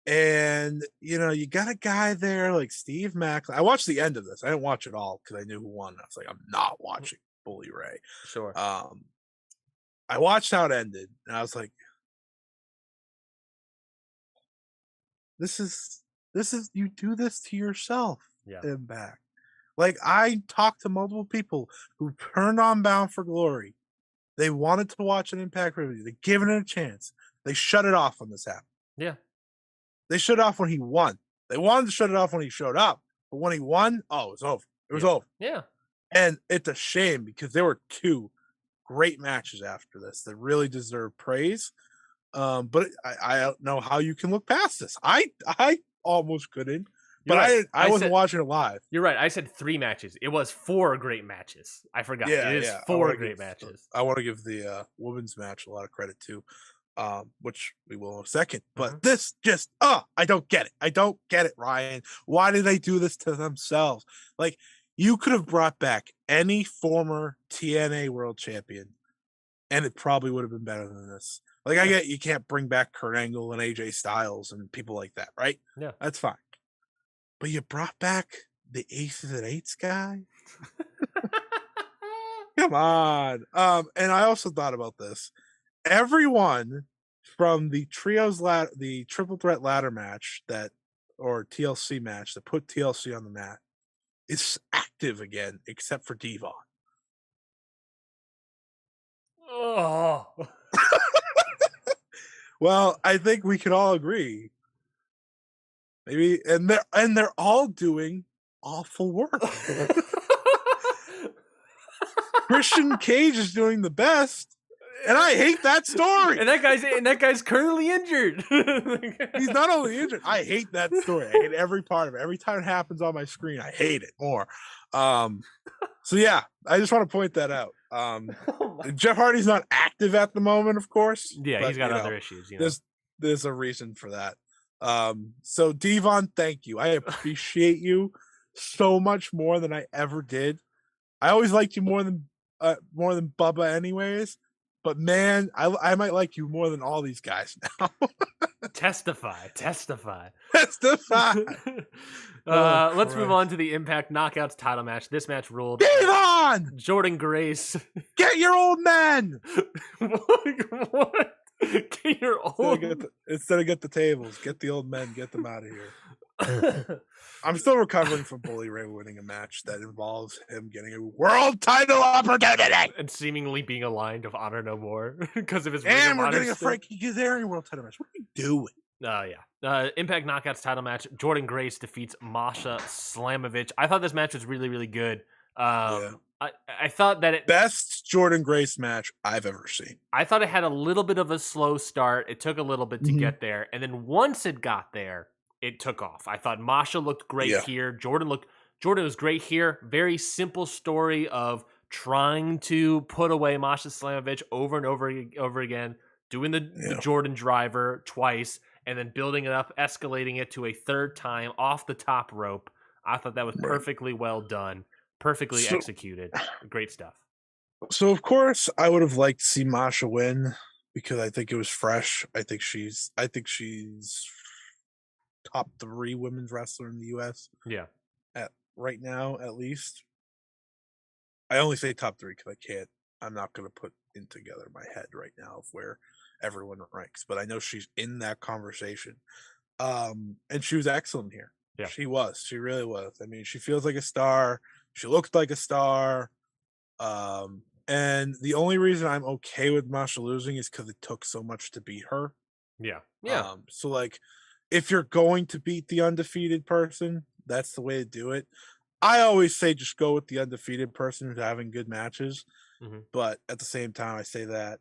Speaker 1: And you know, you got a guy there like Steve Maclin. I watched the end of this. I didn't watch it all because I knew who won. I was like, I'm not watching Bully Ray.
Speaker 2: Sure.
Speaker 1: I watched how it ended, and I was like, this is you do this to yourself.
Speaker 2: Yeah.
Speaker 1: Impact. Like, I talked to multiple people who turned on Bound for Glory. They wanted to watch an Impact review. They gave it a chance. They shut it off when this happened.
Speaker 2: Yeah.
Speaker 1: They shut it off when he won. They wanted to shut it off when he showed up. But when he won, it was over. It was over.
Speaker 2: Yeah.
Speaker 1: And it's a shame because there were 2 great matches after this that really deserve praise. But I don't know how you can look past this. I almost couldn't. But right. I wasn't watching it live.
Speaker 2: You're right. I said 3 matches. It was 4 great matches. I forgot. Yeah, it is 4 great matches.
Speaker 1: I want to give the women's match a lot of credit too, which we will in a second. But this just, I don't get it. I don't get it, Ryan. Why did they do this to themselves? Like, you could have brought back any former TNA world champion, and it probably would have been better than this. Like, I get you can't bring back Kurt Angle and AJ Styles and people like that, right?
Speaker 2: Yeah.
Speaker 1: That's fine. But you brought back the Aces and Eights guy? Come on. And I also thought about this. Everyone from the the triple threat ladder match or TLC match that put TLC on the mat is active again, except for Devon.
Speaker 2: Oh.
Speaker 1: Well, I think we can all agree. Maybe, and they're all doing awful work. Christian Cage is doing the best, and I hate that story.
Speaker 2: And that guy's currently injured.
Speaker 1: He's not only injured. I hate that story. I hate every part of it. Every time it happens on my screen, I hate it more. So yeah, I just want to point that out. Jeff Hardy's not active at the moment, of course.
Speaker 2: Yeah, he's got other issues. You know?
Speaker 1: There's a reason for that. So Devon, thank you. I appreciate you so much more than I ever did. I always liked you more than Bubba anyways, but man, I might like you more than all these guys now.
Speaker 2: Testify.
Speaker 1: Testify.
Speaker 2: Let's move on to the Impact Knockouts title match. This match ruled.
Speaker 1: Devon!
Speaker 2: Jordan Grace.
Speaker 1: Get your old men!
Speaker 2: What? Get your old
Speaker 1: Instead of get the tables, get the old men, get them out of here. I'm still recovering from Bully Ray winning a match that involves him getting a world title opportunity
Speaker 2: and seemingly being aligned of Honor No More because of his.
Speaker 1: And we're getting a Frankie Kazarian world title match. What are you doing?
Speaker 2: Yeah. Impact Knockouts title match. Jordan Grace defeats Masha Slamovich. I thought this match was really, really good. I thought that
Speaker 1: best Jordan Grace match I've ever seen.
Speaker 2: I thought it had a little bit of a slow start. It took a little bit to get there, and then once it got there, it took off. I thought Masha looked great here. Jordan was great here. Very simple story of trying to put away Masha Slamovich over and over again, doing the Jordan driver twice, and then building it up, escalating it to a third time off the top rope. I thought that was perfectly well done. Perfectly executed. Great stuff.
Speaker 1: So, of course, I would have liked to see Masha win because I think it was fresh. I think she's top 3 women's wrestler in the U.S.
Speaker 2: Yeah.
Speaker 1: Right now, at least. I only say top 3 because I'm not going to put in together my head right now of where everyone ranks. But I know she's in that conversation. And she was excellent here.
Speaker 2: Yeah.
Speaker 1: She was. She really was. I mean, she feels like a star. She looked like a star. And the only reason I'm okay with Masha losing is because it took so much to beat her.
Speaker 2: Yeah. Yeah.
Speaker 1: So, like, if you're going to beat the undefeated person, that's the way to do it. I always say just go with the undefeated person who's having good matches.
Speaker 2: Mm-hmm.
Speaker 1: But at the same time, I say that,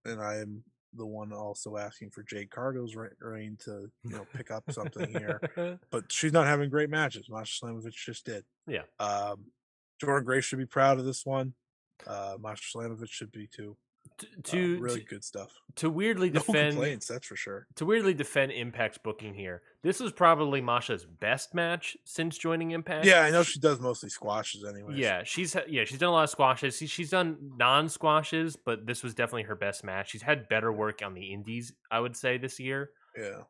Speaker 1: and I am the one also asking for Jade Cargill's reign to pick up something here. But she's not having great matches. Masha Slamovich just did.
Speaker 2: Yeah.
Speaker 1: Jordan Grace should be proud of this one. Masha Slamovich should be too. Really good stuff.
Speaker 2: To weirdly defend
Speaker 1: complaints, that's for sure.
Speaker 2: To weirdly defend Impact's booking here, this was probably Masha's best match since joining Impact.
Speaker 1: Yeah, I know she does mostly squashes anyway.
Speaker 2: Yeah, she's done a lot of squashes. She's done non-squashes, but this was definitely her best match. She's had better work on the indies, I would say, this year.
Speaker 1: Yeah.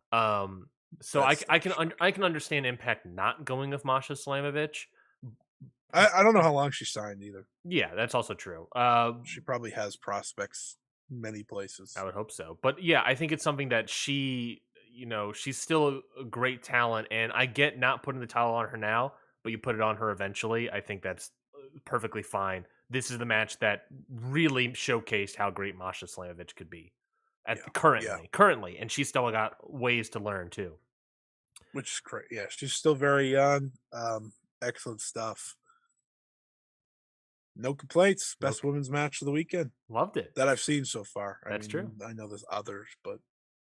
Speaker 2: So I can understand Impact not going with Masha Slamovich.
Speaker 1: I don't know how long she signed either.
Speaker 2: Yeah, that's also true.
Speaker 1: She probably has prospects many places.
Speaker 2: I would hope so. But yeah, I think it's something that she's still a great talent, and I get not putting the title on her now, but you put it on her eventually. I think that's perfectly fine. This is the match that really showcased how great Masha Slamovich could be currently, and she's still got ways to learn too.
Speaker 1: Which is great. Yeah, she's still very young. Excellent stuff. No complaints. Best women's match of the weekend.
Speaker 2: Loved it.
Speaker 1: That I've seen so far.
Speaker 2: That's true.
Speaker 1: I know there's others, but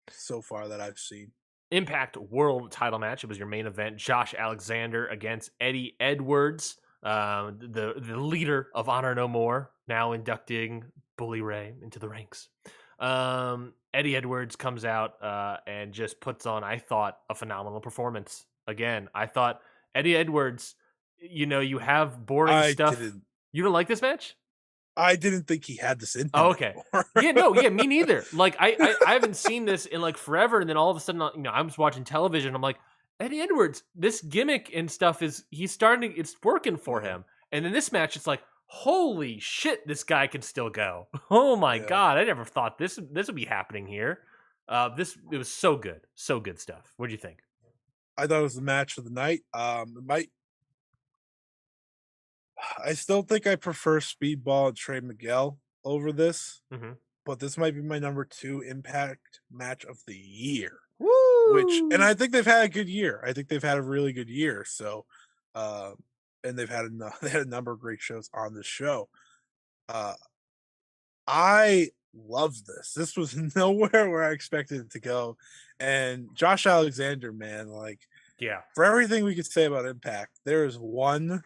Speaker 1: so far that I've seen.
Speaker 2: Impact World title match. It was your main event. Josh Alexander against Eddie Edwards, the leader of Honor No More, now inducting Bully Ray into the ranks. Eddie Edwards comes out and just puts on, I thought, a phenomenal performance. Again, I thought Eddie Edwards, you have boring stuff. You don't like this match?
Speaker 1: I didn't think he had this in him.
Speaker 2: Oh, okay. Me neither. Like I haven't seen this in like forever, and then all of a sudden, I'm just watching television. I'm like, Eddie Edwards, this gimmick and stuff it's working for him. And in this match, it's like, holy shit, this guy can still go. Oh my god, I never thought this would be happening here. It was so good stuff. What do you think?
Speaker 1: I thought it was the match of the night. I still think I prefer Speedball and Trey Miguel over this, but this might be my number 2 Impact match of the year.
Speaker 2: Woo!
Speaker 1: And I think they've had a good year. I think they've had a really good year. So, and they had a number of great shows on the show. I love this. This was nowhere where I expected it to go, and Josh Alexander, man, for everything we could say about Impact, there is one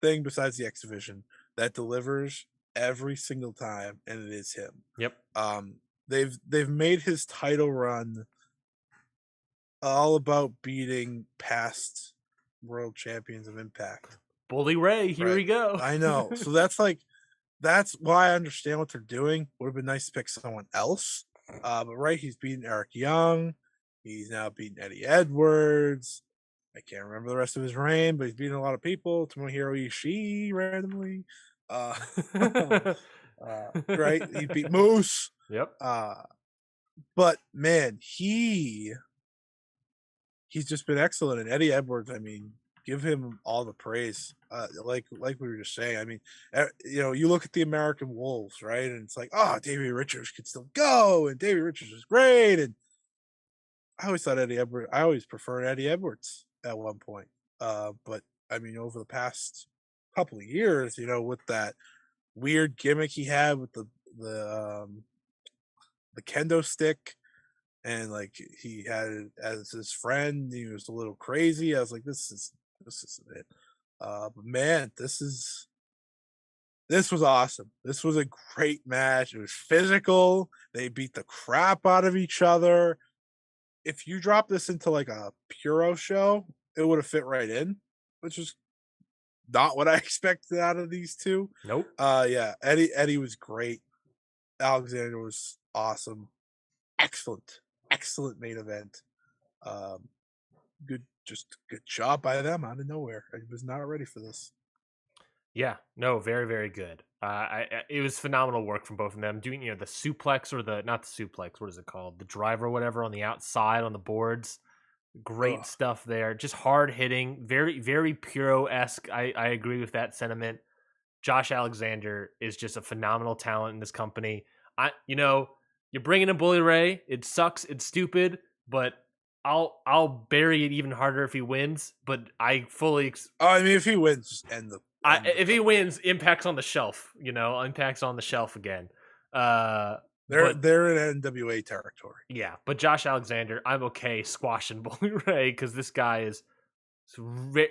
Speaker 1: thing besides the X Division that delivers every single time, and it is him.
Speaker 2: Yep.
Speaker 1: They've made his title run all about beating past world champions of Impact.
Speaker 2: Bully Ray, here we go.
Speaker 1: I know. So that's that's why I understand what they're doing. Would have been nice to pick someone else. But right, he's beaten Eric Young. He's now beaten Eddie Edwards. I can't remember the rest of his reign, but he's beaten a lot of people. Tomohiro Ishii randomly. Uh, right, he beat Moose.
Speaker 2: Yep.
Speaker 1: But man, he's just been excellent. And Eddie Edwards, I mean, give him all the praise. Like we were just saying, I mean, you look at the American Wolves, right? And it's like, oh, Davey Richards could still go, and Davey Richards is great. And I always thought I always preferred Eddie Edwards at one point. But I mean, over the past couple of years, with that weird gimmick he had with the kendo stick, and like he had it as his friend, he was a little crazy. I was like, this isn't it. But man, this was awesome. This was a great match. It was physical. They beat the crap out of each other. If you drop this into like a Puro show, it would have fit right in, which is not what I expected out of these two.
Speaker 2: Nope.
Speaker 1: Yeah, Eddie was great. Alexander was awesome. Excellent main event. Good job by them out of nowhere. I was not ready for this.
Speaker 2: Yeah, no, very, very good. It was phenomenal work from both of them doing, the suplex or not the suplex, what is it called? The drive or whatever on the outside on the boards. Great stuff there. Just hard hitting, very, very Puro-esque. I agree with that sentiment. Josh Alexander is just a phenomenal talent in this company. You're bringing in Bully Ray. It sucks. It's stupid, but I'll bury it even harder if he wins. But I fully.
Speaker 1: I mean, if he wins, just end the.
Speaker 2: If he wins, Impact's on the shelf. Impact's on the shelf again.
Speaker 1: They're in NWA territory.
Speaker 2: Yeah, but Josh Alexander, I'm okay squashing Bully Ray because this guy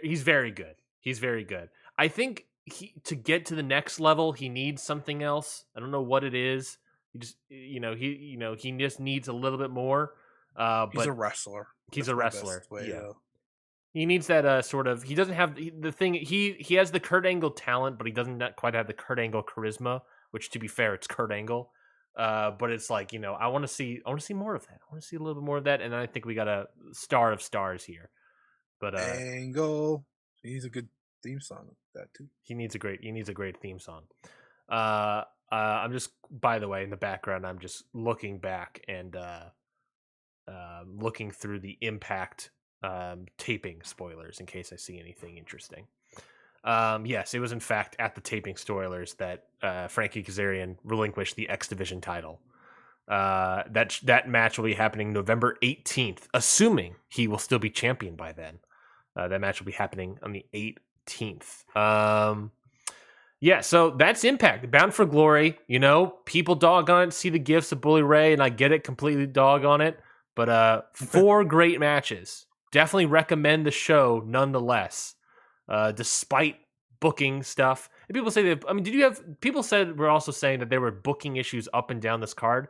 Speaker 2: he's very good. He's very good. I think to get to the next level, he needs something else. I don't know what it is. He just, he just needs a little bit more.
Speaker 1: He's a wrestler.
Speaker 2: He's a wrestler. Yeah. He needs that sort of. He doesn't have the thing. He has the Kurt Angle talent, but he doesn't quite have the Kurt Angle charisma. Which, to be fair, it's Kurt Angle. But it's like, I want to see more of that. I want to see a little bit more of that, and I think we got a star of stars here. But
Speaker 1: Angle, he needs a good theme song with that too.
Speaker 2: He needs a great theme song. I'm just, by the way, in the background, I'm just looking back and looking through the Impact taping spoilers in case I see anything interesting. Yes, it was in fact at the taping spoilers that Frankie Kazarian relinquished the X Division title. That match will be happening November 18th, assuming he will still be champion by then. That match will be happening on the 18th. Yeah, so that's Impact. Bound for Glory. People dog on it, see the gifts of Bully Ray, and I get it, completely dog on it. But 4 great matches. Definitely recommend the show nonetheless. Despite booking stuff. And people say that, people were also saying that there were booking issues up and down this card.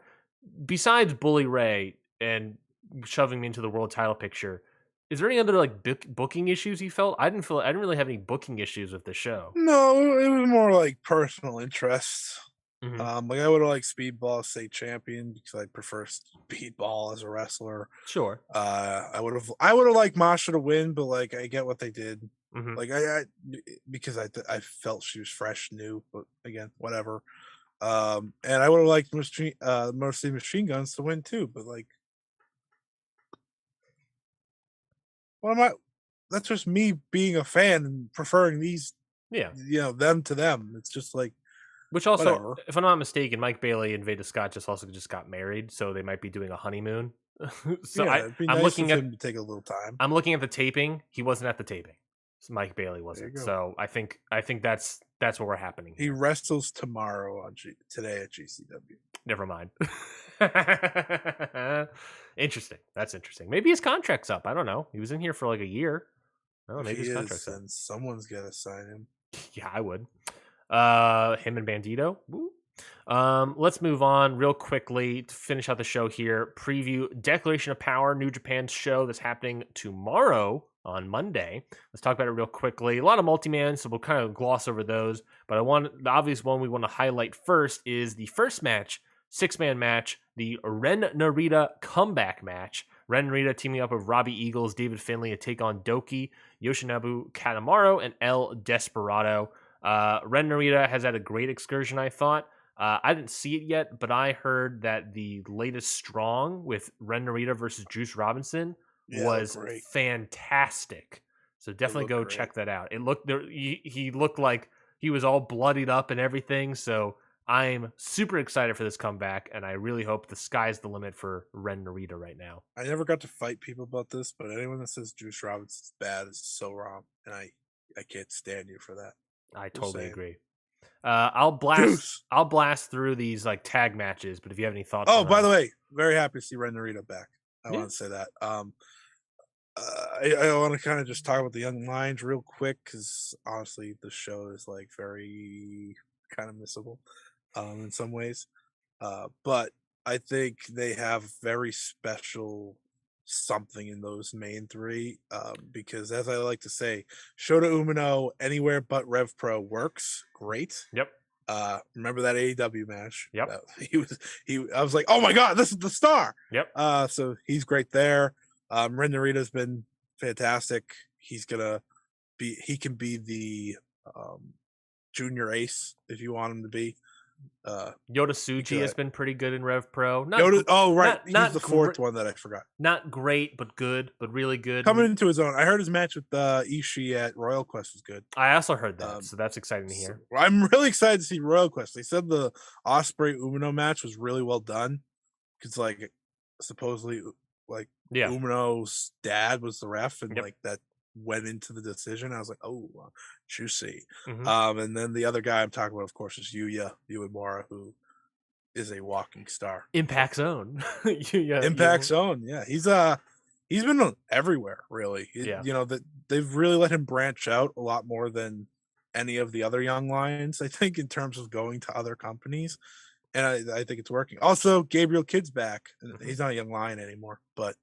Speaker 2: Besides Bully Ray and shoving me into the world title picture, is there any other booking issues you felt? I didn't really have any booking issues with the show.
Speaker 1: No, it was more like personal interest. Mm-hmm. I would have liked Speedball state champion because I prefer Speedball as a wrestler.
Speaker 2: Sure.
Speaker 1: I would have liked Masha to win, but I get what they did. Mm-hmm. Because I felt she was fresh, new, but again, whatever. And I would have liked mostly Machine Guns to win too, but that's just me being a fan and preferring these.
Speaker 2: Yeah.
Speaker 1: Them to them. It's just
Speaker 2: which also,
Speaker 1: whatever.
Speaker 2: If I'm not mistaken, Mike Bailey and Veda Scott just got married, so they might be doing a honeymoon. So
Speaker 1: it'd be nice looking at him to take a little time.
Speaker 2: I'm looking at the taping. He wasn't at the taping. So Mike Bailey wasn't. So I think that's what we're happening.
Speaker 1: He wrestles tomorrow today at GCW.
Speaker 2: Never mind. Interesting. That's interesting. Maybe his contract's up. I don't know. He was in here for a year. Oh, maybe his contract's up.
Speaker 1: And someone's got to sign him.
Speaker 2: Yeah, I would. Him and Bandito. Woo. Let's move on real quickly to finish out the show here. Preview Declaration of Power, New Japan's show that's happening tomorrow on Monday. Let's talk about it real quickly. A lot of multi-man, so we'll kind of gloss over those. But the obvious one we want to highlight first is the first match, 6-man match, the Ren Narita comeback match. Ren Narita teaming up with Robbie Eagles, David Finlay to take on Doki, Yoshinobu Kanemaru, and El Desperado. Ren Narita has had a great excursion, I thought. I didn't see it yet, but I heard that the latest Strong with Ren Narita versus Juice Robinson was fantastic. So definitely go check that out. It looked he looked like he was all bloodied up and everything. So I'm super excited for this comeback, and I really hope the sky's the limit for Ren Narita right now.
Speaker 1: I never got to fight people about this, but anyone that says Juice Robinson's bad is so wrong, and I can't stand you for that.
Speaker 2: I totally agree. I'll blast through these like tag matches, but if you have any thoughts,
Speaker 1: by the way, very happy to see Ren Narita back. I want to say that. I want to kind of just talk about the Young Lions real quick because honestly, the show is like very kind of missable in some ways. But I think they have very special something in those main three because, as I like to say, Shota Umino anywhere but Rev Pro works great.
Speaker 2: Yep.
Speaker 1: Remember that AEW match?
Speaker 2: Yep.
Speaker 1: I was like, oh my god, this is the star.
Speaker 2: Yep.
Speaker 1: So he's great there. Ren Narita's been fantastic. He can be the junior ace if you want him to be.
Speaker 2: Yoda Tsuji has been pretty good in Rev Pro.
Speaker 1: He's the fourth one that I forgot.
Speaker 2: Not great, but good, but really good.
Speaker 1: Coming into his own. I heard his match with Ishii at Royal Quest was good.
Speaker 2: I also heard that, so that's exciting to hear.
Speaker 1: So I'm really excited to see Royal Quest. They said the Ospreay Umino match was really well done because, like, supposedly, like, Umino's dad was the ref, and like that went into the decision. I was like, oh, juicy. Mm-hmm. And then the other guy I'm talking about, of course, is Yuya Uemura, who is a walking star.
Speaker 2: Impact Zone.
Speaker 1: Impact Zone. Yeah, he's been everywhere, really. They've really let him branch out a lot more than any of the other Young Lions, I think, in terms of going to other companies. And I think it's working. Also, Gabriel Kidd's back. He's not a Young Lion anymore, but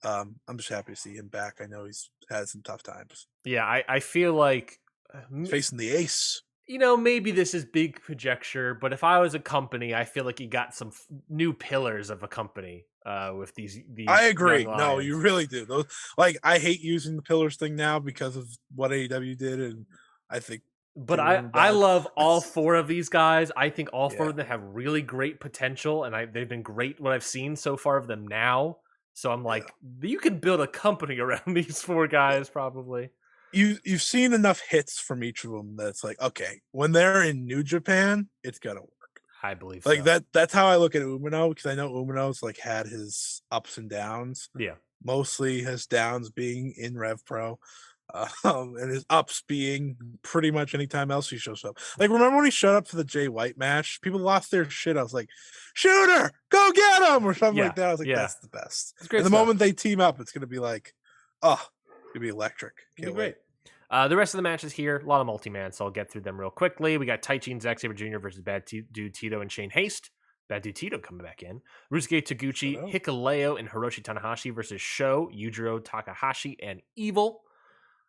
Speaker 1: I'm just happy to see him back. I know he's had some tough times.
Speaker 2: Yeah, I feel like
Speaker 1: facing the ace.
Speaker 2: Maybe this is big conjecture, but if I was a company, I feel like you got some new pillars of a company with these.
Speaker 1: I agree. No, you really do. Those, like, I hate using the pillars thing now because of what AEW did, and I think.
Speaker 2: But I love all four of these guys. I think all four of them have really great potential, and they've been great what I've seen so far of them now. So I'm like, you could build a company around these four guys, probably.
Speaker 1: You've seen enough hits from each of them that's like, okay, when they're in New Japan, it's gonna work.
Speaker 2: I believe
Speaker 1: like so. That's how I look at Umino, because I know Umino's like had his ups and downs.
Speaker 2: Yeah,
Speaker 1: mostly his downs being in Rev Pro. And his ups being pretty much anytime else he shows up. Like, remember when he showed up for the Jay White match? People lost their shit. I was like, "Shooter, go get him!" or something like that. I was like, "That's the best." And the moment they team up, it's gonna be like, it's gonna be electric. Can't wait.
Speaker 2: The rest of the matches here, a lot of multi-man, so I'll get through them real quickly. We got Taichi and Zack Sabre Jr. versus Bad Dude Tito and Shane Haste. Bad Dude Tito coming back in. Rusuke Taguchi, Hikuleo, and Hiroshi Tanahashi versus Sho, Yujiro Takahashi, and Evil.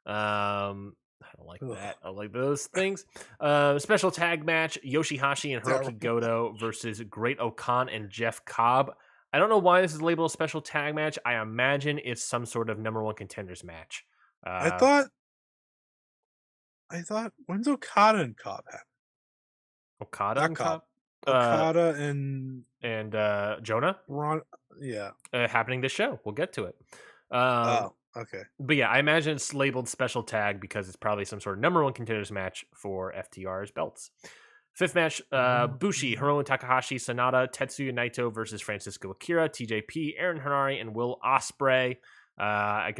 Speaker 2: I don't like that. I like those things. Special tag match: Yoshihashi and Hiroki Goto versus Great Okan and Jeff Cobb. I don't know why this is labeled a special tag match. I imagine it's some sort of number one contenders match.
Speaker 1: I thought when's Okada and Cobb happen?
Speaker 2: Okada and Cobb.
Speaker 1: Okada and
Speaker 2: Jonah. Happening this show. We'll get to it.
Speaker 1: Okay.
Speaker 2: But yeah, I imagine it's labeled special tag because it's probably some sort of number one contenders match for FTR's belts. Fifth match, Bushi, Hiromu Takahashi, Sanada, Tetsuya Naito versus Francisco Akira, TJP, Aaron Hanari, and Will Ospreay. I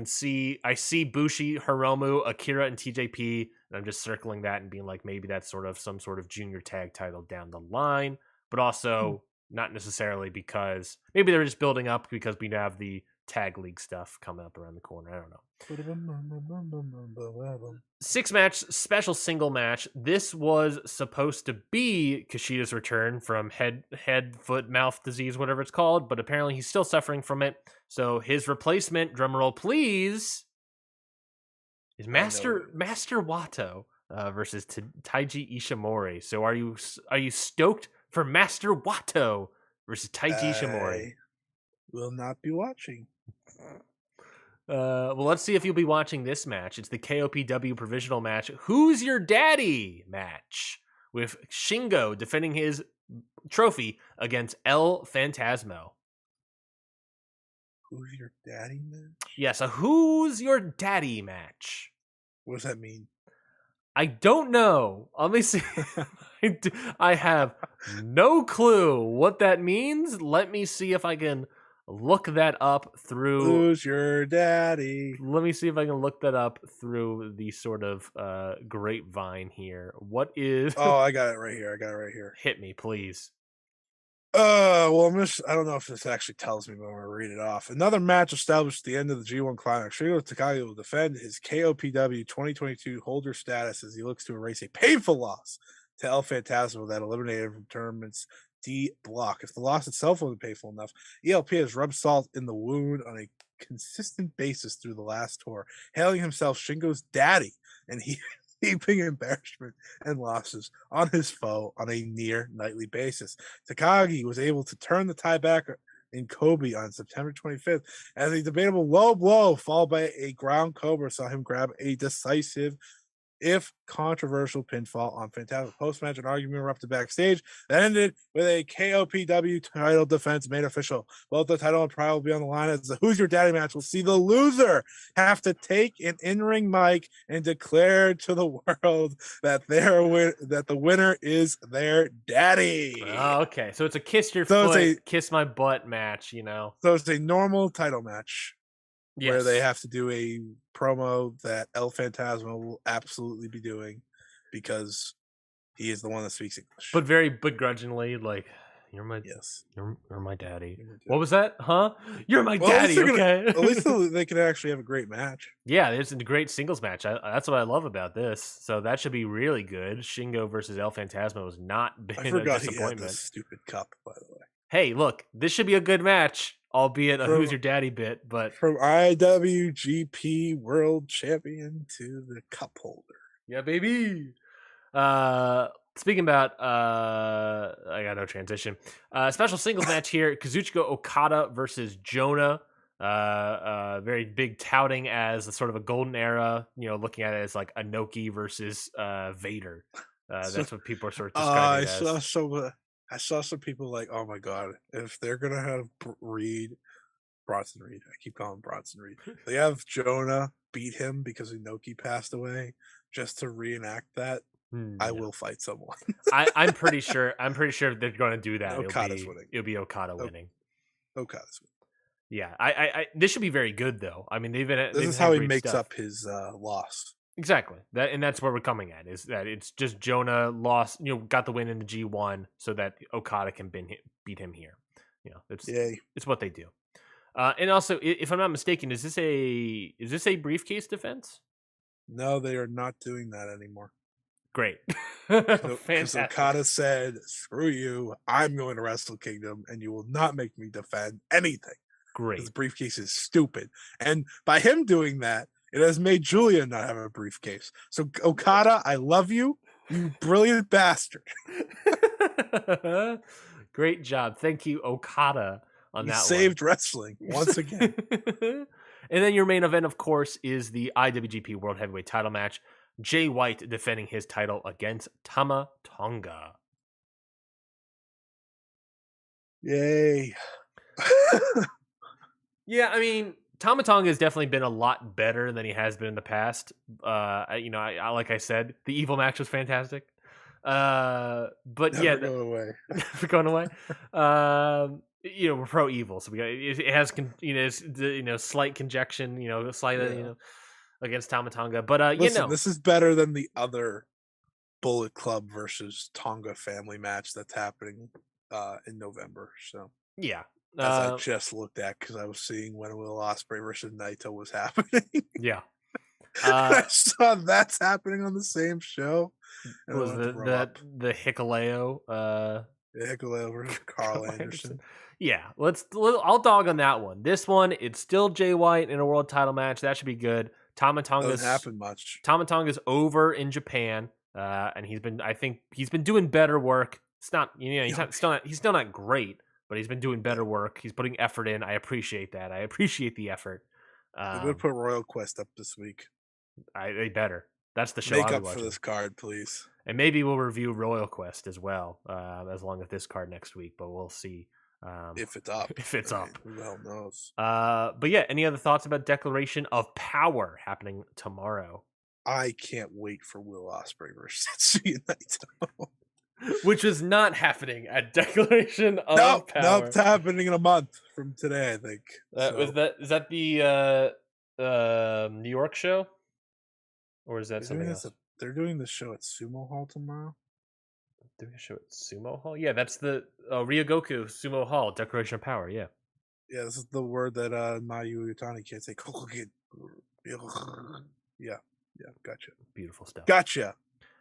Speaker 2: see Bushi, Hiromu, Akira, and TJP, and I'm just circling that and being like, maybe that's sort of some sort of junior tag title down the line, but also not necessarily because maybe they're just building up because we have the tag league stuff coming up around the corner. I don't know. 6-match special single match. This was supposed to be Kushida's return from head, foot, mouth disease, whatever it's called, but apparently he's still suffering from it. So his replacement, drumroll please, is
Speaker 1: I know who it is.
Speaker 2: Master Wato versus Taiji Ishimori. So are you stoked for Master Wato versus Taiji Ishimori?
Speaker 1: I will not be watching.
Speaker 2: Well, let's see if you'll be watching this match. It's the KOPW provisional match. Who's your daddy match with Shingo defending his trophy against El Phantasmo.
Speaker 1: Who's your daddy match?
Speaker 2: Yeah, so who's your daddy match?
Speaker 1: What does that mean?
Speaker 2: I don't know. Let me see. I have no clue what that means. Let me see if I can look that up through.
Speaker 1: Who's your daddy?
Speaker 2: Let me see if I can look that up through the sort of grapevine here. What is?
Speaker 1: Oh, I got it right here.
Speaker 2: Hit me, please.
Speaker 1: Well, I don't know if this actually tells me, but I'm going to read it off. Another match established at the end of the G1 Climax. Shingo Takagi will defend his KOPW 2022 holder status as he looks to erase a painful loss to El Phantasmo that eliminated him from tournament's D block. If the loss itself wasn't painful enough, ELP has rubbed salt in the wound on a consistent basis through the last tour, hailing himself Shingo's daddy, and heaping embarrassment and losses on his foe on a near nightly basis. Takagi was able to turn the tie back in Kobe on September 25th as a debatable low blow followed by a ground cobra saw him grab a decisive, if controversial, pinfall on Phantasmo. Post-match, an argument erupted backstage that ended with a KOPW title defense made official. Both the title and pride will be on the line as the Who's Your Daddy match will see the loser have to take an in-ring mic and declare to the world that the winner is their daddy.
Speaker 2: Oh, okay, so it's a kiss your foot, kiss my butt match, you know.
Speaker 1: So it's a normal title match.
Speaker 2: Yes.
Speaker 1: Where they have to do a promo that El Phantasmo will absolutely be doing because he is the one that speaks English.
Speaker 2: But very begrudgingly, like, you're my daddy. What was that? Huh? You're my daddy, okay?
Speaker 1: At least they can actually have a great match.
Speaker 2: Yeah, it's a great singles match. That's what I love about this. So that should be really good. Shingo versus El Phantasmo has not been a disappointment.
Speaker 1: He had this stupid cup, by the way.
Speaker 2: Hey, look, this should be a good match, albeit a Who's Your Daddy bit, but
Speaker 1: from IWGP World Champion to the cup holder.
Speaker 2: Yeah, baby. Speaking about I got no transition. Special singles match here, Kazuchika Okada versus Jonah. Very big touting as a sort of a golden era, you know, looking at it as like Inoki versus Vader. That's what people are sort of describing it as.
Speaker 1: I saw some people like, oh my god, if they're gonna have Bronson Reed, I keep calling him Bronson Reed. They have Jonah beat him because Inoki passed away just to reenact that. I will fight someone.
Speaker 2: I'm pretty sure they're going to do that.
Speaker 1: Okada's winning.
Speaker 2: It'll be Okada winning.
Speaker 1: Okada's winning.
Speaker 2: Yeah, I this should be very good though. I mean, this
Speaker 1: is how he makes up his loss.
Speaker 2: Exactly. That's where we're coming at, is that it's just Jonah lost, you know, got the win in the G1 so that Okada can beat him here. You know, it's what they do. And also, if I'm not mistaken, is this a briefcase defense?
Speaker 1: No, they are not doing that anymore.
Speaker 2: Great.
Speaker 1: Because Okada said, screw you, I'm going to Wrestle Kingdom and you will not make me defend anything.
Speaker 2: Great.
Speaker 1: The briefcase is stupid. And by him doing that, it has made Julia not have a briefcase. So Okada, I love you, you brilliant bastard.
Speaker 2: Great job. Thank you, Okada, on that one.
Speaker 1: Saved wrestling once again.
Speaker 2: And then your main event, of course, is the IWGP World Heavyweight title match. Jay White defending his title against Tama Tonga.
Speaker 1: Yay.
Speaker 2: Yeah, I mean, Tama Tonga has definitely been a lot better than he has been in the past. You know, I like I said, the evil match was fantastic. But
Speaker 1: Never
Speaker 2: yeah,
Speaker 1: going away.
Speaker 2: Going away. You know, we're pro evil, so it has slight conjunction, you know, against Tama Tonga. But
Speaker 1: listen,
Speaker 2: you know,
Speaker 1: this is better than the other Bullet Club versus Tonga family match that's happening in November. So
Speaker 2: yeah.
Speaker 1: As I just looked at because I was seeing when Will Ospreay versus Naito was happening.
Speaker 2: Yeah.
Speaker 1: I saw that's happening on the same show.
Speaker 2: Was the Hikuleo?
Speaker 1: The Hikuleo versus Carl Anderson.
Speaker 2: Yeah, I'll dog on that one. This one, it's still Jay White in a world title match. That should be good. Tama
Speaker 1: Doesn't happen much.
Speaker 2: Tonga's over in Japan, and he's been doing better work. It's not, he's still not great, but he's been doing better work. He's putting effort in. I appreciate that. I appreciate the effort.
Speaker 1: They would put Royal Quest up this week.
Speaker 2: They better. That's the show.
Speaker 1: Make up for this card, please.
Speaker 2: And maybe we'll review Royal Quest as well, as long as this card next week. But we'll see
Speaker 1: if it's up.
Speaker 2: If it's up,
Speaker 1: who the hell knows?
Speaker 2: But yeah, any other thoughts about Declaration of Power happening tomorrow?
Speaker 1: I can't wait for Will Ospreay versus Tetsuya Naito.
Speaker 2: Which is not happening at Declaration of Power.
Speaker 1: No, it's happening in a month from today, I think.
Speaker 2: Is that the New York show? Or is that something else?
Speaker 1: They're doing the show at Sumo Hall tomorrow.
Speaker 2: Doing a show at Sumo Hall? Yeah, that's the Ryogoku Sumo Hall, Declaration of Power, yeah.
Speaker 1: Yeah, this is the word that Mayu Utani can't say. Yeah, gotcha.
Speaker 2: Beautiful stuff.
Speaker 1: Gotcha.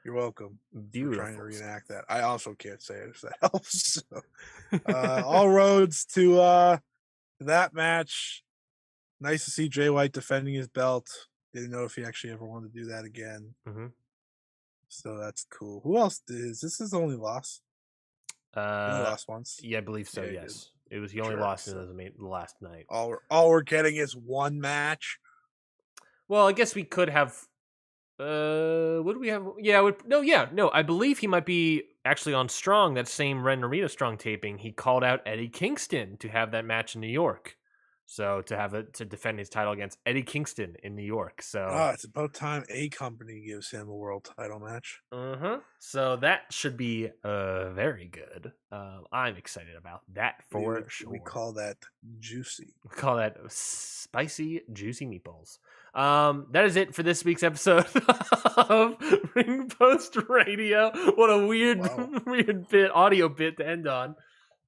Speaker 1: You're welcome.
Speaker 2: Beautiful.
Speaker 1: Trying to reenact that. I also can't say it, if that helps. So, all roads to that match. Nice to see Jay White defending his belt. Didn't know if he actually ever wanted to do that again.
Speaker 2: Mm-hmm.
Speaker 1: So that's cool. Who else is this? His only loss? He only lost once.
Speaker 2: Yeah, I believe so. Yeah, yes, it was. He only lost in the last night.
Speaker 1: All we're getting is one match.
Speaker 2: Well, I guess we could have. What do we have? Yeah, no. I believe he might be actually on Strong. That same Ren Narita Strong taping. He called out Eddie Kingston to have that match in New York. So to defend his title against Eddie Kingston in New York. So
Speaker 1: it's about time a company gives him a world title match.
Speaker 2: So that should be very good. I'm excited about that for sure.
Speaker 1: We call that juicy.
Speaker 2: We call that spicy, juicy meatballs. That is it for this week's episode of Ring Post Radio. What a weird audio bit to end on.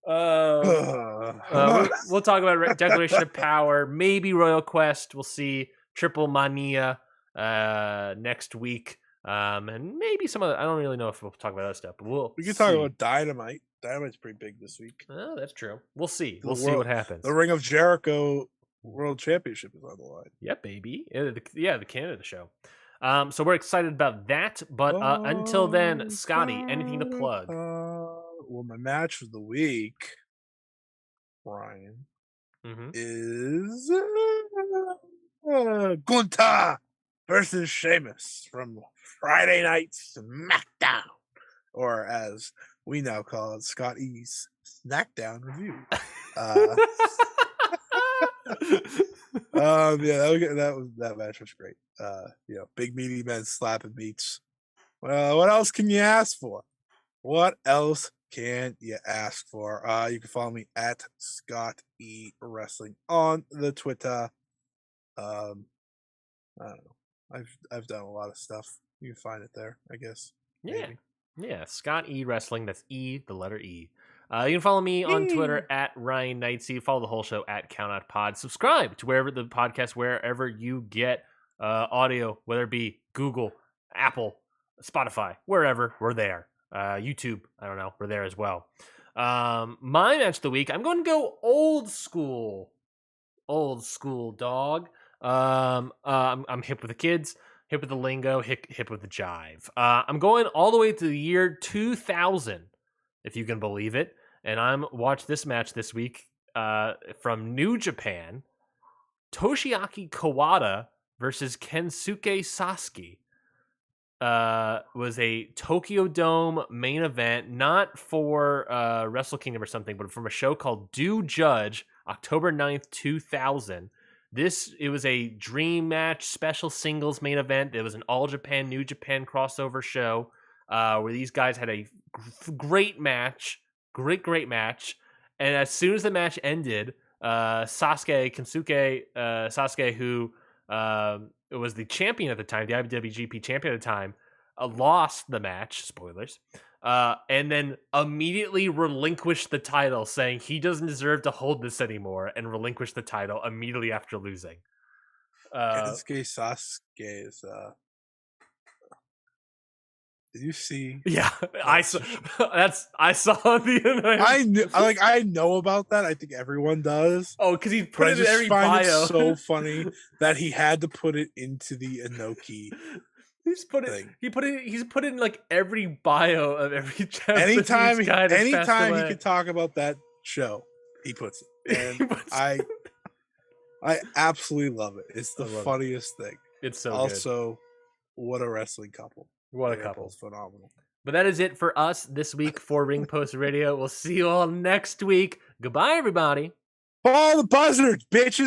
Speaker 2: We'll talk about Declaration of Power, maybe Royal Quest. We'll see Triple Mania next week, and maybe some other. I don't really know if we'll talk about other stuff, but
Speaker 1: we can talk about Dynamite. Dynamite's pretty big this week.
Speaker 2: Oh, that's true. We'll see. We'll see what happens.
Speaker 1: The Ring of Jericho World Championship is on the line.
Speaker 2: Yeah, baby. The Canada show. So we're excited about that. But until then, Scotty, anything to plug?
Speaker 1: Well, my match of the week, Ryan, is Gunta versus Sheamus from Friday Night Smackdown, or as we now call it, Scott E's Smackdown review. That match was great. Big meaty men slapping beats. Well, what else can you ask for? What else can you ask for? You can follow me at Scott E Wrestling on the Twitter. I don't know. I've done a lot of stuff. You can find it there, I guess.
Speaker 2: Yeah. Maybe. Yeah. Scott E Wrestling. That's E, the letter E. You can follow me on Twitter at Ryan Knightsey. Follow the whole show at Count Out Pod. Subscribe to wherever you get audio, whether it be Google, Apple, Spotify, wherever, we're there. YouTube, I don't know, we're there as well. My match of the week, I'm going to go old school, dog. I'm hip with the kids, hip with the lingo, hip with the jive. I'm going all the way to the year 2000, if you can believe it, and I'm watched this match this week from New Japan, Toshiaki Kawada versus Kensuke Sasuke. Was a Tokyo Dome main event, not for Wrestle Kingdom or something, but from a show called Do Judge, October 9th, 2000. It was a dream match, special singles main event. It was an All Japan, New Japan crossover show where these guys had a great match. And as soon as the match ended, Kensuke Sasuke, who was the champion at the time, the IWGP champion at the time, lost the match, spoilers, and then immediately relinquished the title, saying he doesn't deserve to hold this anymore, and relinquished the title immediately after losing.
Speaker 1: Kensuke Sasuke is Did you see?
Speaker 2: Yeah, I saw. I saw the.
Speaker 1: I know about that. I think everyone does.
Speaker 2: Oh, because he
Speaker 1: But
Speaker 2: put
Speaker 1: I
Speaker 2: it in
Speaker 1: just
Speaker 2: every
Speaker 1: find
Speaker 2: bio.
Speaker 1: it so funny that he had to put it into the Inoki.
Speaker 2: He's put it.
Speaker 1: thing.
Speaker 2: He's put it in like every bio of every Japanese
Speaker 1: Anytime
Speaker 2: guy that's passed
Speaker 1: anytime he
Speaker 2: away.
Speaker 1: could talk about that show, he puts it. And
Speaker 2: He puts
Speaker 1: I absolutely love it. It's the
Speaker 2: I love it.
Speaker 1: funniest thing.
Speaker 2: It's so good.
Speaker 1: Also, what a wrestling couple.
Speaker 2: What a
Speaker 1: They're
Speaker 2: couple.
Speaker 1: both phenomenal.
Speaker 2: But that is it for us this week for Ring Post Radio. We'll see you all next week. Goodbye, everybody.
Speaker 1: All the buzzards, bitches.